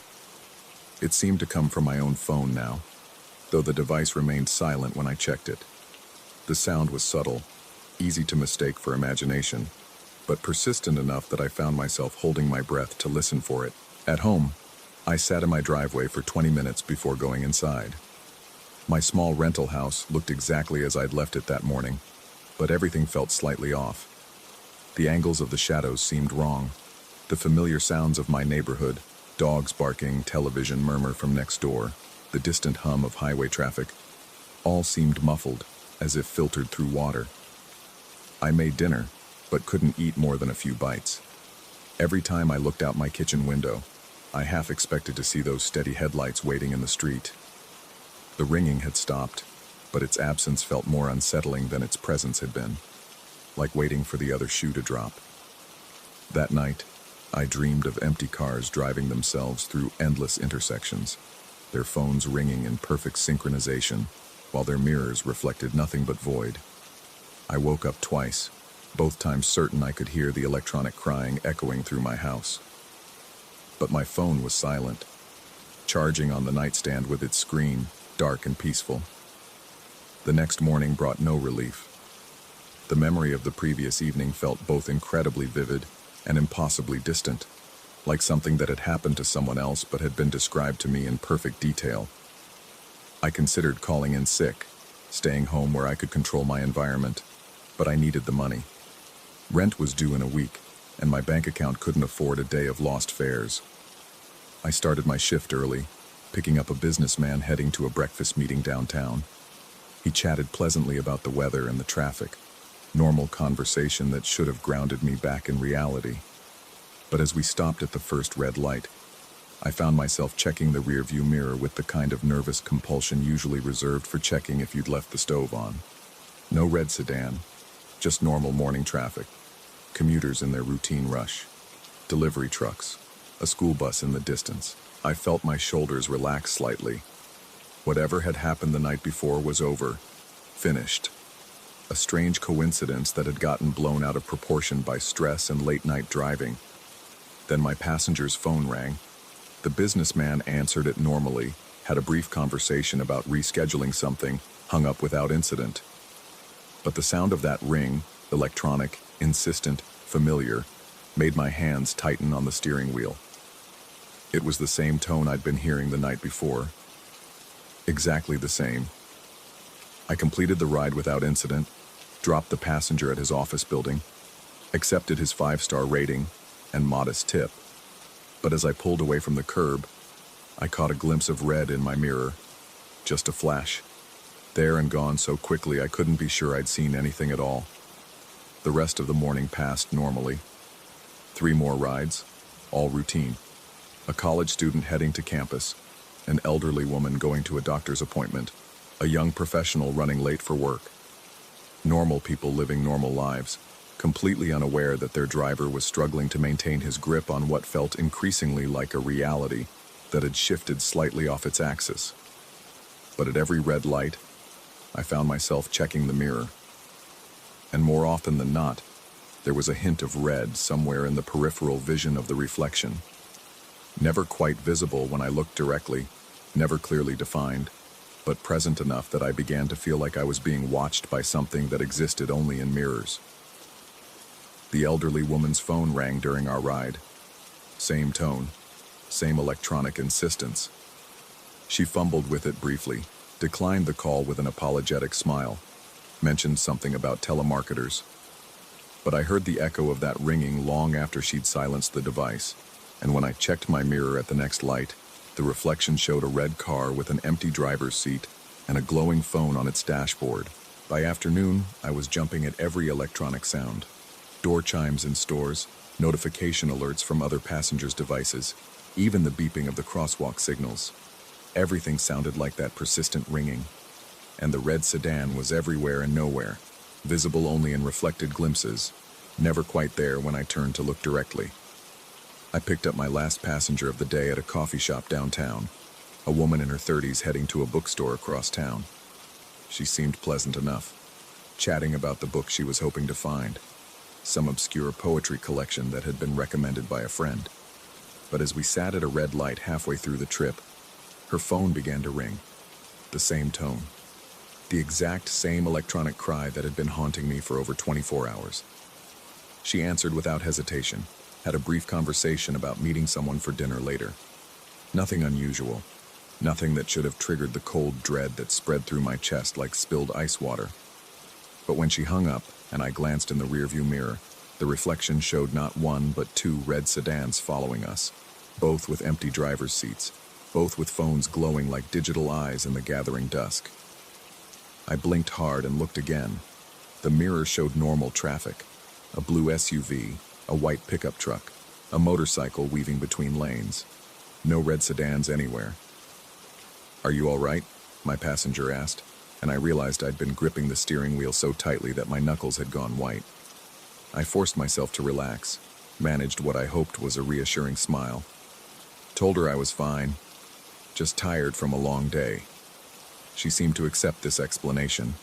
S1: It seemed to come from my own phone now, though the device remained silent when I checked it. The sound was subtle, easy to mistake for imagination, but persistent enough that I found myself holding my breath to listen for it. At home, I sat in my driveway for 20 minutes before going inside. My small rental house looked exactly as I'd left it that morning, but everything felt slightly off. The angles of the shadows seemed wrong. The familiar sounds of my neighborhood, dogs barking, television murmur from next door, the distant hum of highway traffic, all seemed muffled, as if filtered through water. I made dinner, but couldn't eat more than a few bites. Every time I looked out my kitchen window, I half expected to see those steady headlights waiting in the street. The ringing had stopped, but its absence felt more unsettling than its presence had been, like waiting for the other shoe to drop. That night, I dreamed of empty cars driving themselves through endless intersections, their phones ringing in perfect synchronization, while their mirrors reflected nothing but void. I woke up twice, both times certain I could hear the electronic crying echoing through my house. But my phone was silent, charging on the nightstand with its screen, dark and peaceful. The next morning brought no relief. The memory of the previous evening felt both incredibly vivid and impossibly distant. like something that had happened to someone else but had been described to me in perfect detail. I considered calling in sick, staying home where I could control my environment, but I needed the money. Rent was due in a week, and my bank account couldn't afford a day of lost fares. I started my shift early, picking up a businessman heading to a breakfast meeting downtown. He chatted pleasantly about the weather and the traffic, normal conversation that should have grounded me back in reality. But as we stopped at the first red light, I found myself checking the rearview mirror with the kind of nervous compulsion usually reserved for checking if you'd left the stove on. No red sedan, just normal morning traffic, commuters in their routine rush, delivery trucks, a school bus in the distance. I felt my shoulders relax slightly. Whatever had happened the night before was over, finished. A strange coincidence that had gotten blown out of proportion by stress and late-night driving. Then my passenger's phone rang. The businessman answered it normally, had a brief conversation about rescheduling something, hung up without incident. But the sound of that ring, electronic, insistent, familiar, made my hands tighten on the steering wheel. It was the same tone I'd been hearing the night before. Exactly the same. I completed the ride without incident, dropped the passenger at his office building, accepted his 5-star rating and modest tip. But as I pulled away from the curb, I caught a glimpse of red in my mirror. Just a flash. There and gone so quickly I couldn't be sure I'd seen anything at all. The rest of the morning passed normally. 3 more rides, all routine. A college student heading to campus, an elderly woman going to a doctor's appointment, a young professional running late for work. Normal people living normal lives, completely unaware that their driver was struggling to maintain his grip on what felt increasingly like a reality that had shifted slightly off its axis. But at every red light, I found myself checking the mirror. And more often than not, there was a hint of red somewhere in the peripheral vision of the reflection. Never quite visible when I looked directly, never clearly defined, but present enough that I began to feel like I was being watched by something that existed only in mirrors. The elderly woman's phone rang during our ride. Same tone, same electronic insistence. She fumbled with it briefly, declined the call with an apologetic smile, mentioned something about telemarketers. But I heard the echo of that ringing long after she'd silenced the device, and when I checked my mirror at the next light, the reflection showed a red car with an empty driver's seat and a glowing phone on its dashboard. By afternoon, I was jumping at every electronic sound. Door chimes in stores, notification alerts from other passengers' devices, even the beeping of the crosswalk signals. Everything sounded like that persistent ringing. And the red sedan was everywhere and nowhere, visible only in reflected glimpses, never quite there when I turned to look directly. I picked up my last passenger of the day at a coffee shop downtown, a woman in her 30s heading to a bookstore across town. She seemed pleasant enough, chatting about the book she was hoping to find, some obscure poetry collection that had been recommended by a friend. But as we sat at a red light halfway through the trip, her phone began to ring. The same tone. The exact same electronic cry that had been haunting me for over 24 hours. She answered without hesitation, had a brief conversation about meeting someone for dinner later. Nothing unusual. Nothing that should have triggered the cold dread that spread through my chest like spilled ice water. But when she hung up and I glanced in the rearview mirror, the reflection showed not 1 but 2 red sedans following us, both with empty driver's seats, both with phones glowing like digital eyes in the gathering dusk. I blinked hard and looked again. The mirror showed normal traffic, a blue SUV, a white pickup truck, a motorcycle weaving between lanes. No red sedans anywhere. "Are you all right?" my passenger asked, and I realized I'd been gripping the steering wheel so tightly that my knuckles had gone white. I forced myself to relax, managed what I hoped was a reassuring smile. Told her I was fine, just tired from a long day. She seemed to accept this explanation,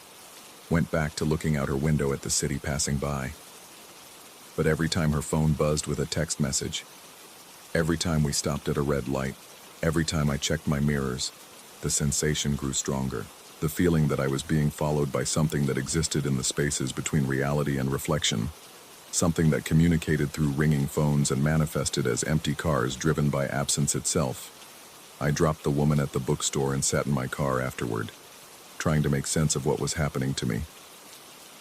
S1: went back to looking out her window at the city passing by. But every time her phone buzzed with a text message, every time we stopped at a red light, every time I checked my mirrors, the sensation grew stronger. The feeling that I was being followed by something that existed in the spaces between reality and reflection. something that communicated through ringing phones and manifested as empty cars driven by absence itself. I dropped the woman at the bookstore and sat in my car afterward, trying to make sense of what was happening to me.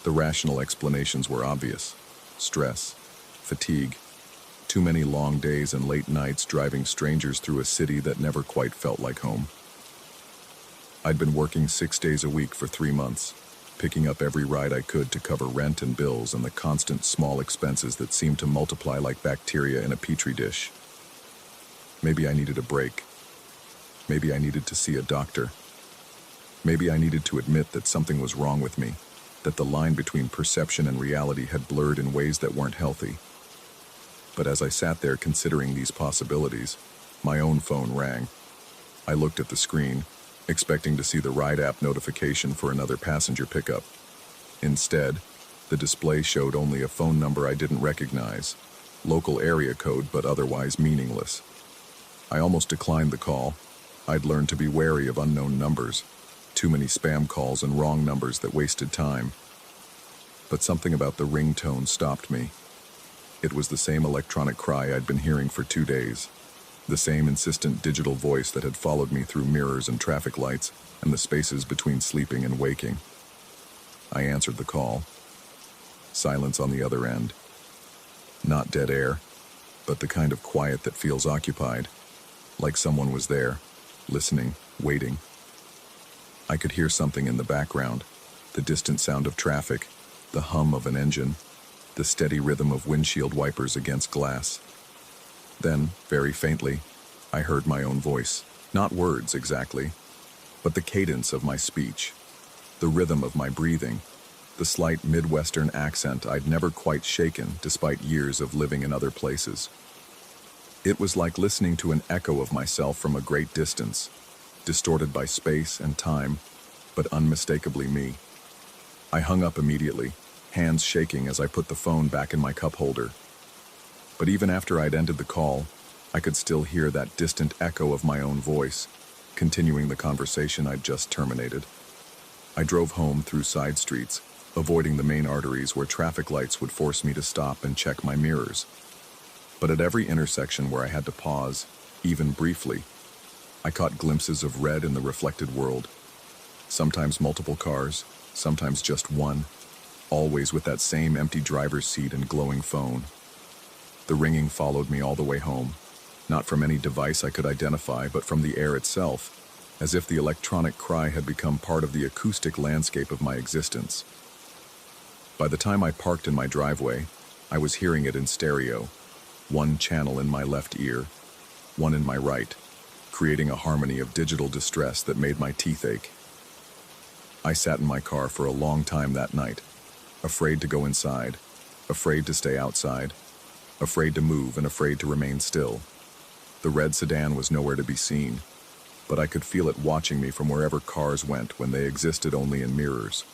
S1: The rational explanations were obvious: stress, fatigue, too many long days and late nights driving strangers through a city that never quite felt like home. I'd been working 6 days a week for 3 months, picking up every ride I could to cover rent and bills and the constant small expenses that seemed to multiply like bacteria in a petri dish. Maybe I needed a break. Maybe I needed to see a doctor. Maybe I needed to admit that something was wrong with me, that the line between perception and reality had blurred in ways that weren't healthy. But as I sat there considering these possibilities, my own phone rang. I looked at the screen, expecting to see the ride app notification for another passenger pickup. Instead, the display showed only a phone number I didn't recognize, local area code but otherwise meaningless. I almost declined the call. I'd learned to be wary of unknown numbers, too many spam calls and wrong numbers that wasted time. But something about the ringtone stopped me. It was the same electronic cry I'd been hearing for 2 days, the same insistent digital voice that had followed me through mirrors and traffic lights and the spaces between sleeping and waking. I answered the call. Silence on the other end. Not dead air, but the kind of quiet that feels occupied, like someone was there, listening, waiting. I could hear something in the background, the distant sound of traffic, the hum of an engine, the steady rhythm of windshield wipers against glass. Then, very faintly, I heard my own voice, not words exactly, but the cadence of my speech, the rhythm of my breathing, the slight Midwestern accent I'd never quite shaken despite years of living in other places. It was like listening to an echo of myself from a great distance, distorted by space and time, but unmistakably me. I hung up immediately, hands shaking as I put the phone back in my cup holder. But even after I'd ended the call, I could still hear that distant echo of my own voice, continuing the conversation I'd just terminated. I drove home through side streets, avoiding the main arteries where traffic lights would force me to stop and check my mirrors. But at every intersection where I had to pause, even briefly, I caught glimpses of red in the reflected world. Sometimes multiple cars, sometimes just one, always with that same empty driver's seat and glowing phone. The ringing followed me all the way home, not from any device I could identify, but from the air itself, as if the electronic cry had become part of the acoustic landscape of my existence. By the time I parked in my driveway, I was hearing it in stereo, one channel in my left ear, one in my right, creating a harmony of digital distress that made my teeth ache. I sat in my car for a long time that night, afraid to go inside, afraid to stay outside, afraid to move and afraid to remain still. The red sedan was nowhere to be seen, but I could feel it watching me from wherever cars went when they existed only in mirrors,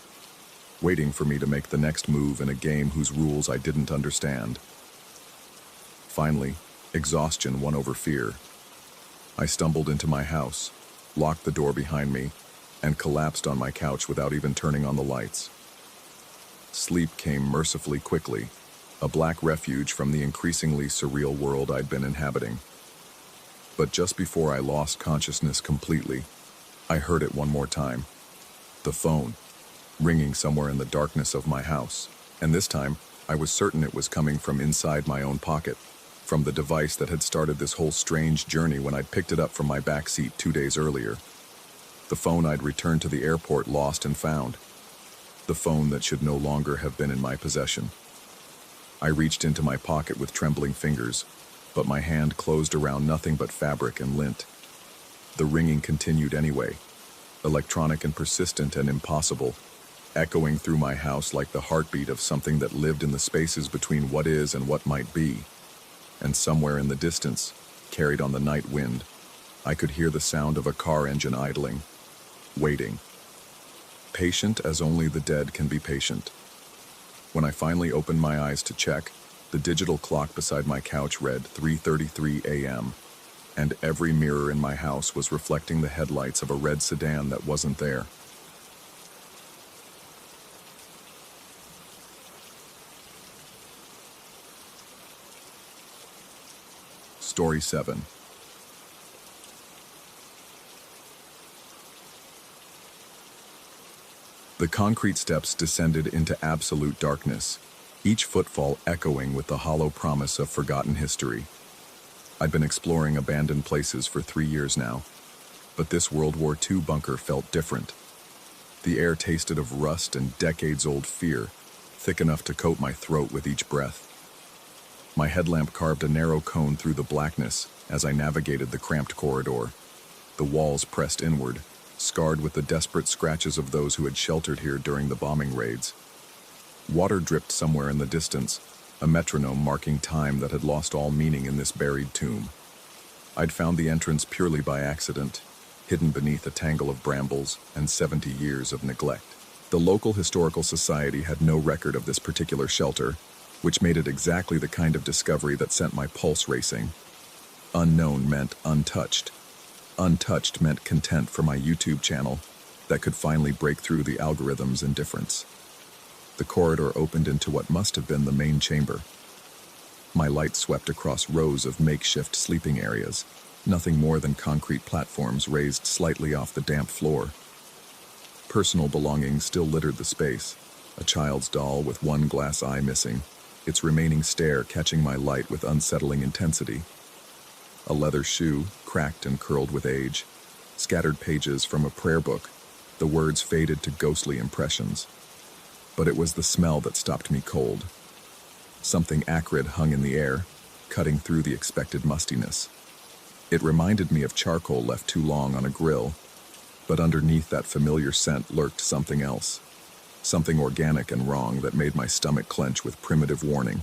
S1: waiting for me to make the next move in a game whose rules I didn't understand. Finally, exhaustion won over fear. I stumbled into my house, locked the door behind me, and collapsed on my couch without even turning on the lights. Sleep came mercifully quickly, a black refuge from the increasingly surreal world I'd been inhabiting. But just before I lost consciousness completely, I heard it one more time. The phone, ringing somewhere in the darkness of my house. And this time, I was certain it was coming from inside my own pocket, from the device that had started this whole strange journey when I'd picked it up from my back seat 2 days earlier. The phone I'd returned to the airport lost and found. The phone that should no longer have been in my possession. I reached into my pocket with trembling fingers, but my hand closed around nothing but fabric and lint. The ringing continued anyway, electronic and persistent and impossible, echoing through my house like the heartbeat of something that lived in the spaces between what is and what might be. And somewhere in the distance, carried on the night wind, I could hear the sound of a car engine idling, waiting. Patient as only the dead can be patient. When I finally opened my eyes to check, the digital clock beside my couch read 3:33 a.m., and every mirror in my house was reflecting the headlights of a red sedan that wasn't there. Story 7. The concrete steps descended into absolute darkness, each footfall echoing with the hollow promise of forgotten history. I'd been exploring abandoned places for 3 years now, but this World War II bunker felt different. The air tasted of rust and decades-old fear, thick enough to coat my throat with each breath. My headlamp carved a narrow cone through the blackness as I navigated the cramped corridor, the walls pressed inward, scarred with the desperate scratches of those who had sheltered here during the bombing raids. Water dripped somewhere in the distance, a metronome marking time that had lost all meaning in this buried tomb. I'd found the entrance purely by accident, hidden beneath a tangle of brambles and 70 years of neglect. The local historical society had no record of this particular shelter, which made it exactly the kind of discovery that sent my pulse racing. Unknown meant untouched. Untouched meant content for my YouTube channel that could finally break through the algorithm's indifference. The corridor opened into what must have been the main chamber. My light swept across rows of makeshift sleeping areas, nothing more than concrete platforms raised slightly off the damp floor. Personal belongings still littered the space, a child's doll with one glass eye missing, its remaining stare catching my light with unsettling intensity. A leather shoe, cracked and curled with age, scattered pages from a prayer book, the words faded to ghostly impressions. But it was the smell that stopped me cold. Something acrid hung in the air, cutting through the expected mustiness. It reminded me of charcoal left too long on a grill, but underneath that familiar scent lurked something else, something organic and wrong that made my stomach clench with primitive warning.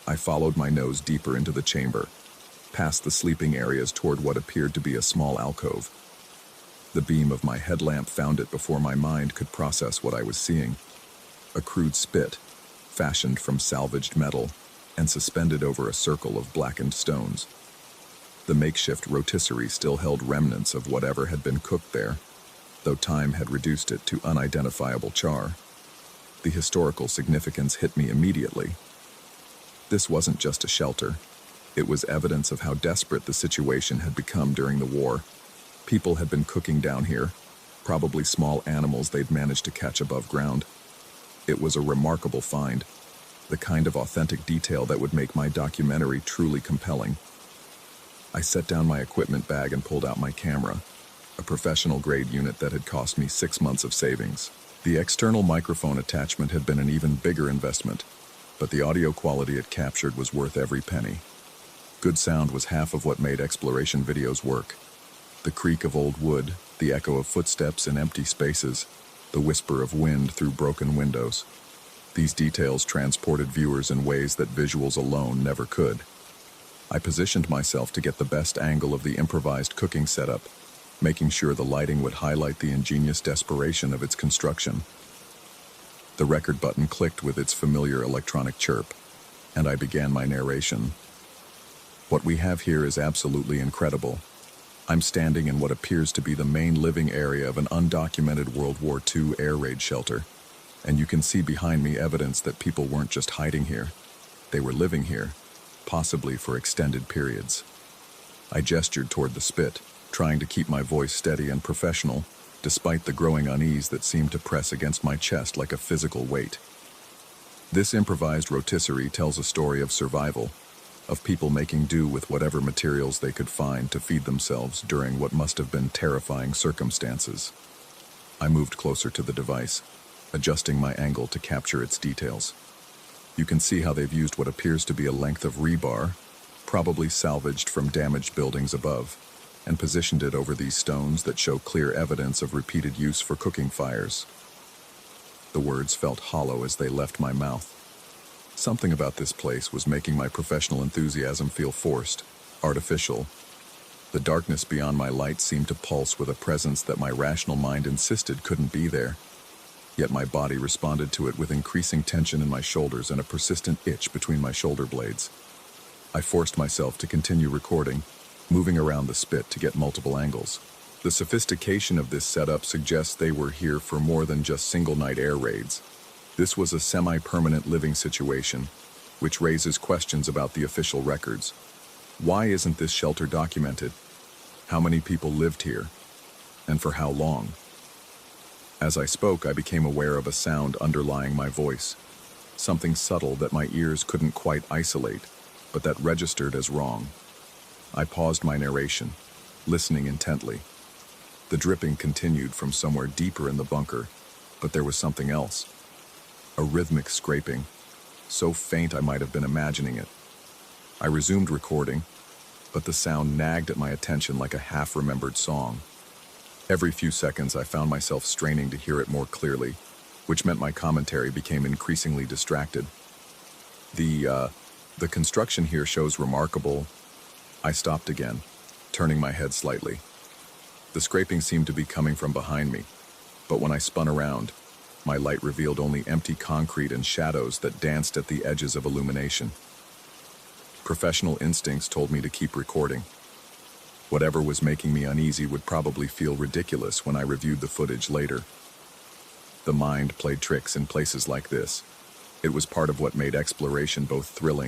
S1: I followed my nose deeper into the chamber, past the sleeping areas toward what appeared to be a small alcove. The beam of my headlamp found it before my mind could process what I was seeing. A crude spit, fashioned from salvaged metal, and suspended over a circle of blackened stones. The makeshift rotisserie still held remnants of whatever had been cooked there, though time had reduced it to unidentifiable char. The historical significance hit me immediately. This wasn't just a shelter. It was evidence of how desperate the situation had become during the war. People had been cooking down here, probably small animals they'd managed to catch above ground. It was a remarkable find, the kind of authentic detail that would make my documentary truly compelling. I set down my equipment bag and pulled out my camera, a professional-grade unit that had cost me 6 months of savings. The external microphone attachment had been an even bigger investment, but the audio quality it captured was worth every penny. Good sound was half of what made exploration videos work. The creak of old wood, the echo of footsteps in empty spaces, the whisper of wind through broken windows. These details transported viewers in ways that visuals alone never could. I positioned myself to get the best angle of the improvised cooking setup, making sure the lighting would highlight the ingenious desperation of its construction. The record button clicked with its familiar electronic chirp, and I began my narration. What we have here is absolutely incredible. I'm standing in what appears to be the main living area of an undocumented World War II air raid shelter, and you can see behind me evidence that people weren't just hiding here. They were living here, possibly for extended periods. I gestured toward the spit, trying to keep my voice steady and professional, despite the growing unease that seemed to press against my chest like a physical weight. This improvised rotisserie tells a story of survival, of people making do with whatever materials they could find to feed themselves during what must have been terrifying circumstances. I moved closer to the device, adjusting my angle to capture its details. You can see how they've used what appears to be a length of rebar, probably salvaged from damaged buildings above, and positioned it over these stones that show clear evidence of repeated use for cooking fires. The words felt hollow as they left my mouth. Something about this place was making my professional enthusiasm feel forced, artificial. The darkness beyond my light seemed to pulse with a presence that my rational mind insisted couldn't be there. Yet my body responded to it with increasing tension in my shoulders and a persistent itch between my shoulder blades. I forced myself to continue recording, moving around the spit to get multiple angles. The sophistication of this setup suggests they were here for more than just single-night air raids. This was a semi-permanent living situation, which raises questions about the official records. Why isn't this shelter documented? How many people lived here? And for how long? As I spoke, I became aware of a sound underlying my voice. Something subtle that my ears couldn't quite isolate, but that registered as wrong. I paused my narration, listening intently. The dripping continued from somewhere deeper in the bunker, but there was something else. A rhythmic scraping, so faint I might have been imagining it. I resumed recording, but the sound nagged at my attention like a half-remembered song. Every few seconds I found myself straining to hear it more clearly, which meant my commentary became increasingly distracted. The construction here shows remarkable. I stopped again, turning my head slightly. The scraping seemed to be coming from behind me, but when I spun around, my light revealed only empty concrete and shadows that danced at the edges of illumination. Professional instincts told me to keep recording. Whatever was making me uneasy would probably feel ridiculous when I reviewed the footage later. The mind played tricks in places like this. It was part of what made exploration both thrilling